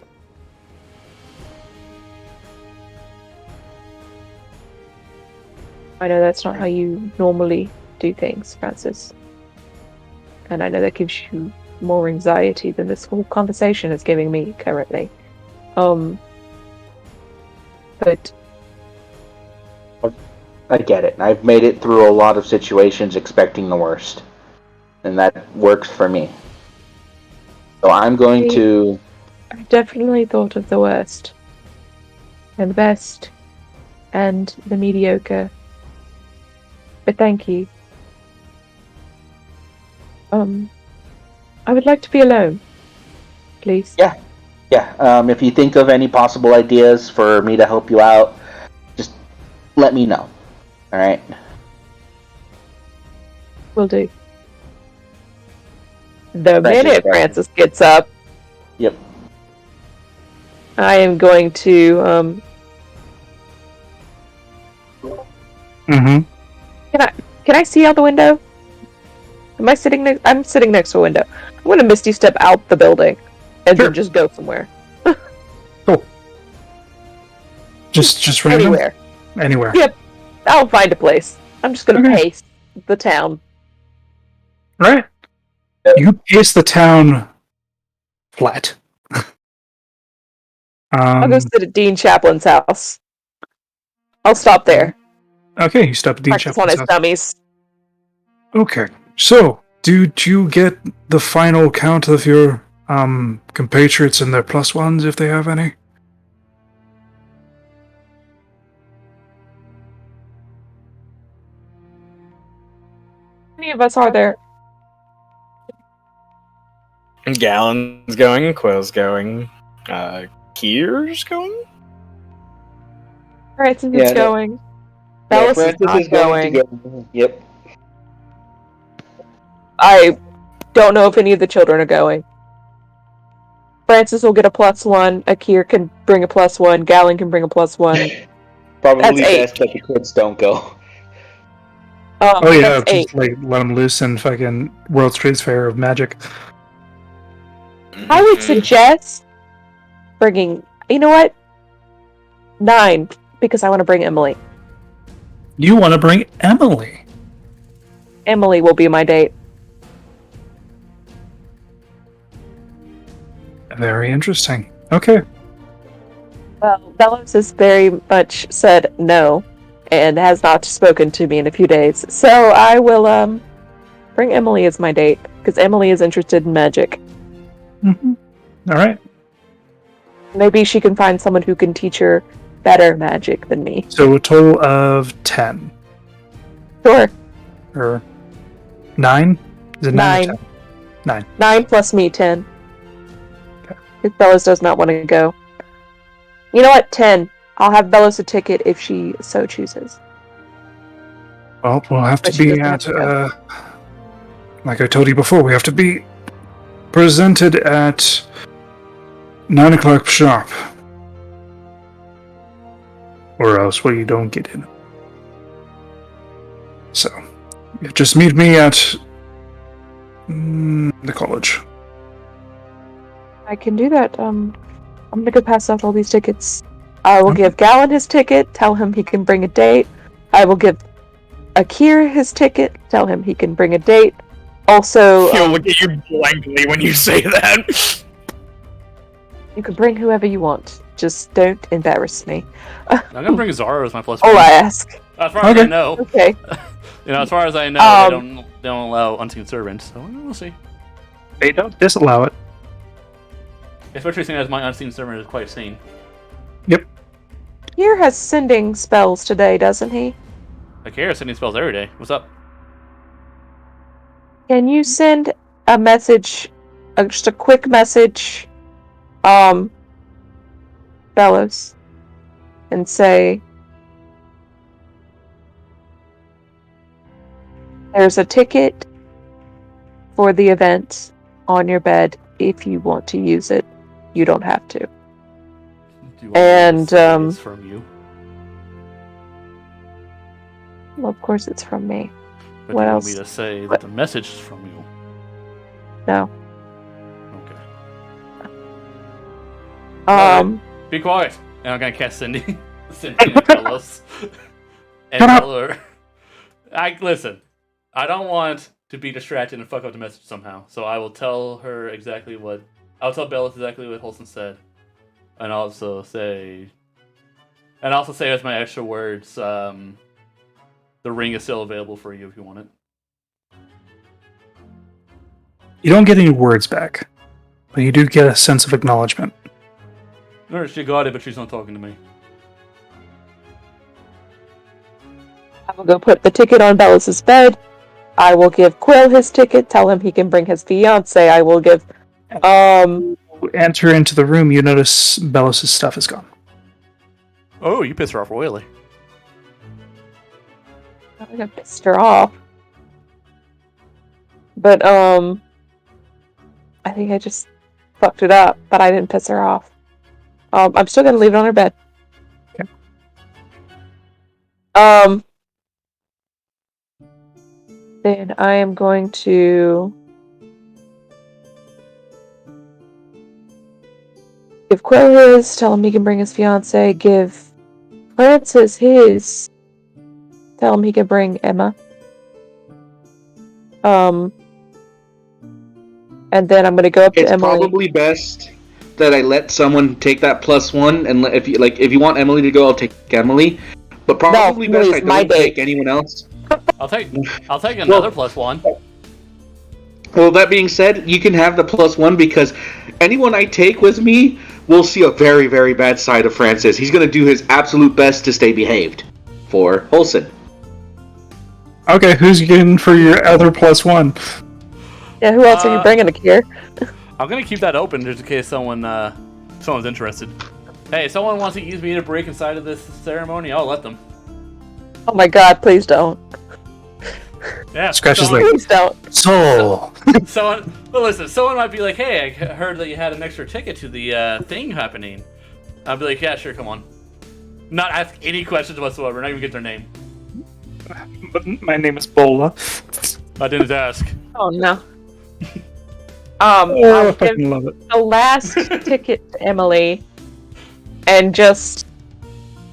I know that's not how you normally do things, Francis. And I know that gives you more anxiety than this whole conversation is giving me currently. But I get it. I've made it through a lot of situations expecting the worst. And that works for me. So I'm going to... I definitely thought of the worst. And the best. And the mediocre. But thank you. I would like to be alone. Please. Yeah. If you think of any possible ideas for me to help you out, just let me know. Alright? Will do. The minute Francis gets up, Yep. I am going to, Mm-hmm. Can I see out the window? I'm sitting next to a window. I'm gonna Misty Step out the building and then just go somewhere. Cool. Just random? Anywhere. Yep. I'll find a place. I'm just gonna pace the town. Right. You pace the town flat. I'll go sit at Dean Chaplin's house. I'll stop there. Okay, you stop at Dean Practice on Chaplin's his house. dummies. Okay, so did you get the final count of your compatriots and their plus ones, if they have any? How many of us are there? Gallon's going, Quill's going, Kier's going? Francis is going. Bellis is not going. to go. Yep. I don't know if any of the children are going. Francis will get a +1. Akir can bring a +1. Gallon can bring a +1. Probably That's 8. best that the kids don't go. Oh yeah, That's 8. just like let them loose in fucking World Streets Fair of Magic. I would suggest bringing. You know what? 9, because I want to bring Emily. You want to bring Emily? Emily will be my date. Very interesting. Okay. Well, Bellows has very much said no, and has not spoken to me in a few days. So I will bring Emily as my date, because Emily is interested in magic. Mm-hmm. All right. Maybe she can find someone who can teach her better magic than me. So a total of 10. Sure. Or 9? Is it 9 or 10? 9. 9 plus me, 10. If Bellows does not want to go. You know what? 10. I'll have Bellows a ticket if she so chooses. Well, we'll have But to she be doesn't have at, to go. like I told you before, we have to be presented at 9 o'clock sharp. Or else we don't get in. So, just meet me at the college. I can do that. I'm gonna go pass out all these tickets. I will Okay. give Gallon his ticket, tell him he can bring a date. I will give Akir his ticket, tell him he can bring a date. Also, He'll look at you blankly when you say that. you can bring whoever you want. Just don't embarrass me. I'm gonna bring Zara as my plus All one. I ask. As far as I Okay. know, Okay. as far as I know, they don't allow unseen servants. So we'll see. They don't disallow it. Especially seeing as my unseen servant is quite seen. Akir has sending spells today, doesn't he? I care sending spells every day. What's up? Can you send a message, just a quick message, Bellows, and say, there's a ticket for the event on your bed. If you want to use it, you don't have to. Do you want me to And, say it's from you? Well, of course it's from me. But what do you else? want me to say What? that the message is from you? No. Okay. Be quiet. And I'm gonna cast Cindy. Cindy and Carlos. And Shut up. tell her. Listen. I don't want to be distracted and fuck up the message somehow. So I will tell her exactly what. I'll tell Bellis exactly what Holson said, and also say as my extra words. The ring is still available for you if you want it. You don't get any words back, but you do get a sense of acknowledgement. No, she got it, but she's not talking to me. I will go put the ticket on Bellows' bed. I will give Quill his ticket, tell him he can bring his fiance. I will give, Enter into the room, you notice Bellos' stuff is gone. Oh, you pissed her off royally. I think I pissed her off. But, I think I just fucked it up, but I didn't piss her off. I'm still gonna leave it on her bed. Okay. Then I am going to give Quill his, tell him he can bring his fiance, give Francis his, tell him he can bring Emma. And then I'm gonna go up to It's Emily. probably best that I let someone take that +1, and if you want Emily to go, I'll take Emily. But probably No, best please, I my don't take date. anyone else. I'll take another +1. Well, that being said, you can have the +1 because anyone I take with me will see a very, very bad side of Francis. He's going to do his absolute best to stay behaved for Olsen. Okay, who's you getting for your other +1? Yeah, who else are you bringing, Akir? I'm gonna keep that open just in case someone's interested. Hey, if someone wants to use me to break inside of this ceremony, I'll let them. Oh my god, please don't. Yeah. Scratches someone, like- Please don't. Soul! Well, listen. Someone might be like, "Hey, I heard that you had an extra ticket to the thing happening." I'll be like, "Yeah, sure, come on." Not ask any questions whatsoever. Not even get their name. But my name is Bola. I didn't ask. Oh no. Oh, I I'll give fucking love it. the last ticket to Emily, and just,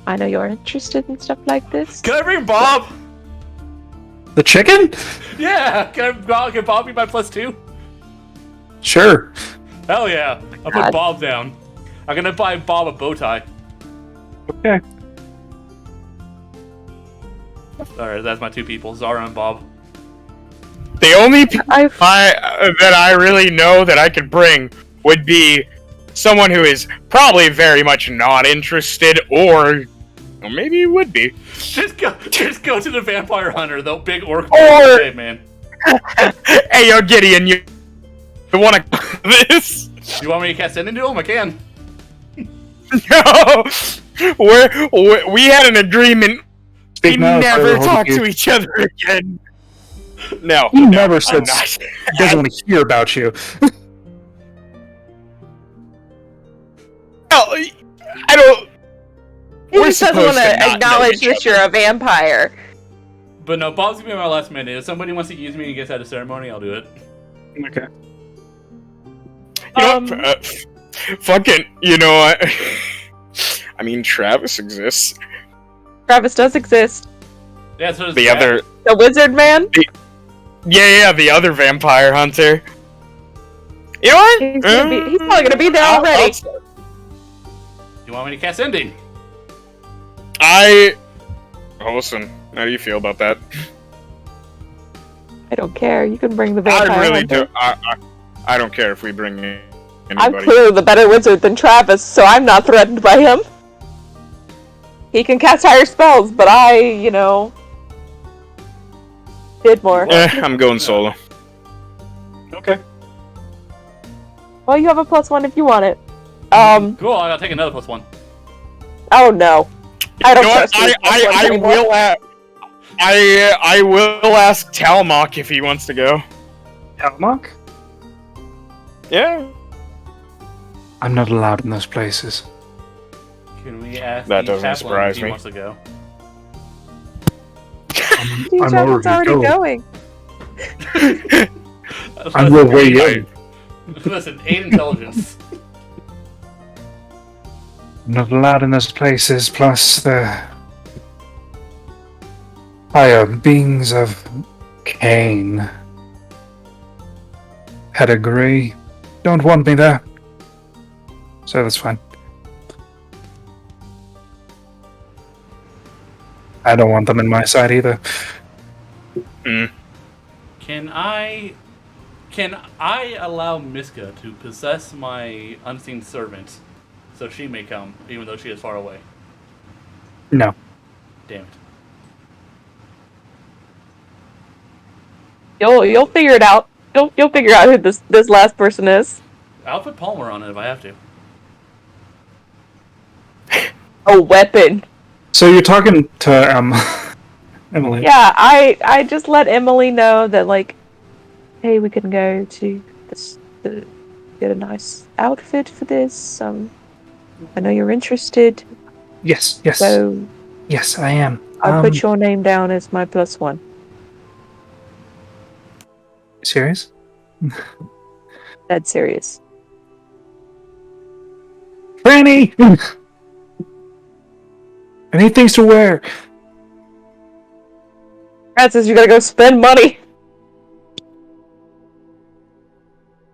I know you're interested in stuff like this. Can I bring Bob? The chicken? Yeah. Can Bob be my +2? Sure. Hell yeah. I'll put God. Bob down. I'm gonna buy Bob a bow tie. Okay. Alright, that's my two people, Zara and Bob. The only people I've that I really know that I could bring would be someone who is probably very much not interested, or maybe would be. Just go to the vampire hunter, the big orc. Or- Man. Hey, yo, Gideon, you want to this? You want me to cast it into him? I can. No, we had an agreement. Speak We now, never Trevor, talk hold to each other again. No, He no, never I'm said not. he doesn't want to hear about you. No, I don't. he We're just doesn't want supposed to to not acknowledge know each that you're a vampire. But no, Bob's gonna be my last minute. If somebody wants to use me and gets out of ceremony, I'll do it. Okay. You know what? Fucking, you know what? I mean, Travis exists. Travis does exist. Yeah, so does The Travis. other, The wizard man. yeah, the other vampire hunter. You know what? He's probably gonna be there already. You want me to cast ending? Listen, how do you feel about that? I don't care. You can bring the vampire. I really hunter. do. I don't care if we bring in I'm anybody. clearly the better wizard than Travis, so I'm not threatened by him. He can cast higher spells, but I, did more. I'm going solo. Okay. Well, you have a +1 if you want it. Cool, I gotta take another +1. Oh no. I don't You know what? trust these +1s anymore. I will ask Talmok if he wants to go. Talmok? Yeah. I'm not allowed in those places. Can we ask That the doesn't chaplain surprise if he me. wants to go? Dean Chapman's already going. I'm the way in. Listen, 8 intelligence. I'm not allowed in those places, plus the higher beings of Cain. Pedigree. Don't want me there. So that's fine. I don't want them in my side either. Can I allow Miska to possess my unseen servant so she may come, even though she is far away? No. Damn it. You'll figure it out. You'll figure out who this last person is. I'll put Palmer on it if I have to. A weapon. So you're talking to Emily. Yeah, I just let Emily know that, like, hey, we can go to this to get a nice outfit for this. I know you're interested, Yes. so Yes, I am. I'll put your name down as my +1. Serious? Dead serious. Franny! I need things to wear. Francis, you gotta go spend money.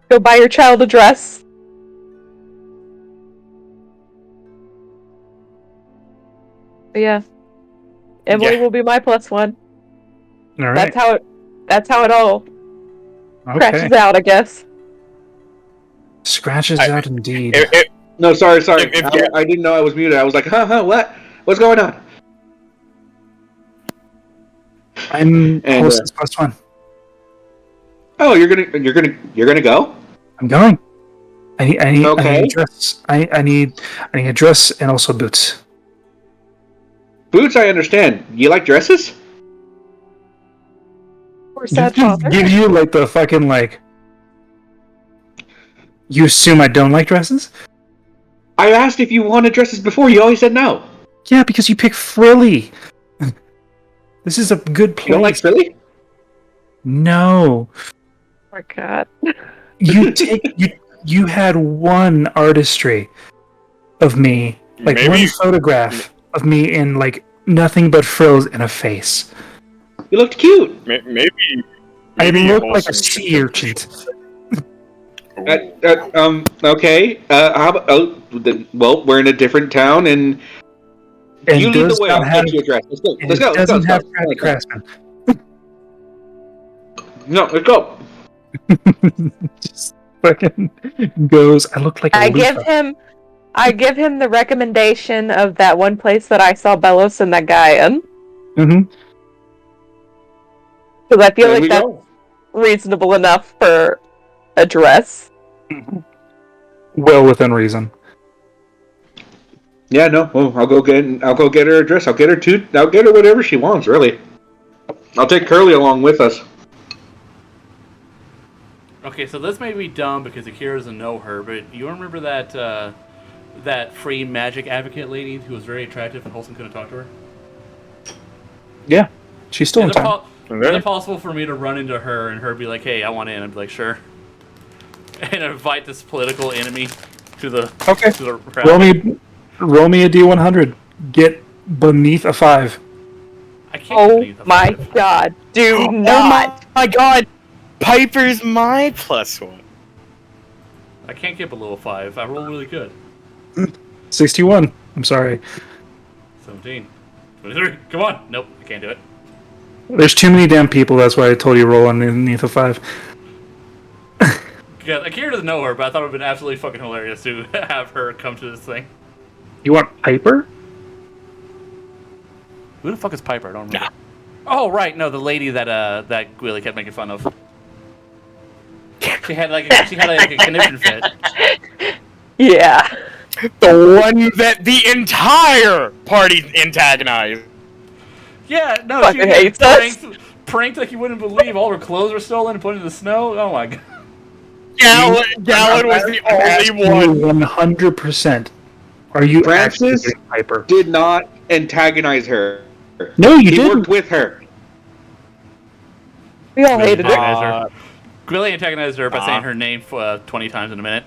Go buy your child a dress. But yeah. Emily will be my +1. All right. That's how it all Okay. crashes out, I guess. Scratches out indeed. No, sorry. If- I didn't know I was muted. I was like, what? What's going on? I'm And, hostess +1. Oh, you're gonna go? I'm going. I need Okay. a dress. I need a dress and also boots. Boots, I understand. You like dresses? Poor sad Just father. give you like the fucking like. You assume I don't like dresses? I asked if you wanted dresses before. You always said no. Yeah, because you pick frilly. This is a good place. You don't like frilly? No. Oh my god. You had one artistry of me, like Maybe- one photograph of me in like nothing but frills and a face. You looked cute. Maybe I look like a wholesome sea should- urchin. Okay. How about? Well, we're in a different town, and And you lead does the way. not I'll have, get you a dress. Let's go. and Let's it go. Let's go. doesn't Let's have go. crafty craftsman. No, let's go. Just fucking goes. I look like a I loofah. give him the recommendation of that one place that I saw Bellos and that guy in. Mm-hmm. Because I feel There like we that's go. reasonable enough for a dress. Well within reason. Yeah, no. Well, I'll go get her a dress. I'll get her whatever she wants. Really. I'll take Curly along with us. Okay, so this may be dumb because Akira doesn't know her, but you remember that that free magic advocate lady who was very attractive and Holson couldn't talk to her? Yeah, she's still in Is it, town. is it possible for me to run into her and her be like, "Hey, I want in"? I'd be like, "Sure," and invite this political enemy to the Okay. to the rally. Roll me a D100. Get beneath a 5. I can't Oh believe the my five. god. Do Oh not. my god! Piper's my +1. I can't get below a 5. I roll really good. 61. I'm sorry. 17. 23. Come on. Nope, I can't do it. There's too many damn people. That's why I told you roll underneath a 5. Because Akira doesn't know her, but I thought it would have been absolutely fucking hilarious to have her come to this thing. You want Piper? Who the fuck is Piper? I don't remember. Oh, right. No, the lady that that Willie kept making fun of. She had like a conniption fit. Yeah. The one that the entire party antagonized. Yeah, no, Fucking she hates us. pranked like you wouldn't believe. All her clothes were stolen and put in the snow. Oh my god. Gallon was the only one. 100%. Are you Francis actually Piper? did not antagonize her. No, you He didn't. worked with her. We all Really hated her. antagonized her. Willie antagonized her by saying her name 20 times in a minute.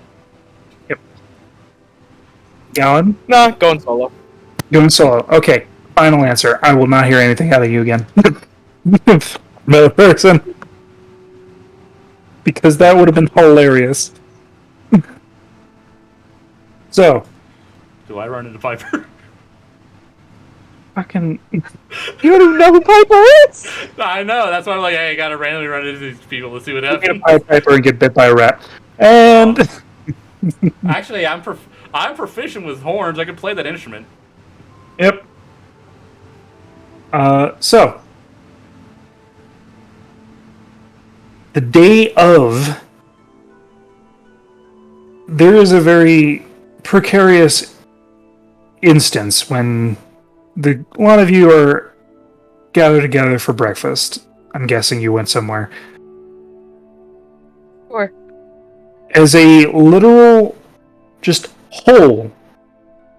Gallon? Nah, going solo. Going solo. Okay. Final answer. I will not hear anything out of you again. Another person. Because that would have been hilarious. So, Do I run into Piper? fucking. You don't even know who Piper is. I know. That's why I'm like, hey, I gotta randomly run into these people to see what Get a happens. Pied Piper and get bit by a rat. And. Actually, I'm proficient with horns. I can play that instrument. Yep. So. The day of. There is a very precarious instance when a lot of you are gathered together for breakfast. I'm guessing you went somewhere. Sure. As a literal just hole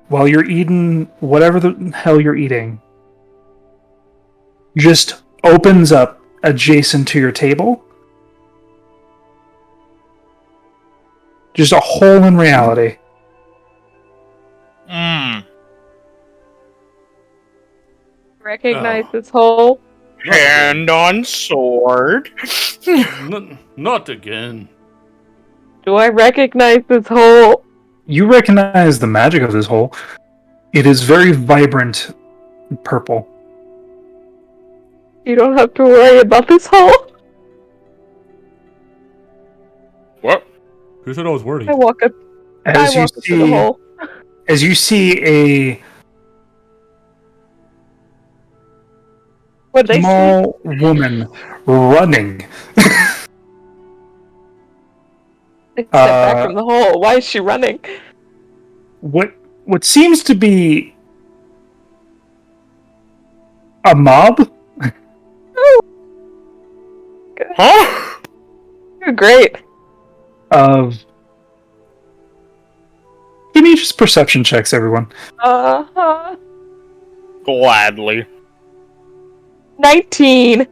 while you're eating whatever the hell you're eating just opens up adjacent to your table. Just a hole in reality. Recognize this hole. Hand on sword. Not again. Do I recognize this hole? You recognize the magic of this hole. It is very vibrant purple. You don't have to worry about this hole. What? Who said I was worried? I walk up. As I walk up to the hole. As you see a What did they see? small woman running. Step back from the hole. Why is she running? What seems to be a mob Huh? You're great. of. Give me just perception checks, everyone. 'Gladly. 19.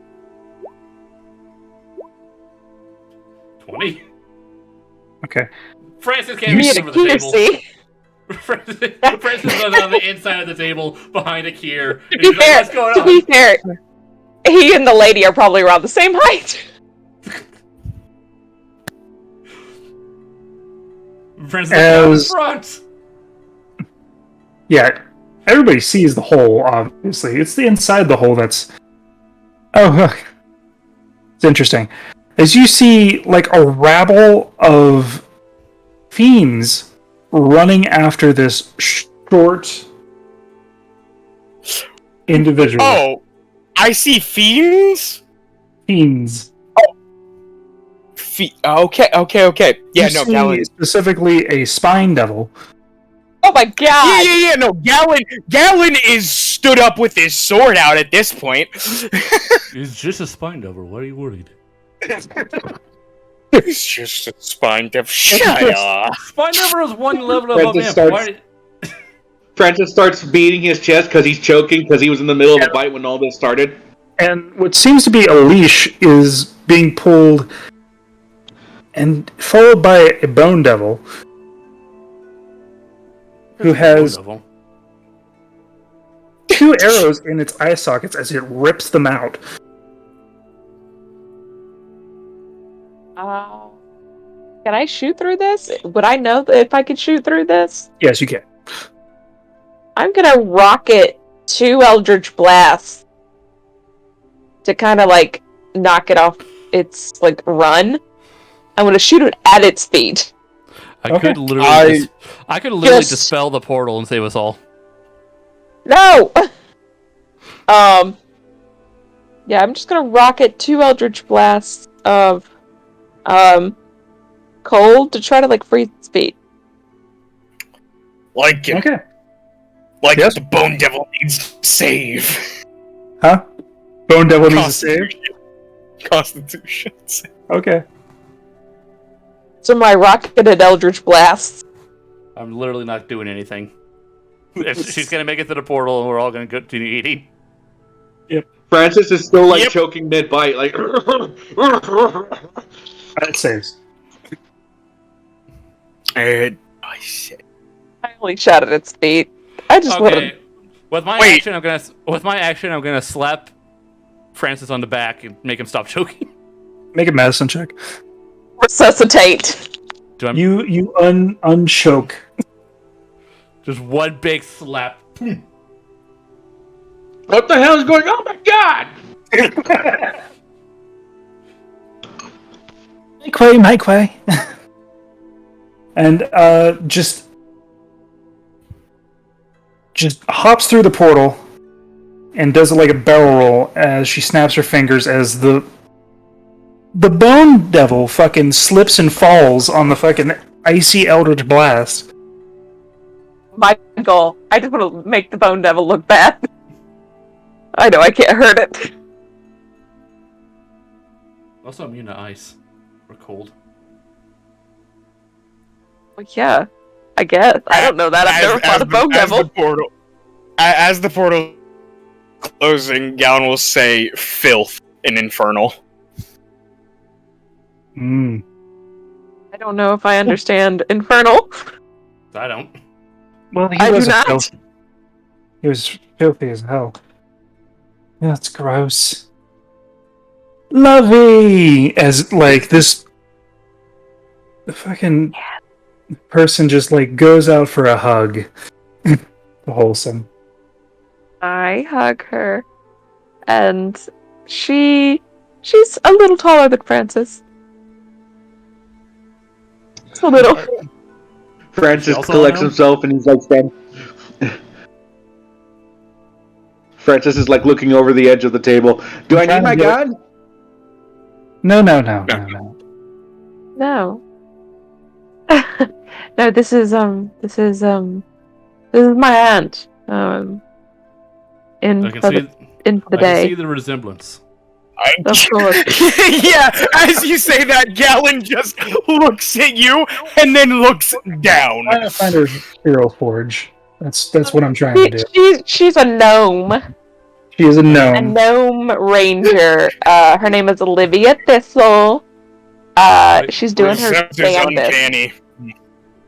20. Okay. Francis can't You reach see- over the table. See? Francis is on the inside of the table behind Akir. To And be he's like, fair, what's going to on? be fair, he and the lady are probably around the same height. Francis is like, "Down in As- front. Yeah, everybody sees the hole, obviously. It's the inside the hole that's. Oh, it's interesting. As you see, like, a rabble of fiends running after this short individual. Oh, I see fiends. Fiends. Okay. Yeah, You no, see Gallon. specifically a spine devil. Oh my god! Yeah. No, Gallon is stood up with his sword out at this point. It's just a spine devil. Why are you worried? It's just a spine devil. Shut up. Spine devil is one level Francis above him. starts- Francis starts beating his chest because he's choking because he was in the middle of a fight when all this started. And what seems to be a leash is being pulled and followed by a bone devil. who has 2 arrows in its eye sockets as it rips them out. Can I shoot through this? Would I know if I could shoot through this? Yes, you can. I'm gonna rocket 2 Eldritch Blasts to kind of like knock it off its like run. I'm gonna shoot it at its feet. I could literally Just- dispel the portal and save us all. No! Yeah, I'm just gonna rocket 2 Eldritch Blasts of, cold to try to, like, freeze its feet. Like it. Okay. Like Yes. the Bone Devil needs to save. Huh? Bone Devil needs to save? Constitution. Okay. So my rocketed Eldritch Blasts. I'm literally not doing anything. If she's gonna make it to the portal, and we're all gonna continue eating. Francis is still like Yep. choking mid-bite, like. It saves. And I said, I only shot at its feet. I just wanted Okay. With my Wait. action, I'm gonna slap Francis on the back and make him stop choking. Make a medicine check. to resuscitate. Do I You unchoke. just one big slap? What the hell is going on? Oh my god! Make way. And just hops through the portal and does it like a barrel roll as she snaps her fingers as the Bone Devil fucking slips and falls on the fucking icy Eldritch Blast. My goal. I just want to make the Bone Devil look bad. I know I can't hurt it. Also immune to ice or cold. Well, yeah, I guess. I don't know that. I've never fought a Bone Devil. As the portal closing, Gowan will say filth in Infernal. Mm. I don't know if I understand Infernal. I don't. Well, he I do was not. filthy. He was filthy as hell. That's gross. Lovey! As, like, this fucking person just, like, goes out for a hug. Wholesome. I hug her, and she's a little taller than Francis. Just a little. Francis Also collects know? himself and he's like standing. Francis is like looking over the edge of the table. Do I need my gun? No. No. No, this is my aunt. In I can for see. the in for the I can see day. the resemblance. Of course. Yeah, as you say that, Galen just looks at you and then looks down. I'm trying to find her hero forge. That's what I'm trying to do. She's a gnome. She is a A gnome. gnome ranger. Her name is Olivia Thistle. She's doing her Receptors damnedest. uncanny.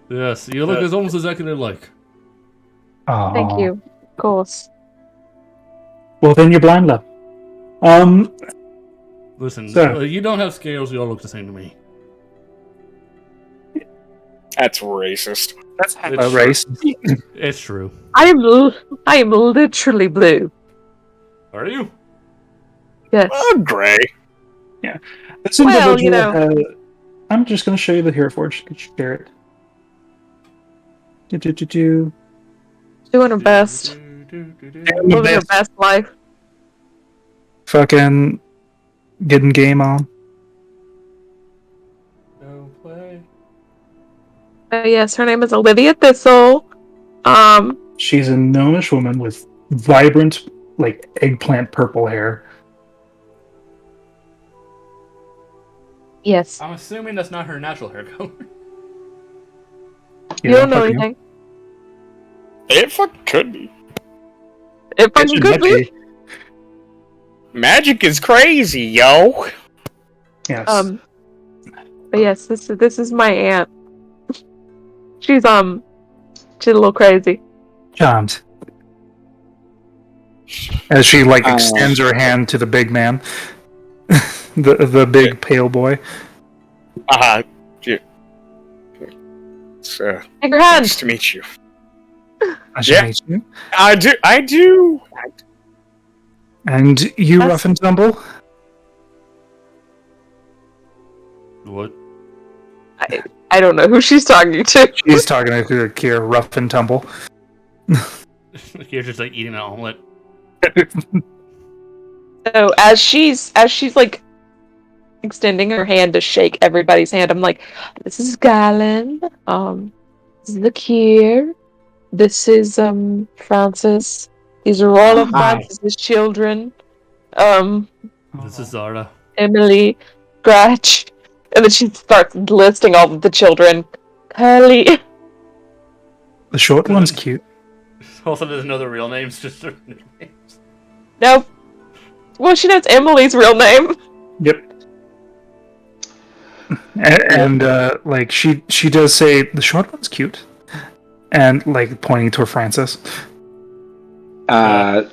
Yes, you look almost exactly like. Aw. Thank you. Of course. Well, then you're blind, love. Listen, So- you don't have scales. You all look the same to me. That's racist. That's It's a race. It's true. I am literally blue. Are you? Yes. Oh, gray. This Well, individual you know. I'm just going to show you the hero forge. You can share it. Do. Doing her best. Living her best life. Fucking getting game on. No play. Yes, her name is Olivia Thistle. She's a gnomish woman with vibrant, like, eggplant purple hair. Yes. I'm assuming that's not her natural hair color. You don't know fucking- anything. It fucking could be. It It fucking should could not be. Magic is crazy, yo. Yes. But yes, this is my aunt. She's She's a little crazy. Charmed. As she extends her hand to the big man, the big pale boy. It's Take her hand. nice to meet you. Nice to meet you. I do. And you, Rough and Tumble? What? I don't know who she's talking to. She's talking to Kier, Rough and Tumble. You're just eating an omelet. So as she's extending her hand to shake everybody's hand, I'm like, this is Galen. This is the Kier. This is Francis. These are all of Hi. Francis's children. This is Zara. Emily, Scratch, and then she starts listing all of the children. Curly. The short one's cute. Also, there's no other real names, just their nicknames. Nope. Well, she knows Emily's real name. Yep. And she does say the short one's cute, and pointing toward Francis. That's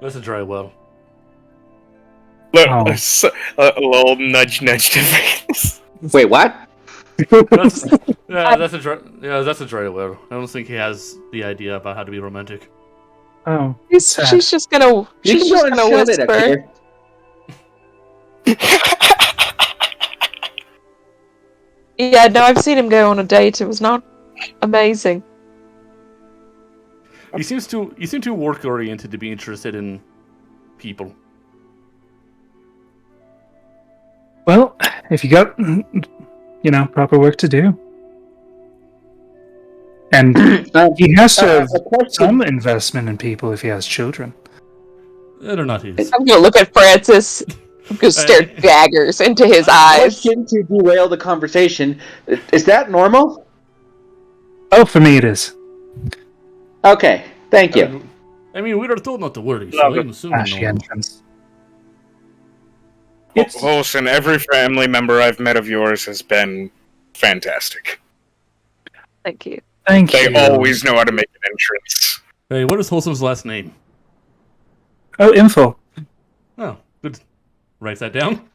a dry well. Look, Oh. a little nudge to face. Wait, what? That's a dry well. I don't think he has the idea about how to be romantic. Oh, She's just gonna whisper. Yeah, no, I've seen him go on a date. It was not amazing. You seem too work oriented to be interested in people. well, if you got proper work to do, and he has to have some investment in people if he has children. They're not his. I'm gonna look at Francis. I'm gonna stare daggers into his eyes. Question to derail the conversation. Is that normal? Oh, for me it is. Okay, thank you. I mean, we were told not to worry, so I'm assuming Flashy no. entrance. Holson, every family member I've met of yours has been fantastic. Thank you. Thank They you. always know how to make an entrance. Hey, what is Wholesom's last name? Oh, info. Oh, good. Write that down.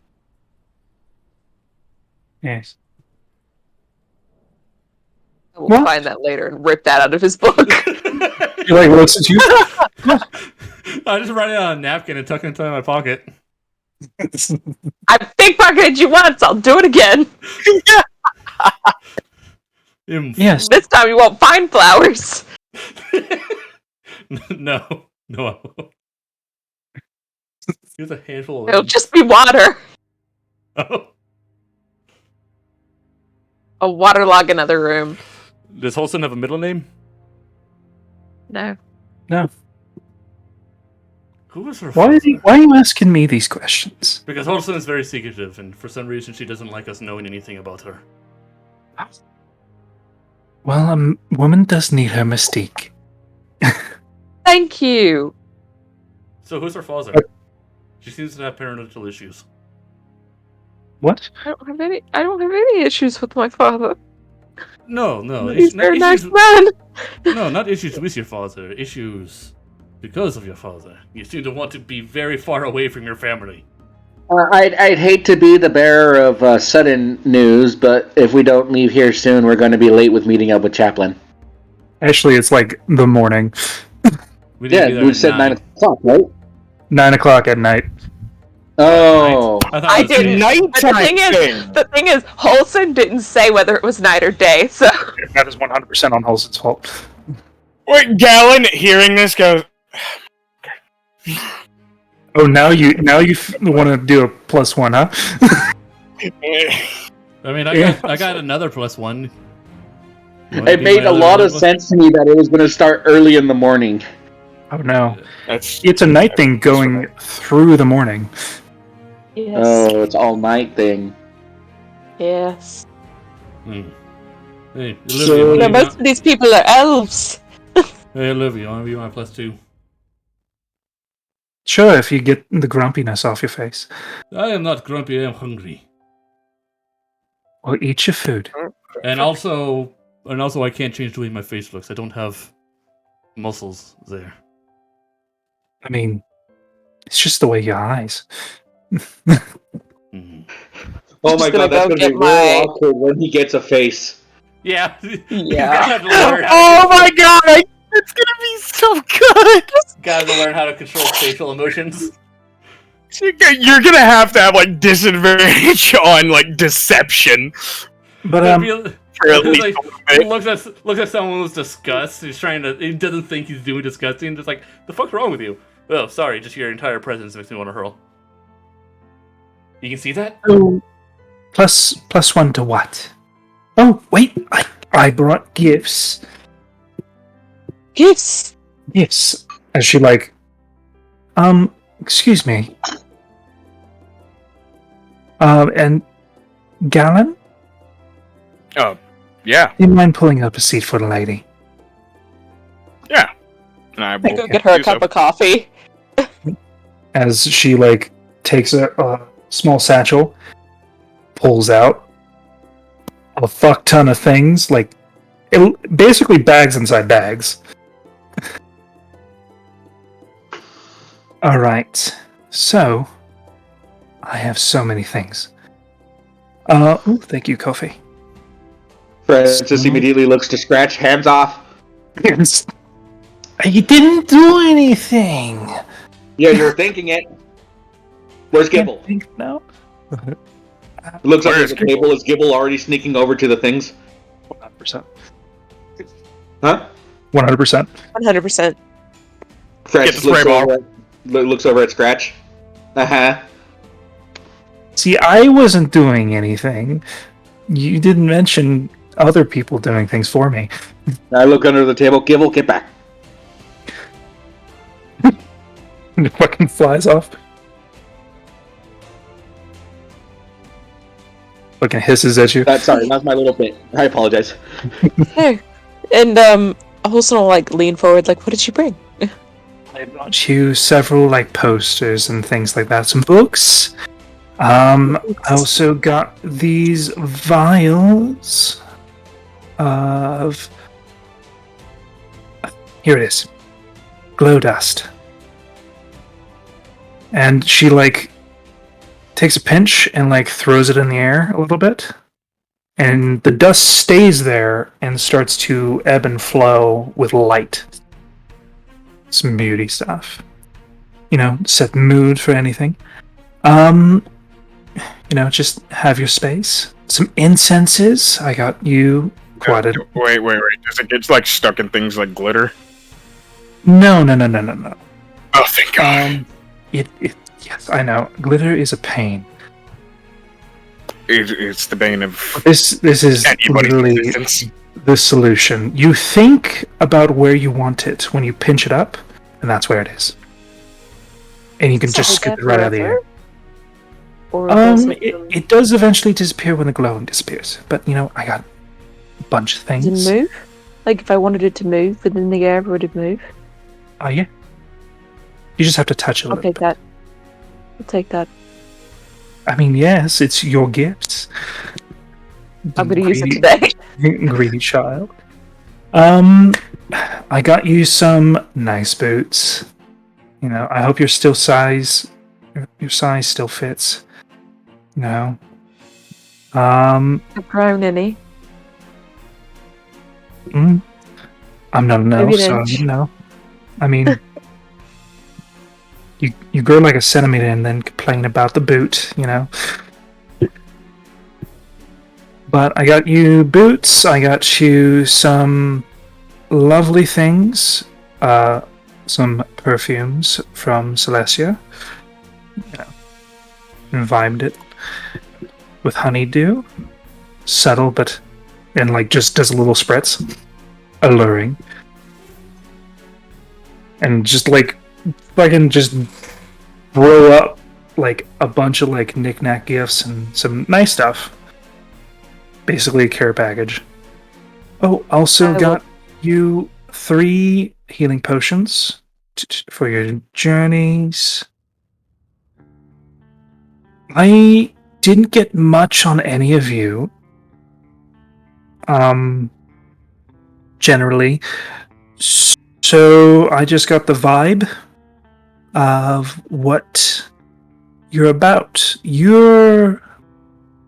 Yes. We'll What? find that later and rip that out of his book. You're like, what's it? I just write it on a napkin and tuck it into my pocket. I pickpocketed you once. I'll do it again. Yes. This time you won't find flowers. No. Here's a handful of It'll just be water. Oh. A waterlog another room. Does Holson have a middle name? No. No. Who is her Why father? are you asking me these questions? Because Holson is very secretive, and for some reason she doesn't like us knowing anything about her. Well, a woman does need her mystique. Thank you. So who's her father? She seems to have parental issues. What? I don't have any issues with my father. No. He's a very nice issues, man. no, not issues with your father. Issues because of your father. You seem to want to be very far away from your family. I'd hate to be the bearer of sudden news, but if we don't leave here soon, we're going to be late with meeting up with Chaplin. Actually, it's the morning. We need to be there we at said 9 o'clock, right? 9 o'clock at night. Oh. I thought I it was didn't. But the thing is, Holson didn't say whether it was night or day, so. That is 100% on Holson's fault. Wait, Galen, hearing this, goes, Oh, now you want to do a +1, huh? I mean, I got another +1. It made a lot of sense to me that it was going to start early in the morning. Oh no, That's it's a night thing going through the morning. Yes. Oh, it's all night thing. Yes. Hey, Olivia, So- No, most of these people are elves. Hey, Olivia, want to be my +2? Sure, if you get the grumpiness off your face. I am not grumpy, I am hungry. Well, eat your food. And also, And also, I can't change the way my face looks. I don't have muscles there. I mean, it's just the way your eyes. Mm-hmm. Oh my Just gonna god, that's go gonna be get real my- awkward when he gets a face. Yeah, he's Yeah. gonna have to learn how Oh to my god! It's gonna be so good! gotta learn how to control facial emotions. You're gonna have to have like disadvantage on like deception But for at least like, a little he bit. looks at someone with disgust. He's trying to. He doesn't think he's doing disgusting. Just like, the fuck's wrong with you? Oh, sorry. Just your entire presence makes me want to hurl. You can see that? oh, plus one to what? Oh wait, I brought gifts. Gifts. Gifts. As she excuse me. And Galen, Yeah, do you mind pulling up a seat for the lady? and I I will go get her a do so. cup of coffee. As she takes a small satchel, pulls out a fuck ton of things, basically bags inside bags. All right, so I have so many things. Thank you, Kofi. Francis immediately looks to Scratch, hands off. You didn't do anything. Yeah, you're thinking it. Where's Gibble? No. It looks like Where's the table. Is Gibble already sneaking over to the things? 100%. Huh? 100%. 100%. Francis spray ball. Looks over at Scratch. Uh-huh. See, I wasn't doing anything. You didn't mention other people doing things for me. I look under the table. Gibble, get back. And it fucking flies off. Fucking hisses at you. Sorry, that's my little bit. I apologize. Hey. And also lean forward, what did she bring? I brought you several posters and things like that. Some books. I also got these vials of. Here it is. Glow dust. And she takes a pinch and throws it in the air a little bit. And the dust stays there and starts to ebb and flow with light. Some beauty stuff. Set the mood for anything. Just have your space. Some incenses. I got you quite a... Wait. Does it get stuck in things like glitter? No. Oh, thank God. Yes, I know. Glitter is a pain. It's the bane of This is anybody's literally existence. the solution. You think about where you want it when you pinch it up, and that's where it is. And you can just scoop it right out of the air. Or does it, It does eventually disappear when the glowing disappears. But I got a bunch of does things. it move? If I wanted it to move within the air, would it move? Oh yeah. You just have to touch it a I'll little take bit. that. I'll take that. I mean, yes, it's your gifts. I'm gonna use it Greedy- today. Greedy child. I got you some nice boots. I hope your size still fits. I've grown any. I'm not an elf, Maybe an so inch. I mean, you grow like a centimeter and then complain about the boot, But I got you boots. I got you some lovely things. Some perfumes from Celestia. Imbibed it with honeydew. Subtle, but and just does a little spritz. Alluring. And just fucking just throw up a bunch of knick-knack gifts and some nice stuff. Basically a care package. Oh, also got you 3 healing potions for your journeys. I didn't get much on any of you. generally. So I just got the vibe of what you're about. You're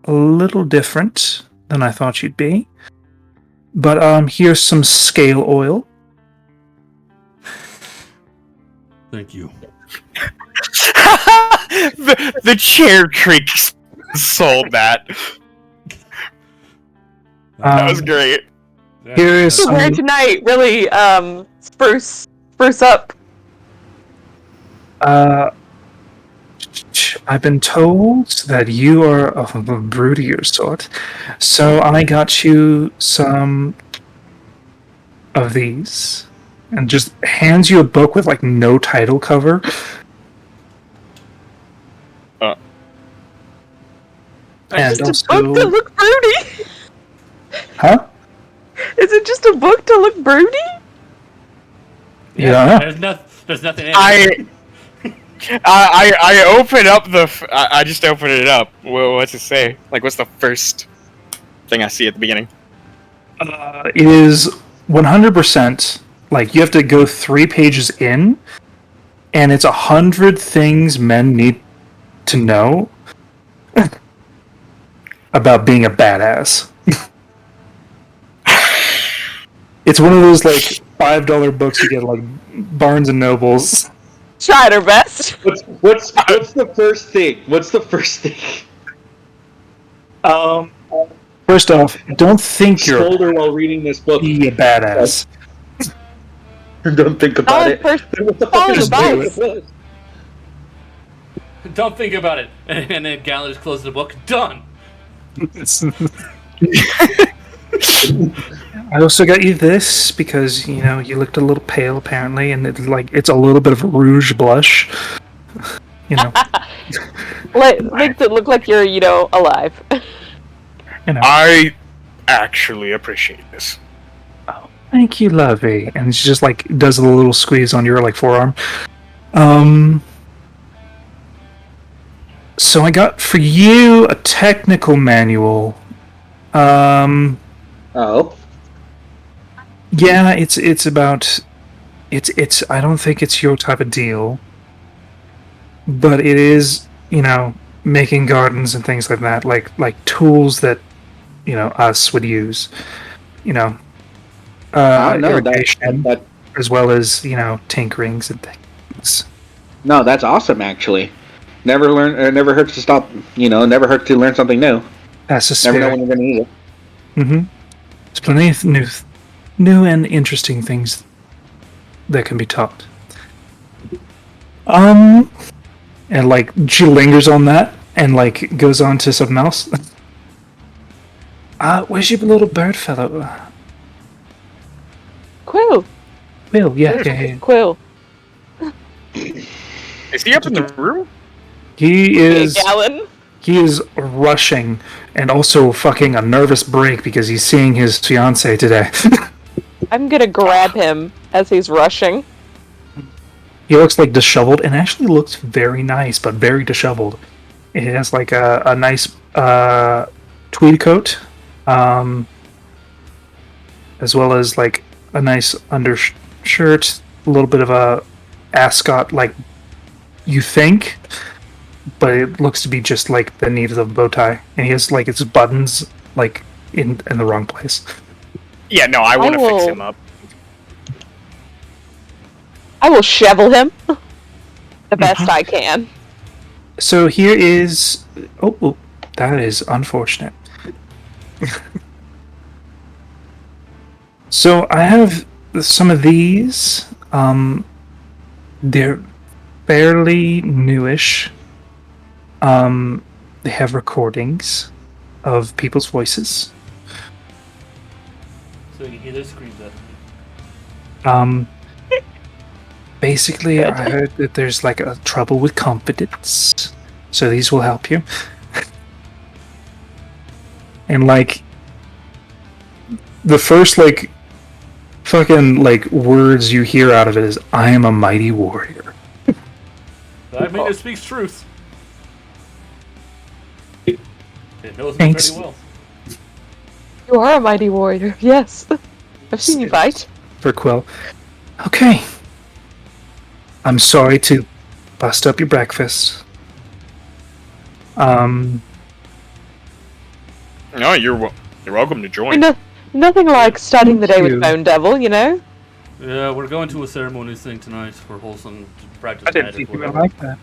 a little different than I thought you'd be. But here's some scale oil. Thank you. the chair creaks sold that. That was great. Here is To wear some, tonight really spruce up. I've been told that you are of a broodier sort, so I got you some of these, and just hands you a book with like no title cover. And Just a book to look broody. huh? Is it just a book to look broody? Yeah. There's nothing in it. I open up I just open it up. What's it say? Like, what's the first thing I see at the beginning? It is 100%. Like, you have to go 3 pages in, and it's 100 things men need to know about being a badass. It's one of those like $5 books you get at, like Barnes and Nobles. Tried her best. What's the first thing? What's the first thing? First off, don't think you're Shoulder while reading this book. be a badass. Don't think about it. First, What the follow fuck the is advice. Don't think about it. And then Gallon just closes the book. Done. I also got you this because you know you looked a little pale apparently, and it's a little bit of a rouge blush. You know, Makes it look like you're, alive. you know. I actually appreciate this. Thank you, lovey. And she just like does a little squeeze on your like forearm. So I got for you a technical manual. Oh. Yeah, it's about it's I don't think it's your type of deal. But it is, making gardens and things like that, like tools that, us would use. No, irrigation, that as well as, tinkerings and things. no, that's awesome actually. Never hurts to stop. Never hurt to learn something new. That's the Never know spirit. when you're gonna need it. Mm-hmm. There's plenty of new and interesting things that can be taught. And like she lingers on that and like goes on to something else. Where's your little bird fellow? Quill. Will, yeah. Quill. Is he up in the room? He is. Gallon. He is rushing and also fucking a nervous break because he's seeing his fiancée today. I'm gonna grab him as he's rushing. He looks like disheveled and actually looks very nice, but very disheveled. It has like a nice tweed coat, as well as like a nice undershirt, a little bit of a ascot, like you think, but it looks to be just like the need of the bow tie, and he has like its buttons like in the wrong place. Yeah, no, I want to fix him up. I will shovel him the best I can. So here is. Oh, that is unfortunate. So I have some of these. They're fairly newish. They have recordings of people's voices. So you hear those screams at me. Basically, I heard that there's like a trouble with confidence, so these will help you. And like, the first like, fucking like words you hear out of it is, "I am a mighty warrior." I mean, it speaks truth. It knows me Thanks. pretty well. You are a mighty warrior, yes. I've seen you fight. For Quill. Okay. I'm sorry to bust up your breakfast. No, you're welcome to join. Nothing like starting the day Thank with you. Bone Devil, you know? Yeah, we're going to a ceremony thing tonight for wholesome to practice I didn't magic. think you would Whatever. like that.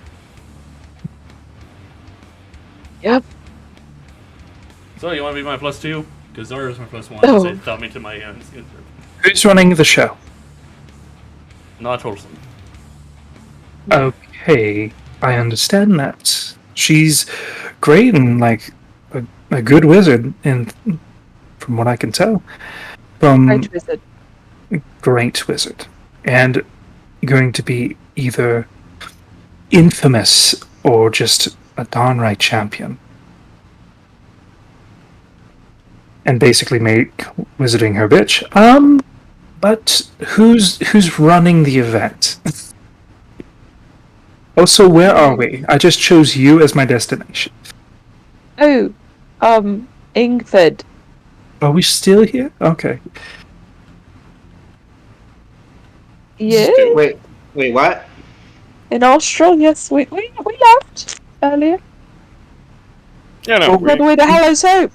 Yep. So you want to be my +2? Because Zara is my +1. Oh. So they taught me to my Who's running the show? not wholesome. Okay, I understand that. She's great and like a good wizard, and from what I can tell, Great wizard. great wizard, and going to be either infamous or just a darn right champion, and basically make wizarding her bitch. But who's running the event? Also, where are we? I just chose you as my destination. Oh, Ingford. Are we still here? Okay. Yeah. Wait, what? In Austral, yes, we left earlier. Yeah, no, All the way to Hallows Hope.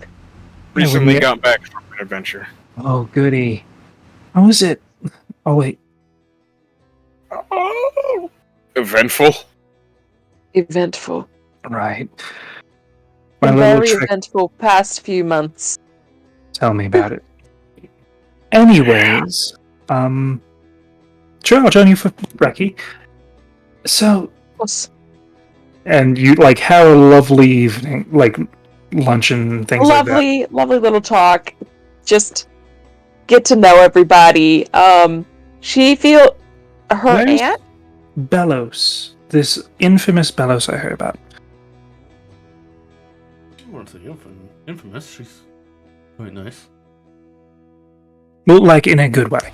recently Yeah, got back from an adventure. Oh, goody. How was it? Oh, wait. Oh, eventful. Eventful. Right. My A little very trick. eventful past few months. Tell me about it. Anyways, sure, I'll join you for brekkie. So, Of course. and you, like, have a lovely evening, like, luncheon and things like that. Lovely little talk. Just get to know everybody. She feel her Where's- aunt. Bellows. This infamous Bellows I heard about. I wouldn't say infamous. She's quite nice. Well, like, in a good way.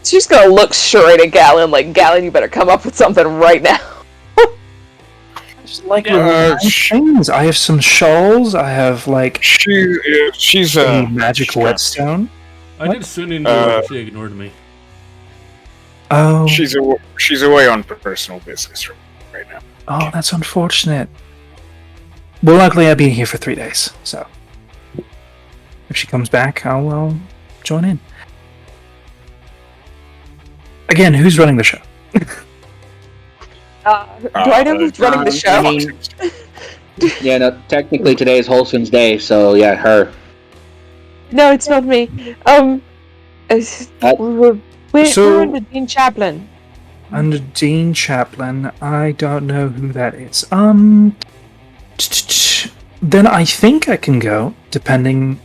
She's gonna look straight at Galen like, Galen, you better come up with something right now. Just like Yeah, little things. I have some shawls. I have, like, She's a magic whetstone. I did send in she ignored me. Oh, she's away on personal business right now. oh, that's unfortunate. Well, luckily I've been here for 3 days, so if she comes back, I'll join in. Again, who's running the show? Do I know who's running the show? I mean, yeah, no, technically today is Wholesom's day, so yeah, her. No, it's not me. We're under Dean Chaplin. Under Dean Chaplin, I don't know who that is. Then I think I can go, depending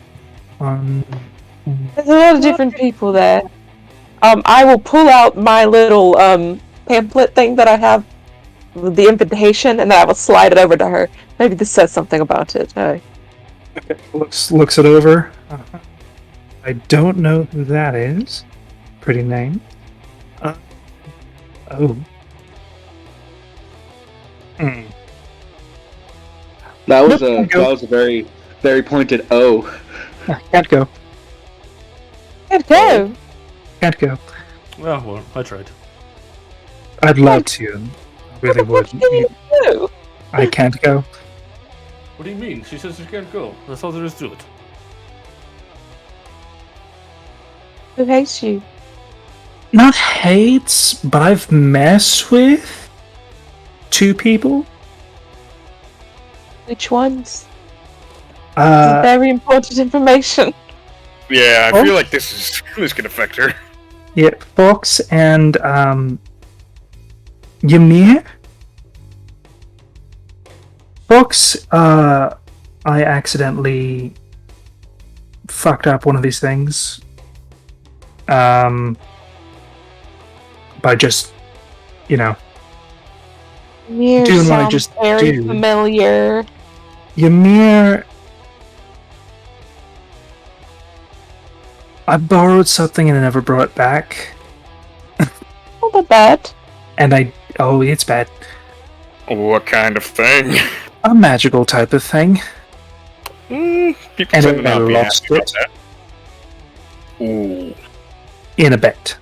on. There's a lot of different people there. I will pull out my little pamphlet thing that I have with the invitation, and then I will slide it over to her. Maybe this says something about it. Looks it over. I don't know who that is. Pretty name. Oh. That was Nope, a very, very pointed O. Can't go. Can't go. Can't go. Well, I tried. I'd love to. I really would. What can you do? I can't go. What do you mean? She says she can't go. That's all there is to it. Who hates you? Not hates, but I've messed with 2 people. Which ones? This is very important information. Yeah, I feel like this could affect her. Yeah, Fox and Ymir. Fox, I accidentally fucked up one of these things. By just, Mir doing what I sounds just very do. familiar. Ymir. I borrowed something and I never brought it back. Not that bad. And it's bad. What kind of thing? A magical type of thing. People And tend to I not be lost happy about it. that. Ooh. in a bet.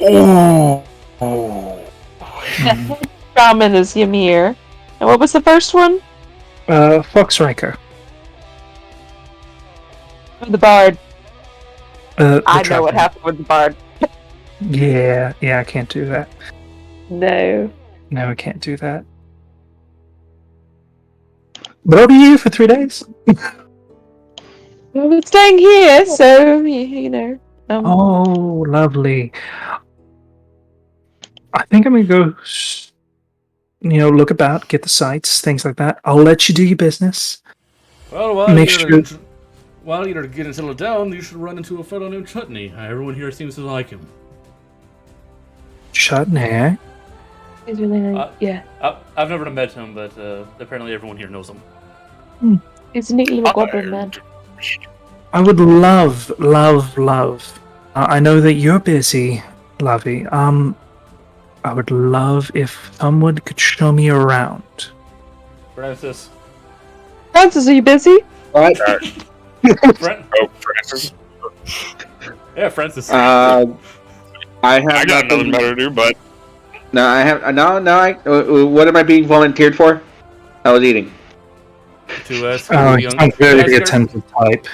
Oh. Shaman is Ymir. And what was the first one? Fox Riker. The Bard. The I know what traveler. happened with the Bard. Yeah, I can't do that. No. No, I can't do that. But I'll be here for 3 days. Well, we're staying here, so, you know. Oh, lovely. I think I'm gonna go, look about, get the sights, things like that. I'll let you do your business. Well, Make sure. while you're getting settled down, you should run into a fellow named Chutney. Everyone here seems to like him. Chutney. He's really nice. Yeah. I've never met him, but apparently everyone here knows him. He's a neat little goblin man. I would love. I know that you're busy, Lovey. I would love if someone could show me around. Francis. Francis, are you busy? What? Francis. Yeah, Francis. I have. I got nothing better to do, but No, I have. No. What am I being volunteered for? I was eating. To escort Oh, the he's young, not very to escort- attentive type.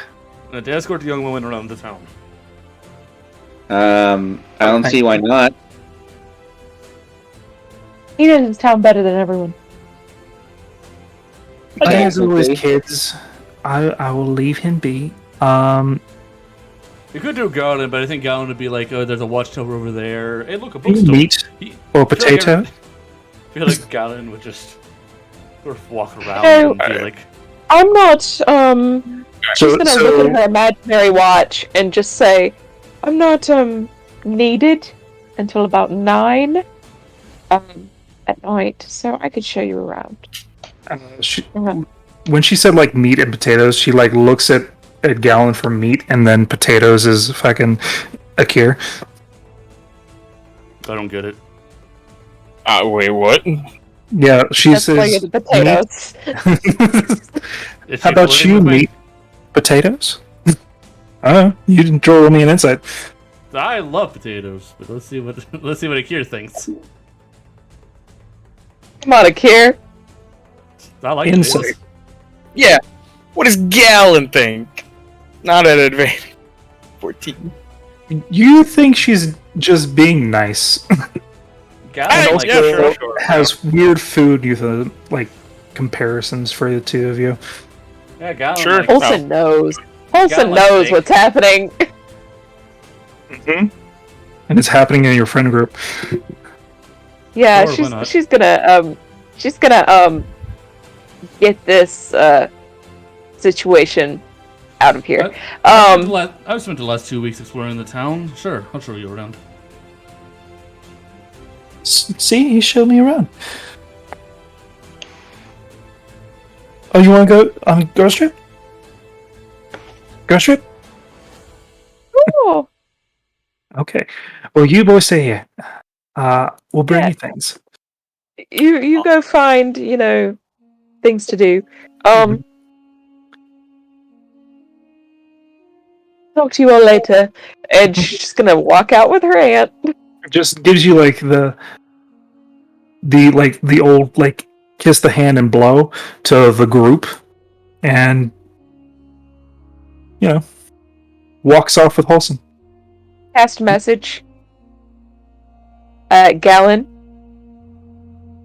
to escort the young woman around the town. I don't see why not. He knows his town better than everyone. As always, Okay. kids, I will leave him be. You could do Garland, but I think Garland would be like, oh, there's a watchtower over there. Hey, look, a bookstore. Meat He- or I potato. feel like Garland would just sort of walk around So- and be like, I'm not, she's gonna look at her imaginary watch and just say, I'm not, needed until about 9, at night, so I could show you around. When she said like meat and potatoes, she like looks at Gallon for meat, and then potatoes is fucking Akir. I don't get it. wait, what? Yeah, she That's why you're says. the potatoes. Is How she about flirting you, with me? meat potatoes? You didn't draw me an insight. I love potatoes, but let's see what Akira thinks. Come on, Akir. I like Insight. potatoes. Yeah. What does Gallon think? Not at advantage. 14. You think she's just being nice? Gallon, like, yeah, sure. Has weird food like comparisons for the two of you. yeah, Gallon, Sure. like, Olsen knows. Olsen like knows steak. what's happening. Mm-hmm. And it's happening in your friend group. Yeah, Sure, why not? she's gonna get this situation out of here. I've spent the last 2 weeks exploring the town. Sure, I'll show you around. See, he showed me around. Oh, you want to go on a girls trip? Girls trip? Oh, Okay. Well, you boys stay here. We'll bring Yeah. you things. you go find, things to do. Talk to you all later. And she's just gonna walk out with her aunt. It just gives you like the old like kiss the hand and blow to the group, and walks off with Holson. Cast a message. Gallon.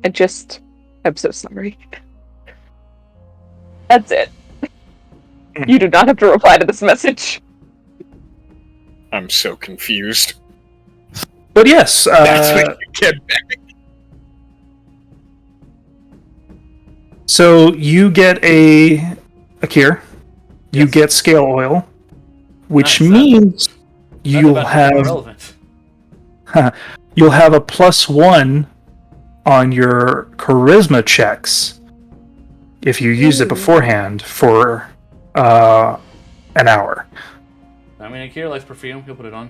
And just, I'm so sorry. That's it. You do not have to reply to this message. I'm so confused. But yes, That's what you get back. so you get a cure. You Yes. get scale oil, which Nice, means That's you'll about to be have irrelevant. you'll have a +1 on your charisma checks if you use it beforehand for an hour. I mean, Akira likes perfume. He'll put it on.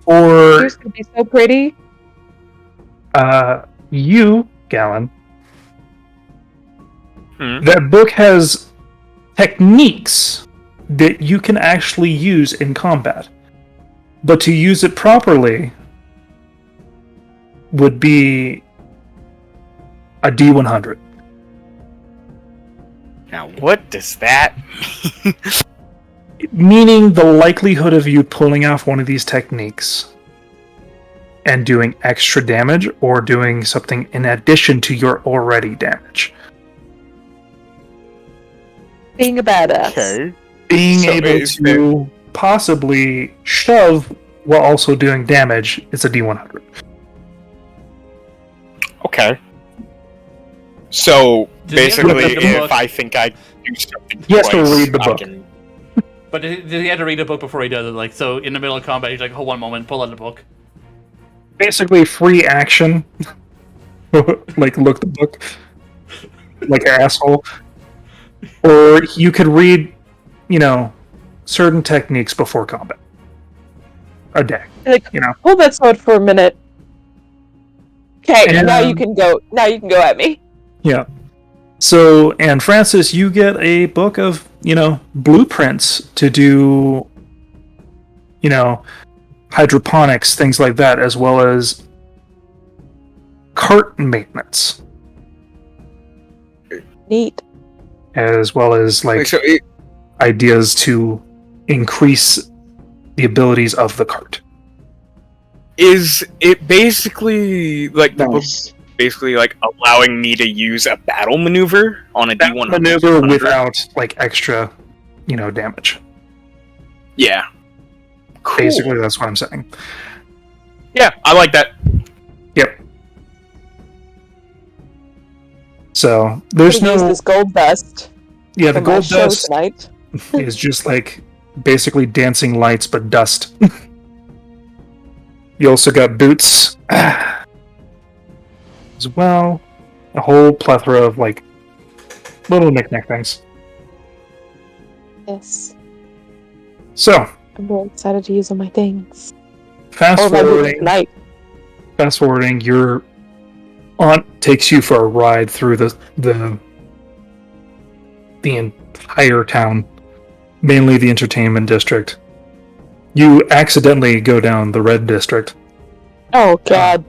Or Yours could be so pretty. you, Gallon, Hmm? that book has techniques that you can actually use in combat. But to use it properly would be a D100. Now, what does that mean? Meaning the likelihood of you pulling off one of these techniques and doing extra damage or doing something in addition to your already damage. Being a badass. Okay. Being So able is to possibly shove while also doing damage is a D100. Okay. So, Does he have to basically, read the book? if I think I do something He has to twice, read the I book. can... But does he have to read a book before he does it? Like, so in the middle of combat, he's like, hold one moment, pull out the book. Basically, free action. Like, look the book. Like an asshole. Or you could read, certain techniques before combat. A day. Like, hold that sword for a minute. Okay, And- now you can go. Now you can go at me. Yeah. So, and Francis, you get a book of, blueprints to do, hydroponics, things like that, as well as cart maintenance, Neat. as well as, So, ideas to increase the abilities of the cart. is it basically, like, the book Nice. basically, like, allowing me to use a battle maneuver on a That D100? maneuver without, extra, damage. Yeah. Cool. Basically, that's what I'm saying. Yeah, I like that. Yep. So, there's Use no... this gold dust. Yeah, the for my gold show dust tonight. is just basically dancing lights but dust. You also got boots as well. A whole plethora of little knick-knack things. Yes, So, I'm very excited to use all my things. fast Or my boots forwarding, tonight. your aunt takes you for a ride through the entire town, mainly the entertainment district. You accidentally go down the red district. Oh god,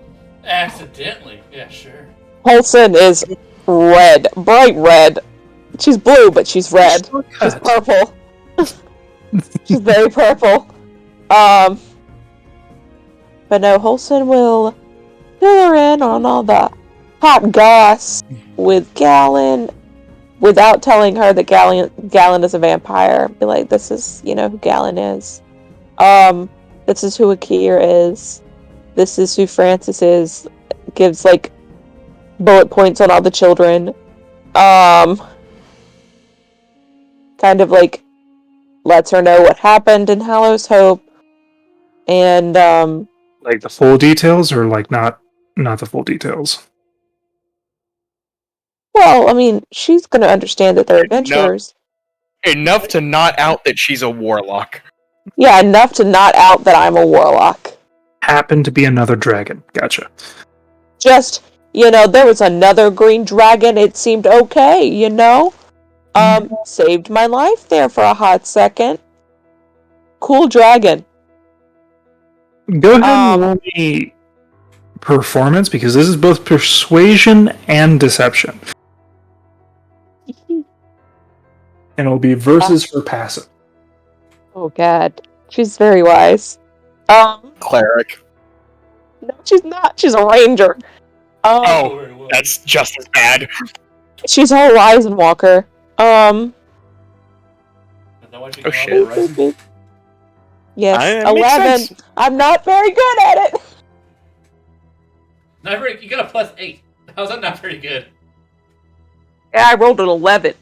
Accidentally. Yeah, sure. Wholesome is red, bright red. She's blue, but she's red. She's purple. She's very purple. But no, Wholesome will fill her in on all the hot goss with Gallon, without telling her that Gallon is a vampire. Be like, this is, who Gallon is. This is who Akir is. This is who Francis is. Gives, bullet points on all the children. Kind of, lets her know what happened in Hallows Hope. And, The full details, or not the full details? well, I mean, she's gonna understand that they're adventurers. Enough to not out that she's a warlock. Yeah, enough to not out that I'm a warlock. Happened to be another dragon. Gotcha. Just, there was another green dragon, it seemed okay, Saved my life there for a hot second. Cool dragon. Go ahead and roll me performance, because this is both persuasion and deception. And it'll be versus her passive. Oh god. She's very wise. Cleric. No, she's not. She's a ranger. Oh, that's just as bad. She's a horizon walker. Oh, shit. Yes, Makes 11. sense. I'm not very good at it. Not very, you got a +8. How's that not very good? Yeah, I rolled an 11.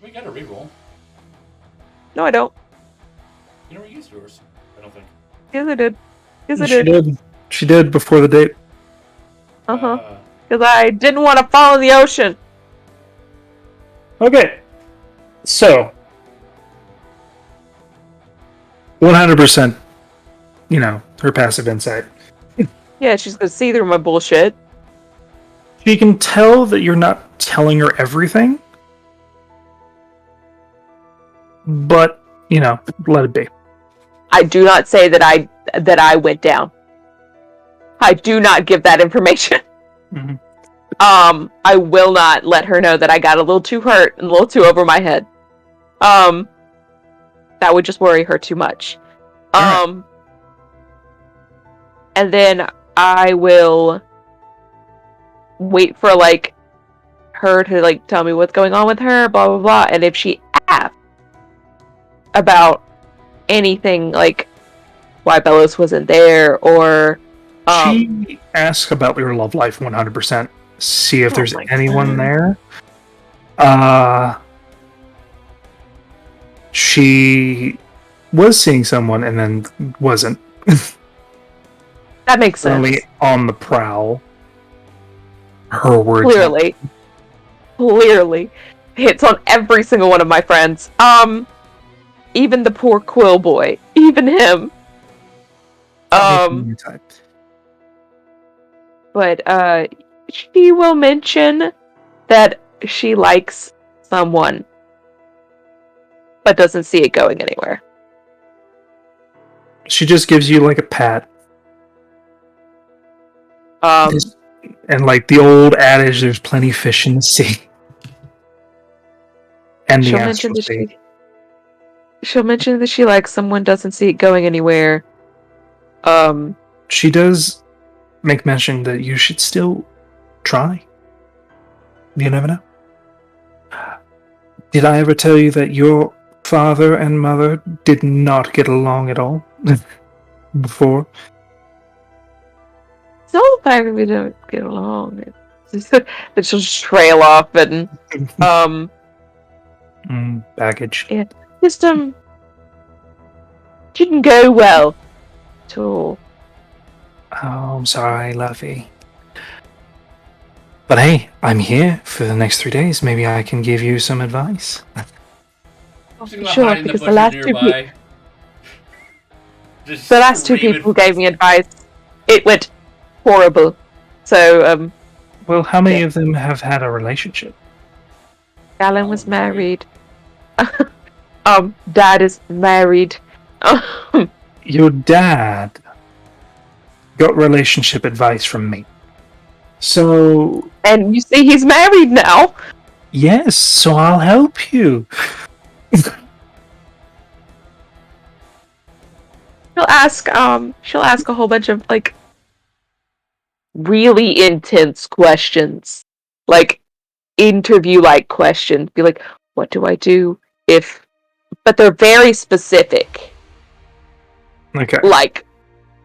We got a reroll. No, I don't. You never used yours, I don't think. Yes, I did. Yes, I She did. did. She did before the date. Uh-huh. Because I didn't want to fall in the ocean. Okay. So, 100%, her passive insight. Yeah, she's gonna see through my bullshit. She can tell that you're not telling her everything, but let it be. I do not say that I went down. I do not give that information. Mm-hmm. I will not let her know that I got a little too hurt and a little too over my head. That would just worry her too much. Alright. And then I will wait for her to tell me what's going on with her, blah blah blah. And if she asks about anything why Bellows wasn't there, or She asks about your love life 100%. See if there's my anyone God. there. She was seeing someone and then wasn't. That makes sense. Only on the prowl. Her words. Clearly. Hits on every single one of my friends. Even the poor Quill boy. Even him. But she will mention that she likes someone, but doesn't see it going anywhere. She just gives you a pat. And the old adage, there's plenty of fish in the sea. And the astral state. She'll mention that she likes someone, doesn't see it going anywhere. She does make mention that you should still try. You never know. Did I ever tell you that your father and mother did not get along at all before? So the fact that we don't get along, that she'll just trail off and baggage. Yeah, just didn't go well at all. Oh, I'm sorry, Luffy. But hey, I'm here for the next 3 days. Maybe I can give you some advice. Sure, because the last two people who gave me advice, it went horrible. So, well, how many of them have had a relationship? Alan was married. Dad is married. Your dad got relationship advice from me. So... And you see he's married now. Yes, so I'll help you. She'll ask a whole bunch of really intense questions. Interview questions. Be like, what do I do if... But they're very specific. Okay.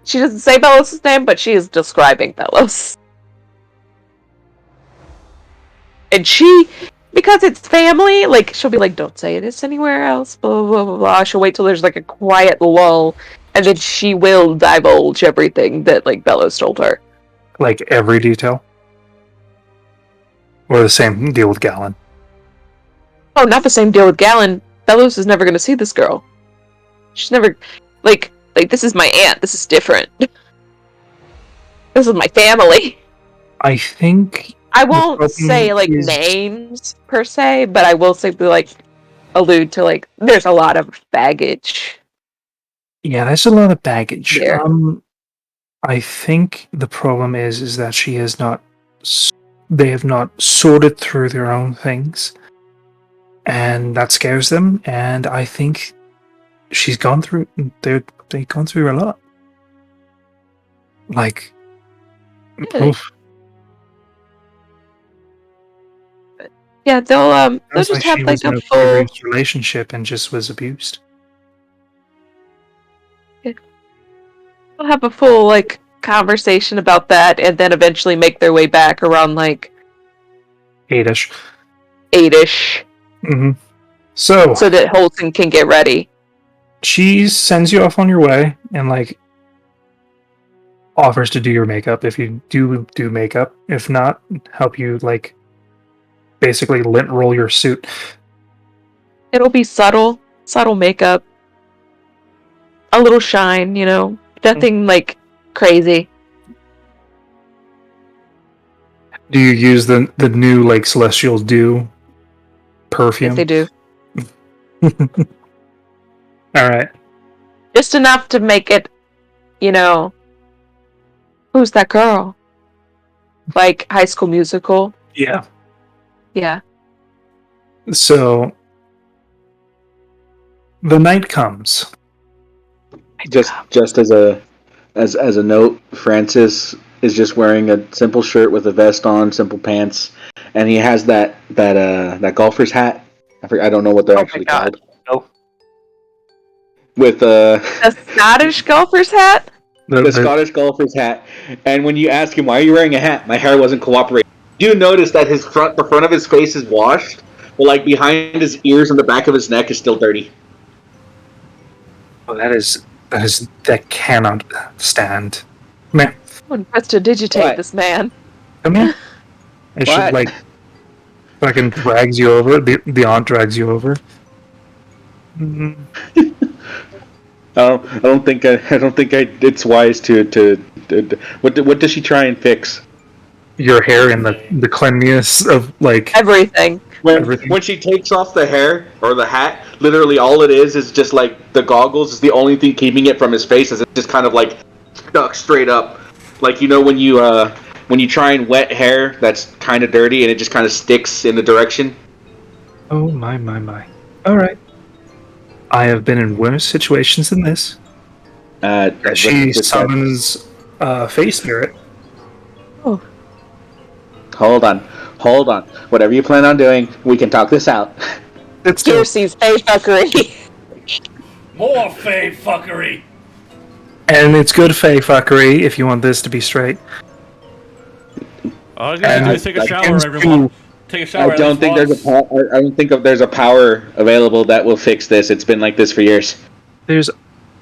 She doesn't say Bellows' name, but she is describing Bellows. And because it's family, she'll be like, don't say this anywhere else, blah, blah, blah, blah. She'll wait till there's a quiet lull, and then she will divulge everything that, Bellows told her. Every detail? Or the same deal with Gallon? Oh, not the same deal with Gallon. Bellows is never gonna see this girl. She's never... this is my aunt. This is different. This is my family. I think... I won't say, names, per se, but I will simply, allude to, there's a lot of baggage. Yeah, there's a lot of baggage. There. I think the problem is that she has not... They have not sorted through their own things. And that scares them, and I think she's gone through... They've gone through a lot. Really? Oof. Yeah, they'll just have she was in a a full serious relationship and just was abused. They'll have a full conversation about that, and then eventually make their way back around 8-ish. 8-ish. Mm-hmm. So that Holton can get ready. She sends you off on your way and offers to do your makeup if you do makeup. If not, help you basically lint roll your suit. It'll be subtle makeup, a little shine, nothing crazy. Do you use the new Celestial Dew perfume? Yes, they do. All right. Just enough to make it, who's that girl? Like High School Musical. Yeah. Yeah. So the night comes. Just as a note, Francis is just wearing a simple shirt with a vest on, simple pants, and he has that golfer's hat. I don't know what they're Oh my actually God. called. With A Scottish golfer's hat? the Scottish golfer's hat, and when you ask him why are you wearing a hat, my hair wasn't cooperating. You notice that the front of his face is washed, but like behind his ears and the back of his neck is still dirty. Oh, that cannot stand. Man, I'm pressed to digitate What? this man. come here. It should What? fucking drags you over. The aunt drags you over. Mm, I don't think it's wise to what does she try and fix? your hair in the cleanliness of like Everything. everything. When she takes off the hair or the hat, literally all it is just like the goggles is the only thing keeping it from his face, as it's just kind of like stuck straight up. Like when you try and wet hair that's kind of dirty and it just kind of sticks in the direction. Oh my. All right. I have been in worse situations than this. She summons face spirit. Oh. Hold on. Whatever you plan on doing, we can talk this out. It's Here just, sees fey fuckery. More fey fuckery. and it's good fey fuckery if you want this to be straight. All I gotta do is take a shower, everyone. Take a shower. I don't think there's a power available that will fix this. It's been like this for years. There's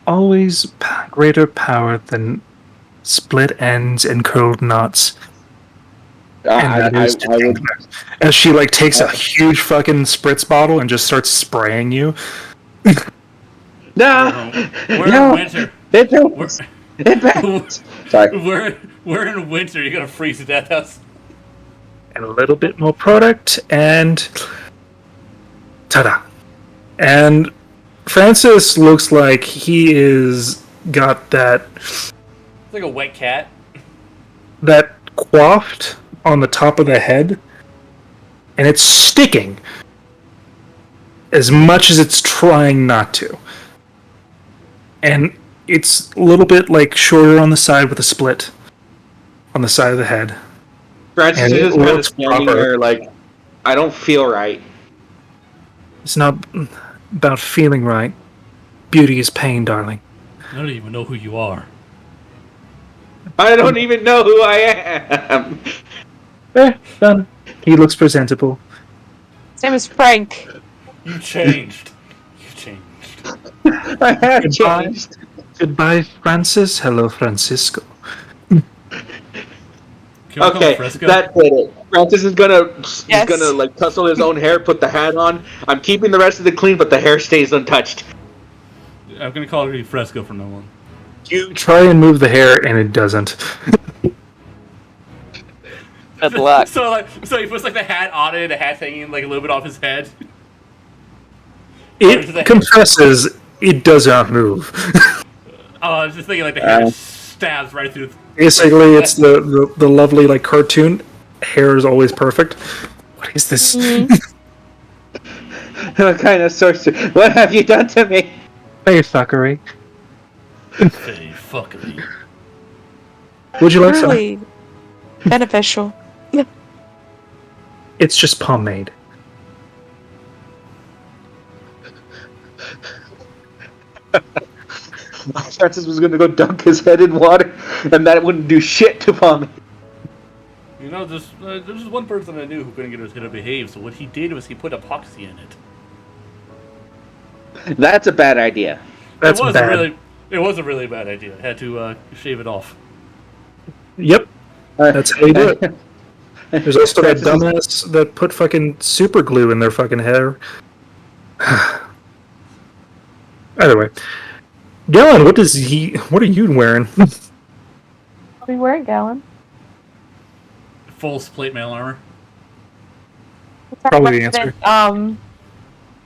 always greater power than split ends and curled knots. And that is I would. as she like takes a huge fucking spritz bottle and just starts spraying you. No, We're no, in winter. it We're, hurts. It hurts. Sorry. we're in winter. You're gonna freeze to death. Us. And a little bit more product, and ta-da! And Francis looks like he is got that It's like a wet cat. coiffed on the top of the head, and it's sticking as much as it's trying not to. And it's a little bit like shorter on the side with a split on the side of the head. Francis And is it just kind of looks standing proper. there like, I don't feel right. It's not about feeling right. Beauty is pain, darling. I don't even know who you are. I don't even know who I am. Done. He looks presentable. His name is Frank. You changed. You changed. I have Goodbye. changed. Goodbye, Francis. Hello, Francisco. Can we call him Okay, Fresco? that's it. Francis is gonna Yes. like tussle his own hair, put the hat on. I'm keeping the rest of it clean, but the hair stays untouched. I'm gonna call her Fresco from now on. You try and move the hair, and it doesn't. Good luck. So he puts like the hat on it, and the hat's hanging like a little bit off his head. It confesses it does not move. Oh, I was just thinking like the hair stabs right through. Basically, it's the lovely like cartoon hair is always perfect. What is this? What kind of sorcery? What have you done to me? Hey, fuckery. Hey, fuckery. Would you like some? Really beneficial. It's just pomade. Francis was gonna go dunk his head in water, and that wouldn't do shit to Pommy. You know, there's just one person I knew who couldn't get his head to behave. So what he did was he put epoxy in it. That's a bad idea. That's it was bad. It was a really bad idea. I had to shave it off. Yep, that's how you do it. There's also that dumbass that put fucking super glue in their fucking hair. Either way, Galen, what are you wearing? What are you wearing, Galen? Full plate mail armor. Probably the answer.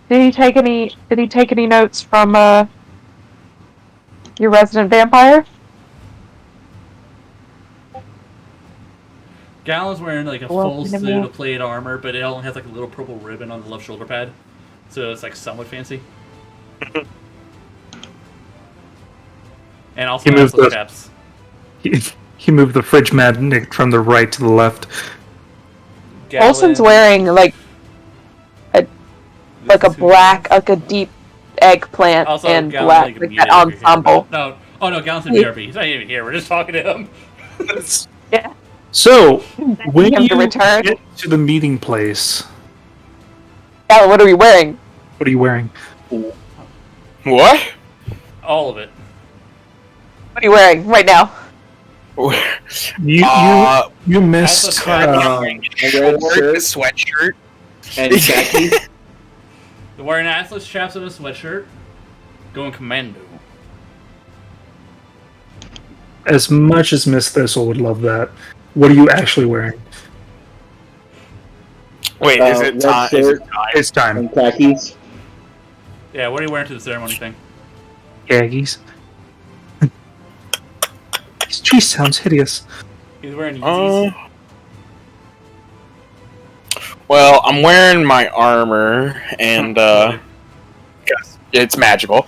Did he take any notes from Your resident vampire? Galen's wearing like a Well, full never suit mind. of plate armor, but it only has like a little purple ribbon on the left shoulder pad, so it's like somewhat fancy. And also He moved assless the- chaps. He moved the fridge magnet from the right to the left. Galen, Olsen's wearing like a black, like a deep eggplant Also, and Galen's black, like like muted that if you're here, ensemble. but- No, oh no, Galen's in BRB. He's not even here. We're just talking to him. Yeah. So, when Him you to return. get to the meeting place, Alan, what are we wearing? what are you wearing? What? All of it. What are you wearing right now? You missed. That's a crap. I'm wearing a red short, shirt. a sweatshirt. And khakis. They're wearing assless chaps and a sweatshirt. Going commando. As much as Miss Thistle would love that, what are you actually wearing? Wait, is it red time? Is it shirt time? It's time. and khakis. Yeah, what are you wearing to the ceremony thing? Khakis. His cheese sounds hideous. He's wearing Yeezys. Well, I'm wearing my armor, and it's magical.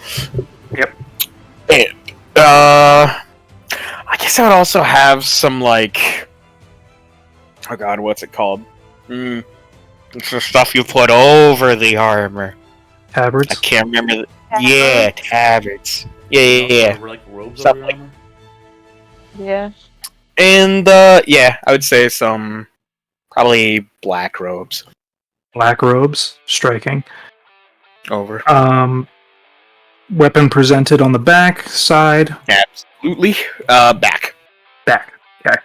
Yep. And, I guess I would also have some, like... Oh god, what's it called? It's the stuff you put over the armor. I Tabards. can't remember Yeah, tabards. Yeah. Like robes Stuff over your like- armor. Yeah. And, yeah, I would say some... Probably black robes. Black robes. Striking. Over. Weapon presented on the back side. Absolutely. Back. Back. Okay.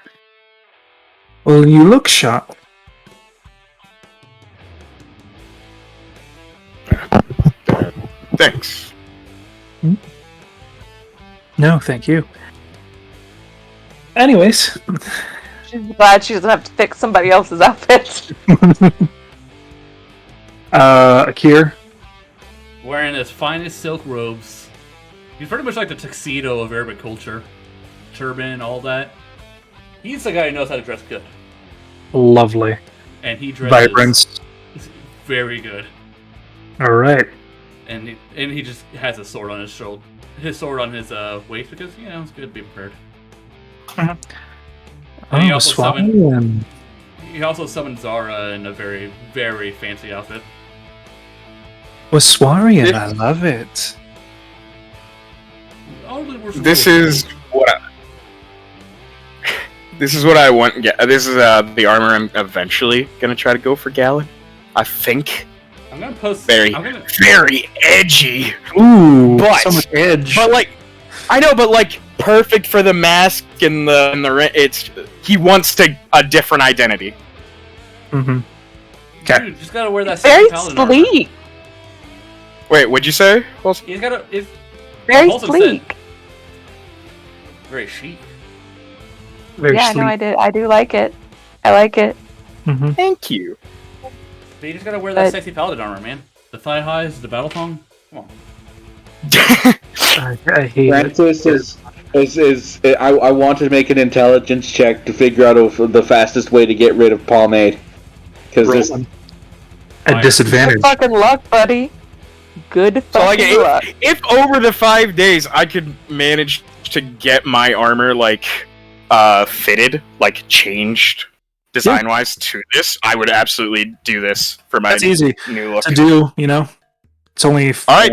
Well, you look sharp. Thanks. No, thank you. Anyways. She's glad she doesn't have to fix somebody else's outfit. Akir. Wearing his finest silk robes. He's pretty much like the tuxedo of Arabic culture. Turban, all that. He's the guy who knows how to dress good. Lovely. And he dresses Vibrance. very good. Alright. And he just has a sword on his shoulder. His sword on his waist because, you know, it's good to be prepared. And he Oh, also Swallow. He also summoned Zara in a very, very fancy outfit. Waswarian, I love it. This is what I want. Yeah, this is the armor I'm eventually gonna try to go for Galen. I think I'm gonna post. very edgy, Ooh, But- so much edge. but like I know, but like perfect for the mask and the it's he wants a different identity. Mm-hmm. Dude, you just gotta wear that Very sexy paladin armor. sleek. Wait, what'd you say? He's gotta. It's Very Olsen sleek. very chic. Very Yeah, no, sleek. I do like it. I like it. Mm-hmm. Thank you. But you just gotta wear that But- sexy paladin armor, man. The thigh highs, the battle tongue. Come on. I hate it. Francis is I wanted to make an intelligence check to figure out the fastest way to get rid of pomade. Because this Rolling. Fine. At disadvantage. Good fucking luck, buddy. Good So like fucking luck. if over the 5 days I could manage to get my armor like fitted, like changed design wise to this, I would absolutely do this for my That's easy new look. to do, you know? It's only... Alright,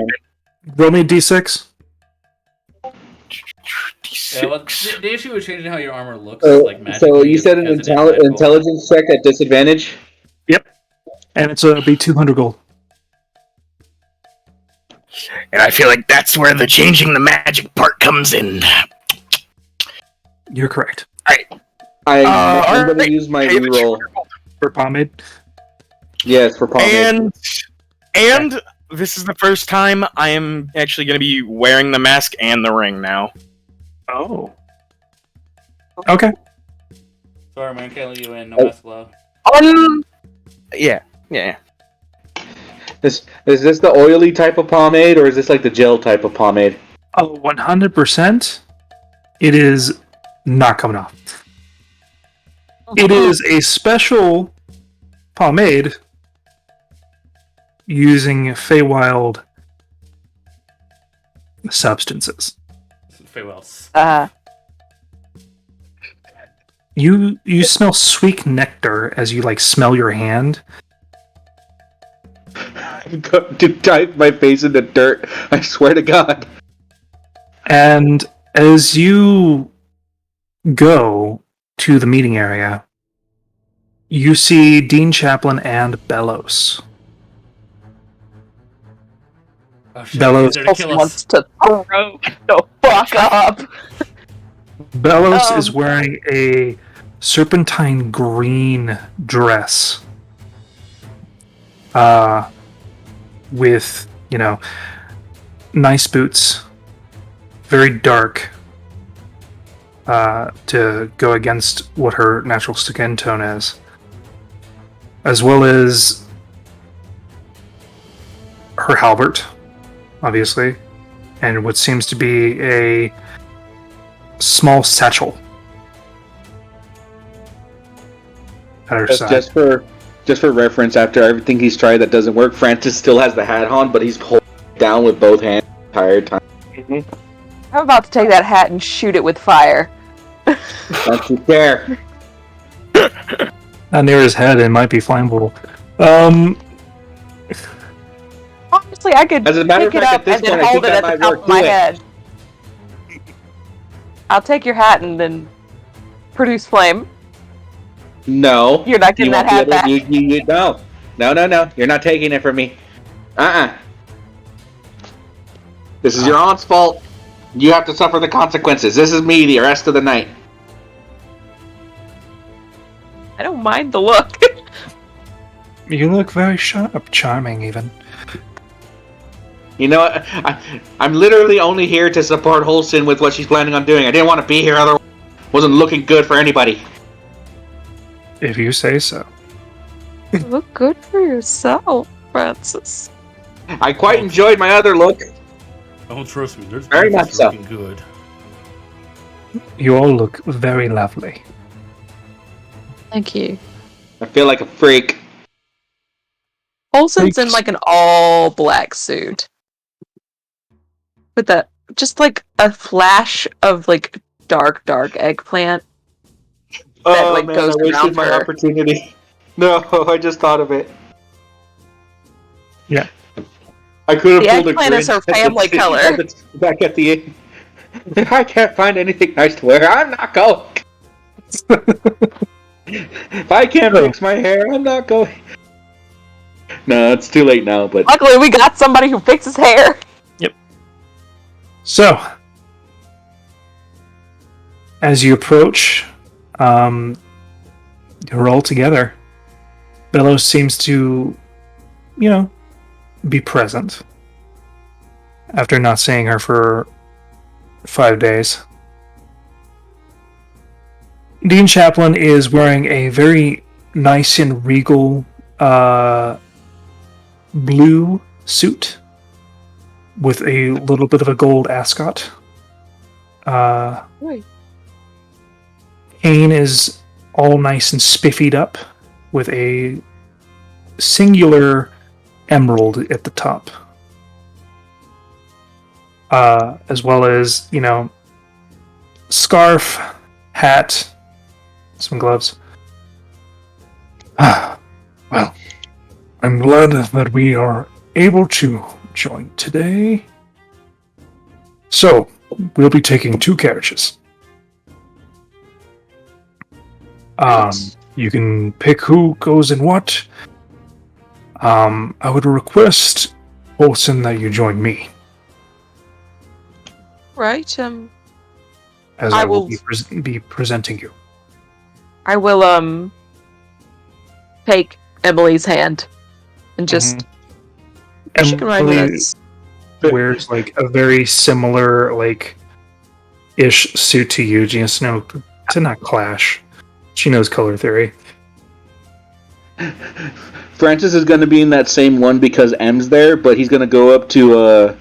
Roll me a d6. Yeah, well, the issue with changing how your armor looks, so, like magically, so you said an as it is magical. intelligence check at disadvantage. And it's be 200 gold. and I feel like that's where the changing the magic part comes in. You're correct. I'm alright. going to use my Hey, the reroll. For pomade. Yes, for pomade. And this is the first time I am actually going to be wearing the mask and the ring now. Oh. Okay. Sorry, man, can't let you in. No Oh. mask allowed. Yeah. Is this the oily type of pomade, or is this like the gel type of pomade? Oh, 100%. It is not coming off. It is a special pomade using Feywild substances. Farewells. You smell sweet nectar as you smell your hand. I'm going to dive my face in the dirt. I swear to God. And as you go to the meeting area, you see Dean Chaplin and Bellows. Oh, shit, Bellows he's there to kill us. Wants to throw the fuck up. Bellows is wearing a serpentine green dress. With, nice boots. Very dark. To go against what her natural skin tone is. As well as her halberd, obviously. And what seems to be a small satchel at her side. Just for reference, after everything he's tried that doesn't work, Francis still has the hat on, but he's holding it down with both hands the entire time. I'm about to take that hat and shoot it with fire. Don't you dare. Not near his head, it might be flammable. Honestly, I could As a matter pick of it fact, up at this and then point, I hold think it that at the might top work. of my Do it. head. I'll take your hat and then produce flame. No. You're not getting You that won't hat be back. No. You're not taking it from me. This is your aunt's fault. You have to suffer the consequences. This is me the rest of the night. I don't mind the look. You look very sharp, charming even. You know what? I'm literally only here to support Holston with what she's planning on doing. I didn't want to be here, otherwise wasn't looking good for anybody. If you say so. Look good for yourself, Francis. I quite enjoyed my other look. Don't trust me. There's Very benefits much to so. looking good. You all look very lovely. Thank you. I feel like a freak. Olsen's in an all black suit. With just a flash of dark eggplant. Oh That, man, goes I wasted around my her. opportunity. No, I just thought of it. Yeah. I could The have pulled a eggplant is grin her family at the- color. Back at the end. I can't find anything nice to wear. I'm not going. If I can't fix my hair, I'm not going. No, it's too late now, but Luckily, we got somebody who fixes hair. So, as you approach, you're all together. Bellows seems to, be present. After not seeing her for 5 days. Dean Chaplin is wearing a very nice and regal blue suit with a little bit of a gold ascot. Right. Kane is all nice and spiffied up with a singular emerald at the top. As well as, scarf, hat, some gloves. Well, I'm glad that we are able to join today. So, we'll be taking 2 carriages. You can pick who goes in what. I would request, Olsen, that you join me. Right, As I will be presenting you. I will, take Emily's hand and just... She can ride with Emily us. wears a very similar ish suit to you, just to not clash. She knows color theory. Francis is going to be in that same one because M's there, but he's going to go up to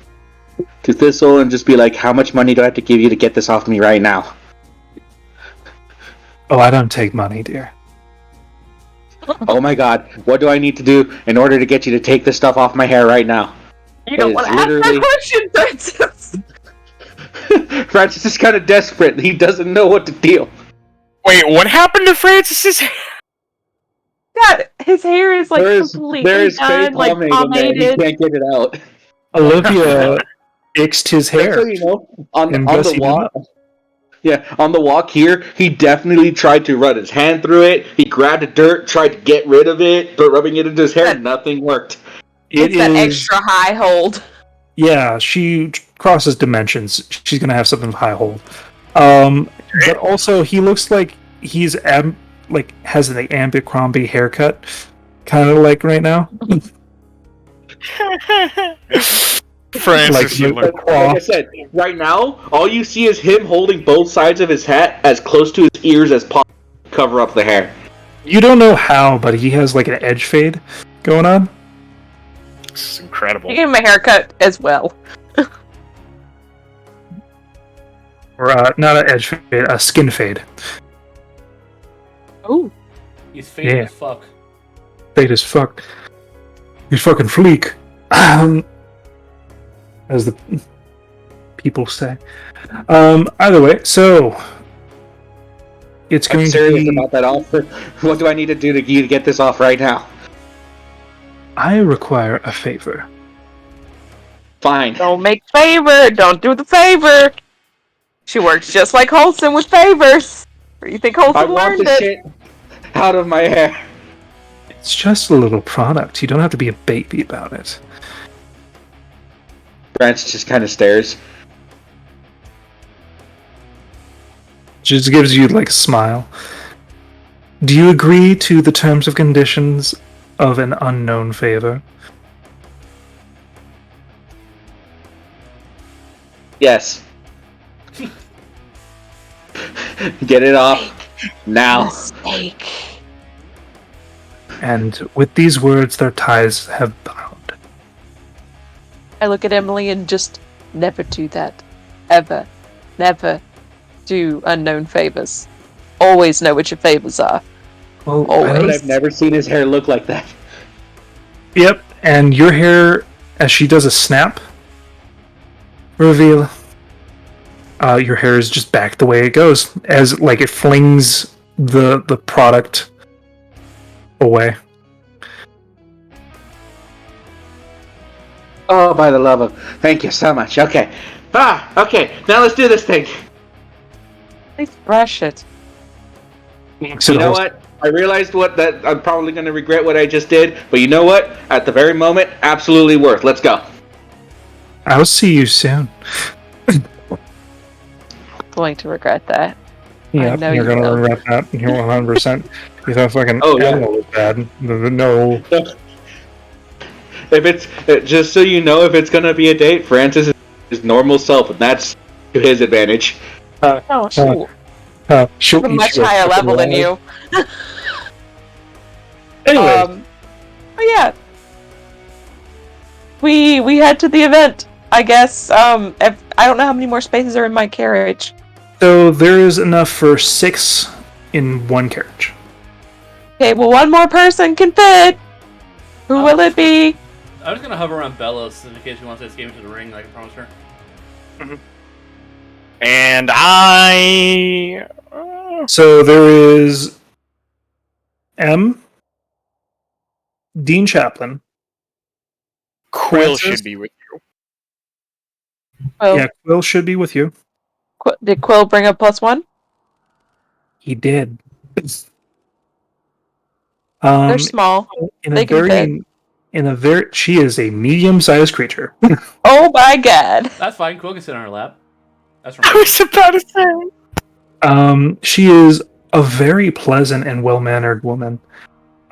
to Thistle and just be like, how much money do I have to give you to get this off me right now? Oh, I don't take money, dear. Oh my god, what do I need to do in order to get you to take this stuff off my hair right now? You don't It want is to ask literally- that question, Francis. Francis is kind of desperate. He doesn't know what to deal. Wait, what happened to Francis's hair? God, his hair is like There is completely fake done, like pomade in there. He pomaded. can't get it out. Olivia ixed his Just so hair. you know, on And the Gussie did walk. not. Yeah, on the walk here, he definitely tried to run his hand through it. He grabbed the dirt, tried to get rid of it, but rubbing it into his hair, nothing worked. It's that extra high hold. Yeah, she crosses dimensions. She's gonna have something high hold. But also, he looks like he's has an Abercrombie haircut, kind of like right now. Francis, Like, you like look. Like I said, right now, all you see is him holding both sides of his hat as close to his ears as possible to cover up the hair. You don't know how, but he has like an edge fade going on. It's incredible. You gave him a haircut as well. Or not an edge fade, a skin fade. Oh, He's faded Yeah. as fuck. Fade as fuck. He's fucking fleek. As the people say. Either way, so it's I'm going to serious be. about that offer. What do I need to do to you to get this off right now? I require a favor. Fine. don't make favor. Don't do the favor. She works just like Holson with favors. Or you think I Holson want learned the it? shit out of my hair. It's just a little product. You don't have to be a baby about it. Branch just kind of stares. Just gives you like a smile. Do you agree to the terms and conditions of an unknown favor? Yes. Get it off now. Mistake. And with these words, their ties have bound. I look at Emily and just never do that. Ever. Never do unknown favors. Always know what your favors are. Well, Always. But I've never seen his hair look like that. Yep, and your hair, as she does a snap, reveal, your hair is just back the way it goes, as like it flings the product away. Oh, by the love of... Thank you so much. Okay. Okay. Now let's do this thing. Please brush it. So You know what? I realized that I'm probably going to regret what I just did, but you know what? At the very moment, absolutely worth. Let's go. I'll see you soon. Going to regret that. Yeah, know you're you gonna will. regret that. You're 100%. You thought fucking Oh, yeah. animal was bad. No. If it's just so you know, if it's going to be a date, Francis is his normal self, and that's to his advantage. Oh, shoot. She'll I'm a eat much you higher fucking level than alive. you. Anyway, But yeah. We head to the event, I guess. If, I don't know how many more spaces are in my carriage. so there is enough for 6 in one carriage. Okay, well, one more person can fit. Who will it be? I'm just gonna hover around Bellos in case she wants to escape into the ring, like I promised her. And I. So there is M, Dean Chaplin. Quill Francis? should be with you. Quill. Yeah, Quill should be with you. Did Quill bring up +1? He did. They're small. they can she is a medium-sized creature. Oh my god. That's fine. Quill can sit on her lap. That's I from was about to say. She is a very pleasant and well-mannered woman.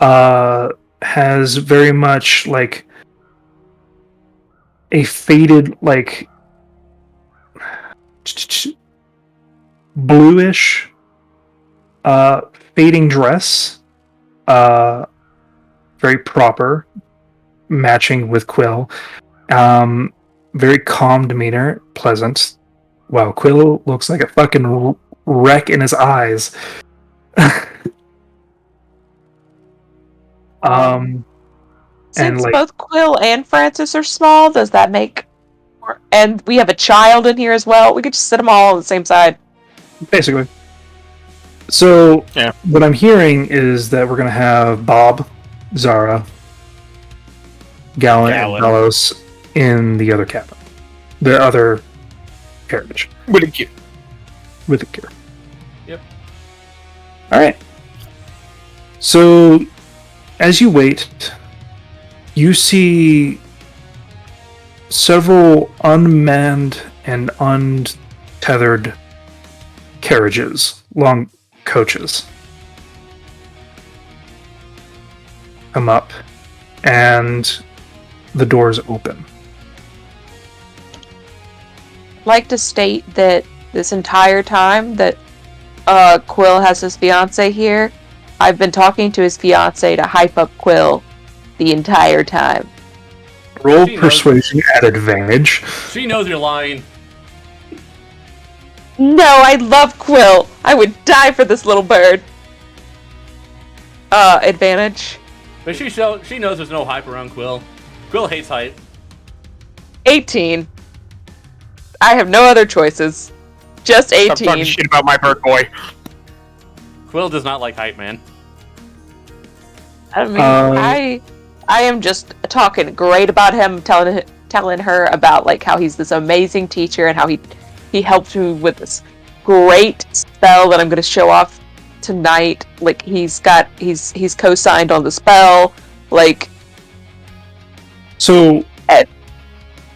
Has very much like a faded, like bluish, fading dress. Very proper, matching with Quill. very calm demeanor, pleasant. Wow, Quill looks like a fucking wreck in his eyes. And Since like both Quill and Francis are small, does that make... And we have a child in here as well. We could just sit them all on the same side. basically. So Yeah. what I'm hearing is that we're gonna have Bob, Zara, Gallon, and Bellows in the other cabin. The other carriage. With a cue. With a cure. Yep. Alright. So as you wait, you see several unmanned and untethered carriages, long coaches, come up, and the doors open. I'd like to state that this entire time that Quill has his fiance here, I've been talking to his fiance to hype up Quill the entire time. Roll She knows. persuasion at advantage. She knows you're lying. No, I love Quill. I would die for this little bird. Advantage. But she knows there's no hype around Quill. Quill hates hype. 18. I have no other choices. Just Stop talking 18. shit about my bird boy. Quill does not like hype, man. I mean, I am just talking great about him, telling her about like how he's this amazing teacher and how he helped me with this great spell that I'm going to show off tonight. Like he's co-signed on the spell. Like, So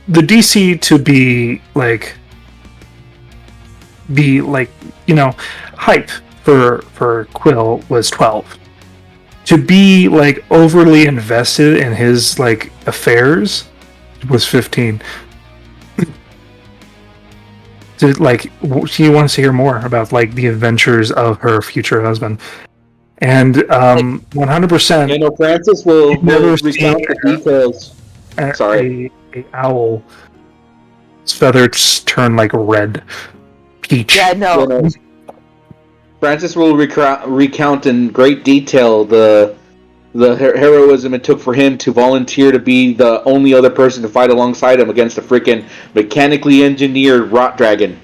the DC to be like, hype for Quill was 12. To be like overly invested in his like affairs was 15. She wants to hear more about like the adventures of her future husband, and 100%. You know, Francis will never recount the seen- details. Sorry. A owl. Its feathers turn like red, peach. yeah, no. You know, Francis will recount in great detail the heroism it took for him to volunteer to be the only other person to fight alongside him against a freaking mechanically engineered rot dragon.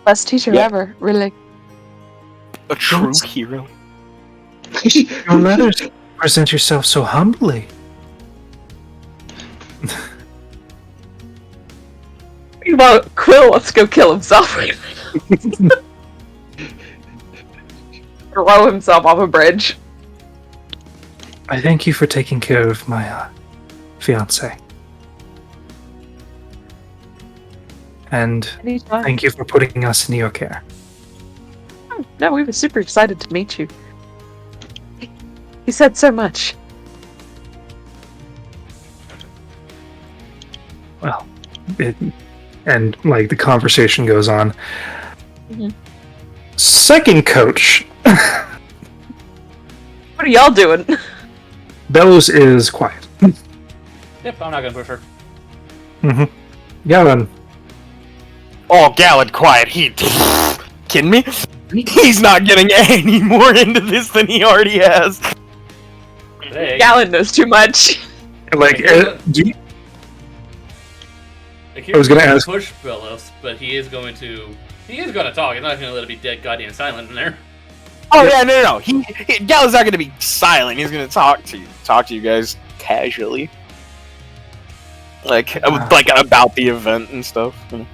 Best teacher Yeah. ever, really. A true hero. Your letters present yourself so humbly. Well, Quill wants to go kill himself. Throw himself off a bridge. I thank you for taking care of my fiance. And Anytime. thank you for putting us in your care. No, we were super excited to meet you. He said so much. Well, and like the conversation goes on. Mhm. Second coach, What are y'all doing? Bellows is quiet. Yep, I'm not gonna push her. Gavin, Oh, Gallon, quiet. He kidding me? He's not getting any more into this than he already has. Hey, Gallon knows too much. like, do you, Akira's I was gonna not ask- push Belos, but he is going to talk. He's not gonna let it be dead goddamn silent in there. Oh yeah, no. Gallon's not gonna be silent. He's gonna talk to you guys casually, like about the event and stuff. You know?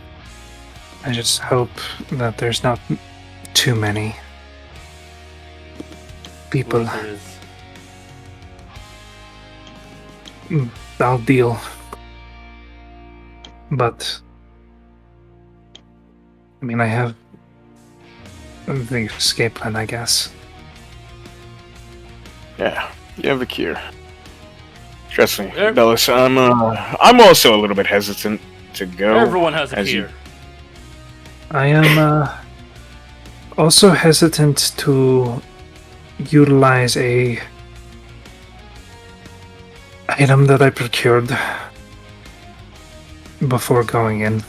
I just hope that there's not too many people. There is. I'll deal. But I mean, I have the escape plan, I guess. Yeah, you have a cure. Trust me, Yep. Bellis. I'm also a little bit hesitant to go. Everyone has a as fear. I am also hesitant to utilize a item that I procured before going in.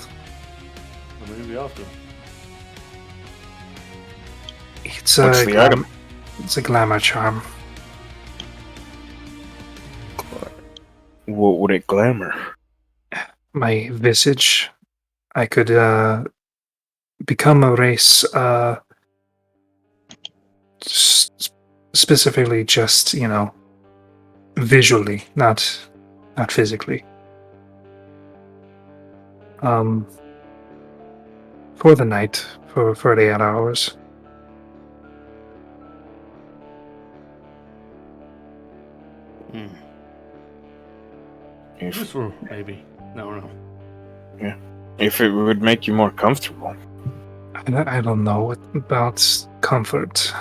Maybe we have to. It's What's a the item? It's a glamour charm. What would it glamour? My visage. I could become a race specifically just, visually, not physically. For the night, for the 8 hours. Useful, maybe. No. If it would make you more comfortable. I don't know about comfort.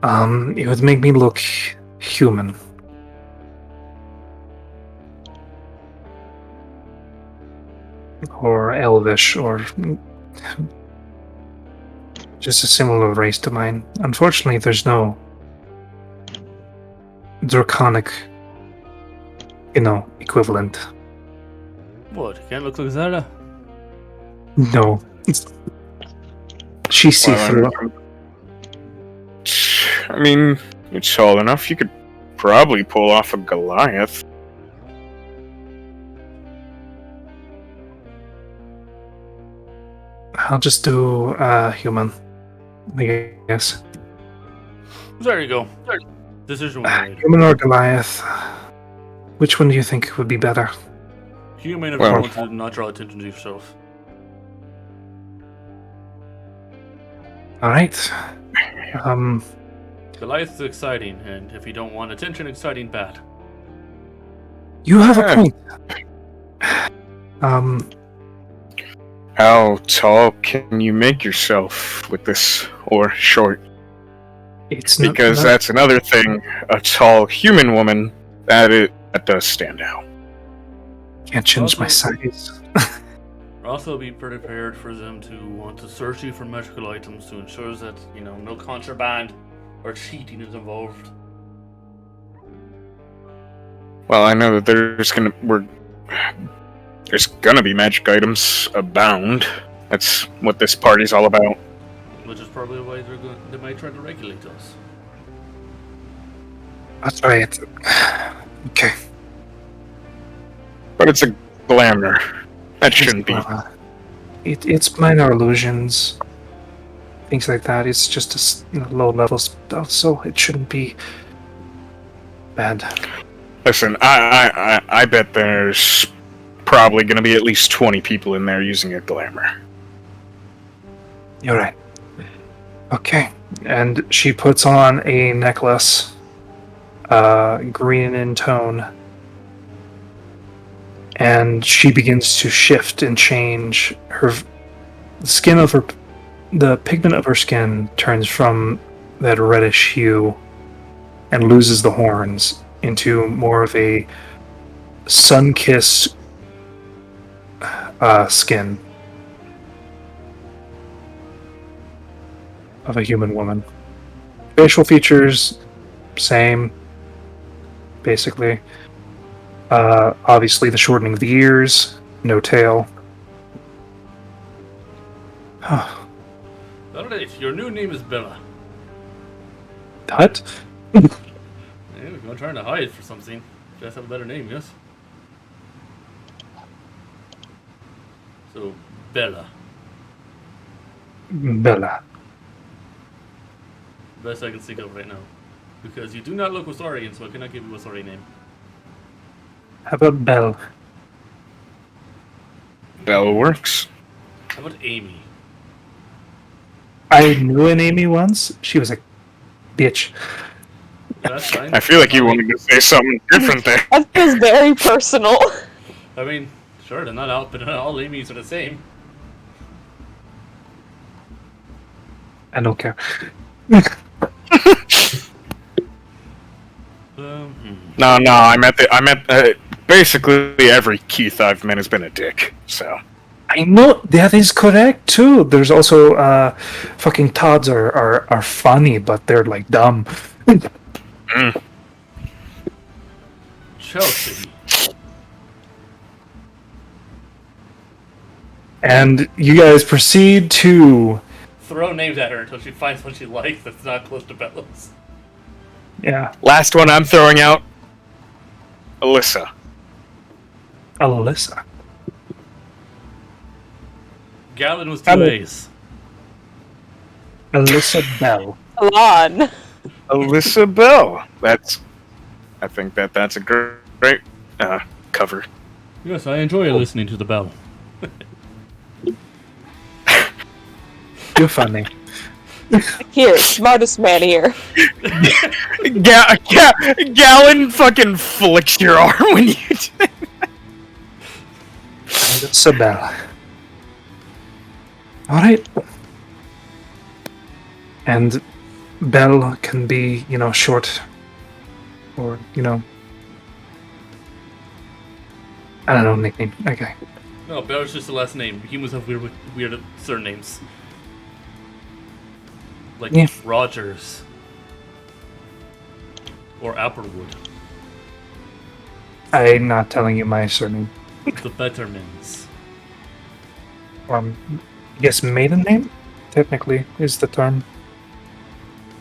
It would make me look human. Or elvish, or just a similar race to mine. Unfortunately, there's no draconic, equivalent. What? You can't look like Zelda? No. She's see-through. I mean, it's tall enough. You could probably pull off a Goliath. I'll just do human, I guess. There you go. Decision made. Human or Goliath? Which one do you think would be better? Human if Well- you want to not draw attention to yourself. Alright. Goliath is exciting, and if you don't want attention, exciting bad. You have a Yeah. point. How tall can you make yourself with this, or short? It's Because not, that's another thing. A tall human woman, that does stand out. can't change my Also- size. Also, be prepared for them to want to search you for magical items to ensure that, no contraband or cheating is involved. Well, I know that there's gonna be magic items abound. That's what this party's all about. Which is probably why they might try to regulate us. That's right. Okay. But it's a glamour. That shouldn't be. It's minor illusions, things like that. It's just low level stuff, so it shouldn't be bad. Listen, I bet there's probably gonna be at least 20 people in there using a glamour. You're right. Okay, and she puts on a necklace, green in tone, and she begins to shift and change. The pigment of her skin turns from that reddish hue and loses the horns into more of a sun-kissed skin of a human woman. Facial features, same, basically. Obviously, the shortening of the ears, no tail. Alright, your new name is Bella. What? Yeah, if you're trying to hide for something, just have a better name, yes? So, Bella. Bella. Best I can think of right now. Because you do not look Wasarian, so I cannot give you a Wasari name. How about Belle? Bell works. How about Amy? I knew an Amy once. She was a bitch. Yeah, that's fine. I feel like you wanted to say something different there. That feels very personal. I mean, sure, they're not out, but not all Amy's are the same. I don't care. No, I meant basically every Keith I've met has been a dick. So I know that is correct too. There's also fucking Todds are funny, but they're like dumb. Shell City. And you guys proceed to... Throw names at her until she finds one she likes that's not close to Bellows. Yeah, Last one I'm throwing out. Alyssa. Alyssa. Gallon was 2 Hello. A's. Alyssa Bell. Alon. Alyssa Bell. I think that's a great cover. Yes, I enjoy listening to the bell. You're funny. Here, smartest man here. Gallon fucking flicks your arm when you do. Alyssa Bell. Alright. And Bell can be, short. Or, I don't know, nickname. Okay. No, Bell's just the last name. Humans have weird surnames. Like Yeah. Rogers. Or Applewood. I'm not telling you my surname. The Bettermans. I guess maiden name? Technically, is the term.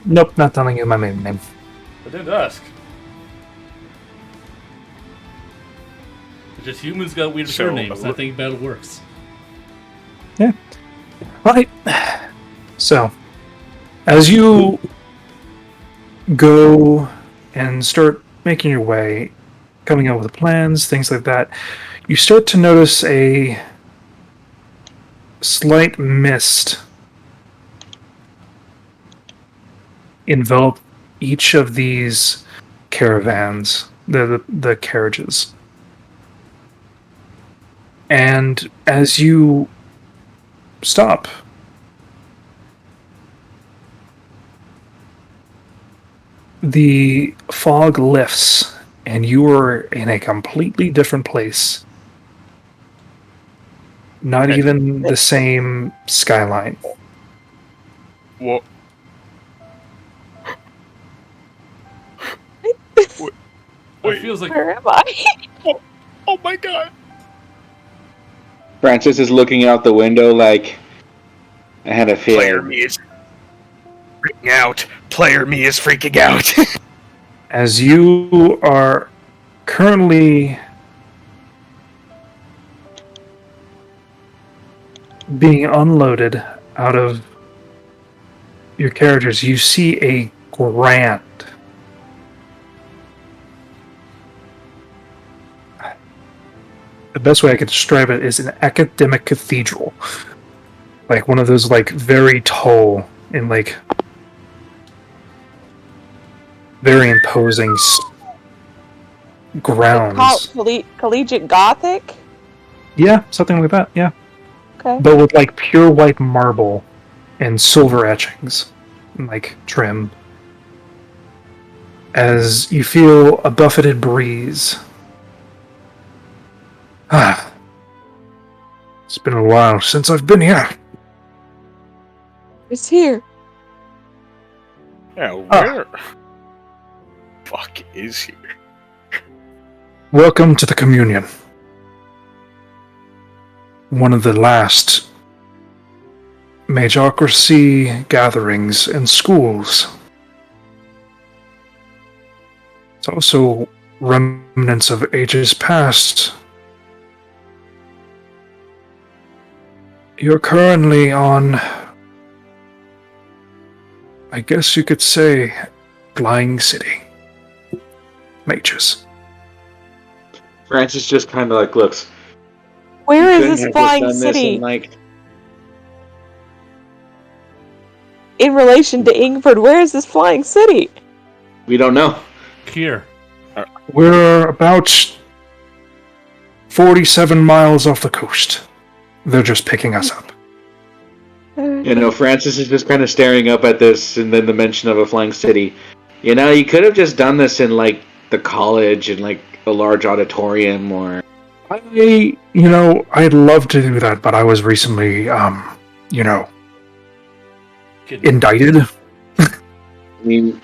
Nope, not telling you my maiden name. I didn't ask. It's just humans got weird So, surnames. I think Bell works. Right. So, as you go and start making your way, coming up with plans, things like that, you start to notice a slight mist envelop each of these caravans, the carriages. And as you stop, the fog lifts and you are in a completely different place. Not even the same skyline. What? It feels like Where am I? Oh my god. Francis is looking out the window like I had a Player feeling. me is freaking out. Player me is freaking out. As you are currently being unloaded out of your carriages, you see a grand, the best way I could describe it is an academic cathedral. Like one of those very tall and very imposing grounds. Collegiate Gothic? Yeah, something like that, yeah. Okay. But with pure white marble and silver etchings and trim. As you feel a buffeted breeze. It's been a while since I've been here. It's here. Yeah, where? Fuck is here? Welcome to the Communion. One of the last Magocracy gatherings in schools. It's also remnants of ages past. You're currently on, I guess you could say, Flying City. Mages. Francis just kind of looks. Where "You is couldn't this have just flying done this city in, in relation to Ingford? Where is this flying city? we don't know. here. We're about 47 miles off the coast. They're just picking us up. Francis is just kind of staring up at this, and then the mention of a flying city. You could have just done this in the college and a large auditorium, or I'd love to do that, but I was recently, Kid. indicted. I mean,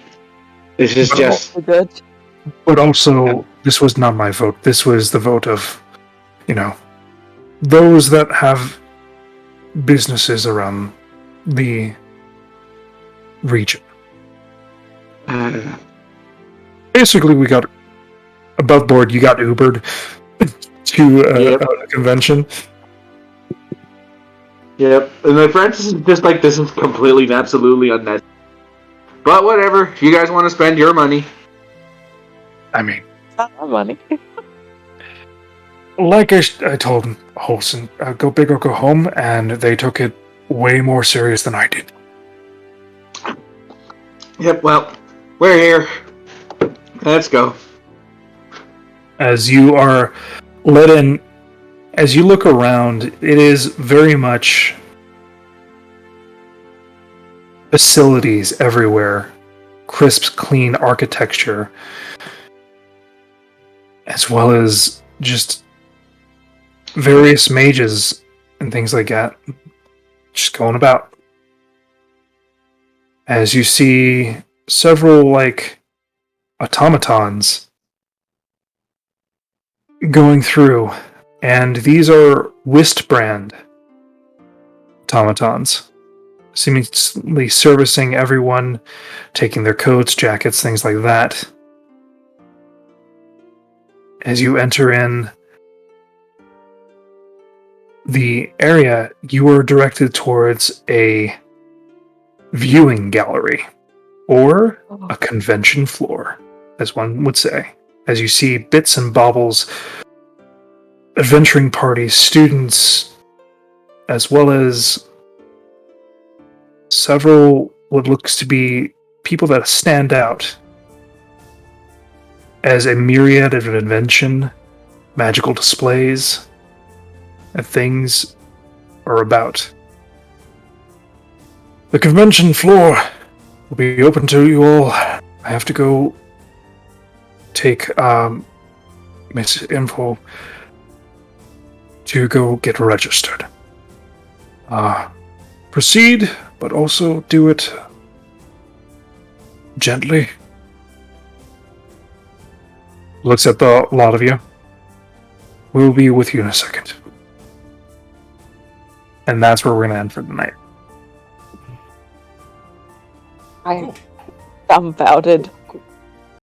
this is just Good. But also, This was not my vote. This was the vote of, those that have businesses around the region. Basically, we got above board. You got Ubered to a convention. Yep. And then Francis is just like, this is completely and absolutely unnecessary. But whatever. If you guys want to spend your money. I mean, Not my money. like I told Holson, go big or go home, and they took it way more serious than I did. Yep, well, we're here. Let's go. As you are let in, as you look around, it is very much facilities everywhere, crisp, clean architecture, as well as just various mages and things like that, just going about. As you see several, automatons going through, and these are Wist-brand automatons, seemingly servicing everyone, taking their coats, jackets, things like that. As you enter in the area, you are directed towards a viewing gallery, or a convention floor, as one would say. As you see bits and baubles, adventuring parties, students, as well as several what looks to be people that stand out as a myriad of invention, magical displays, and things are about. The convention floor will be open to you all. I have to go take Miss Info to go get registered. Proceed, but also do it gently. Looks at the lot of you. We'll be with you in a second. And that's where we're going to end for the night. I'm dumbfounded.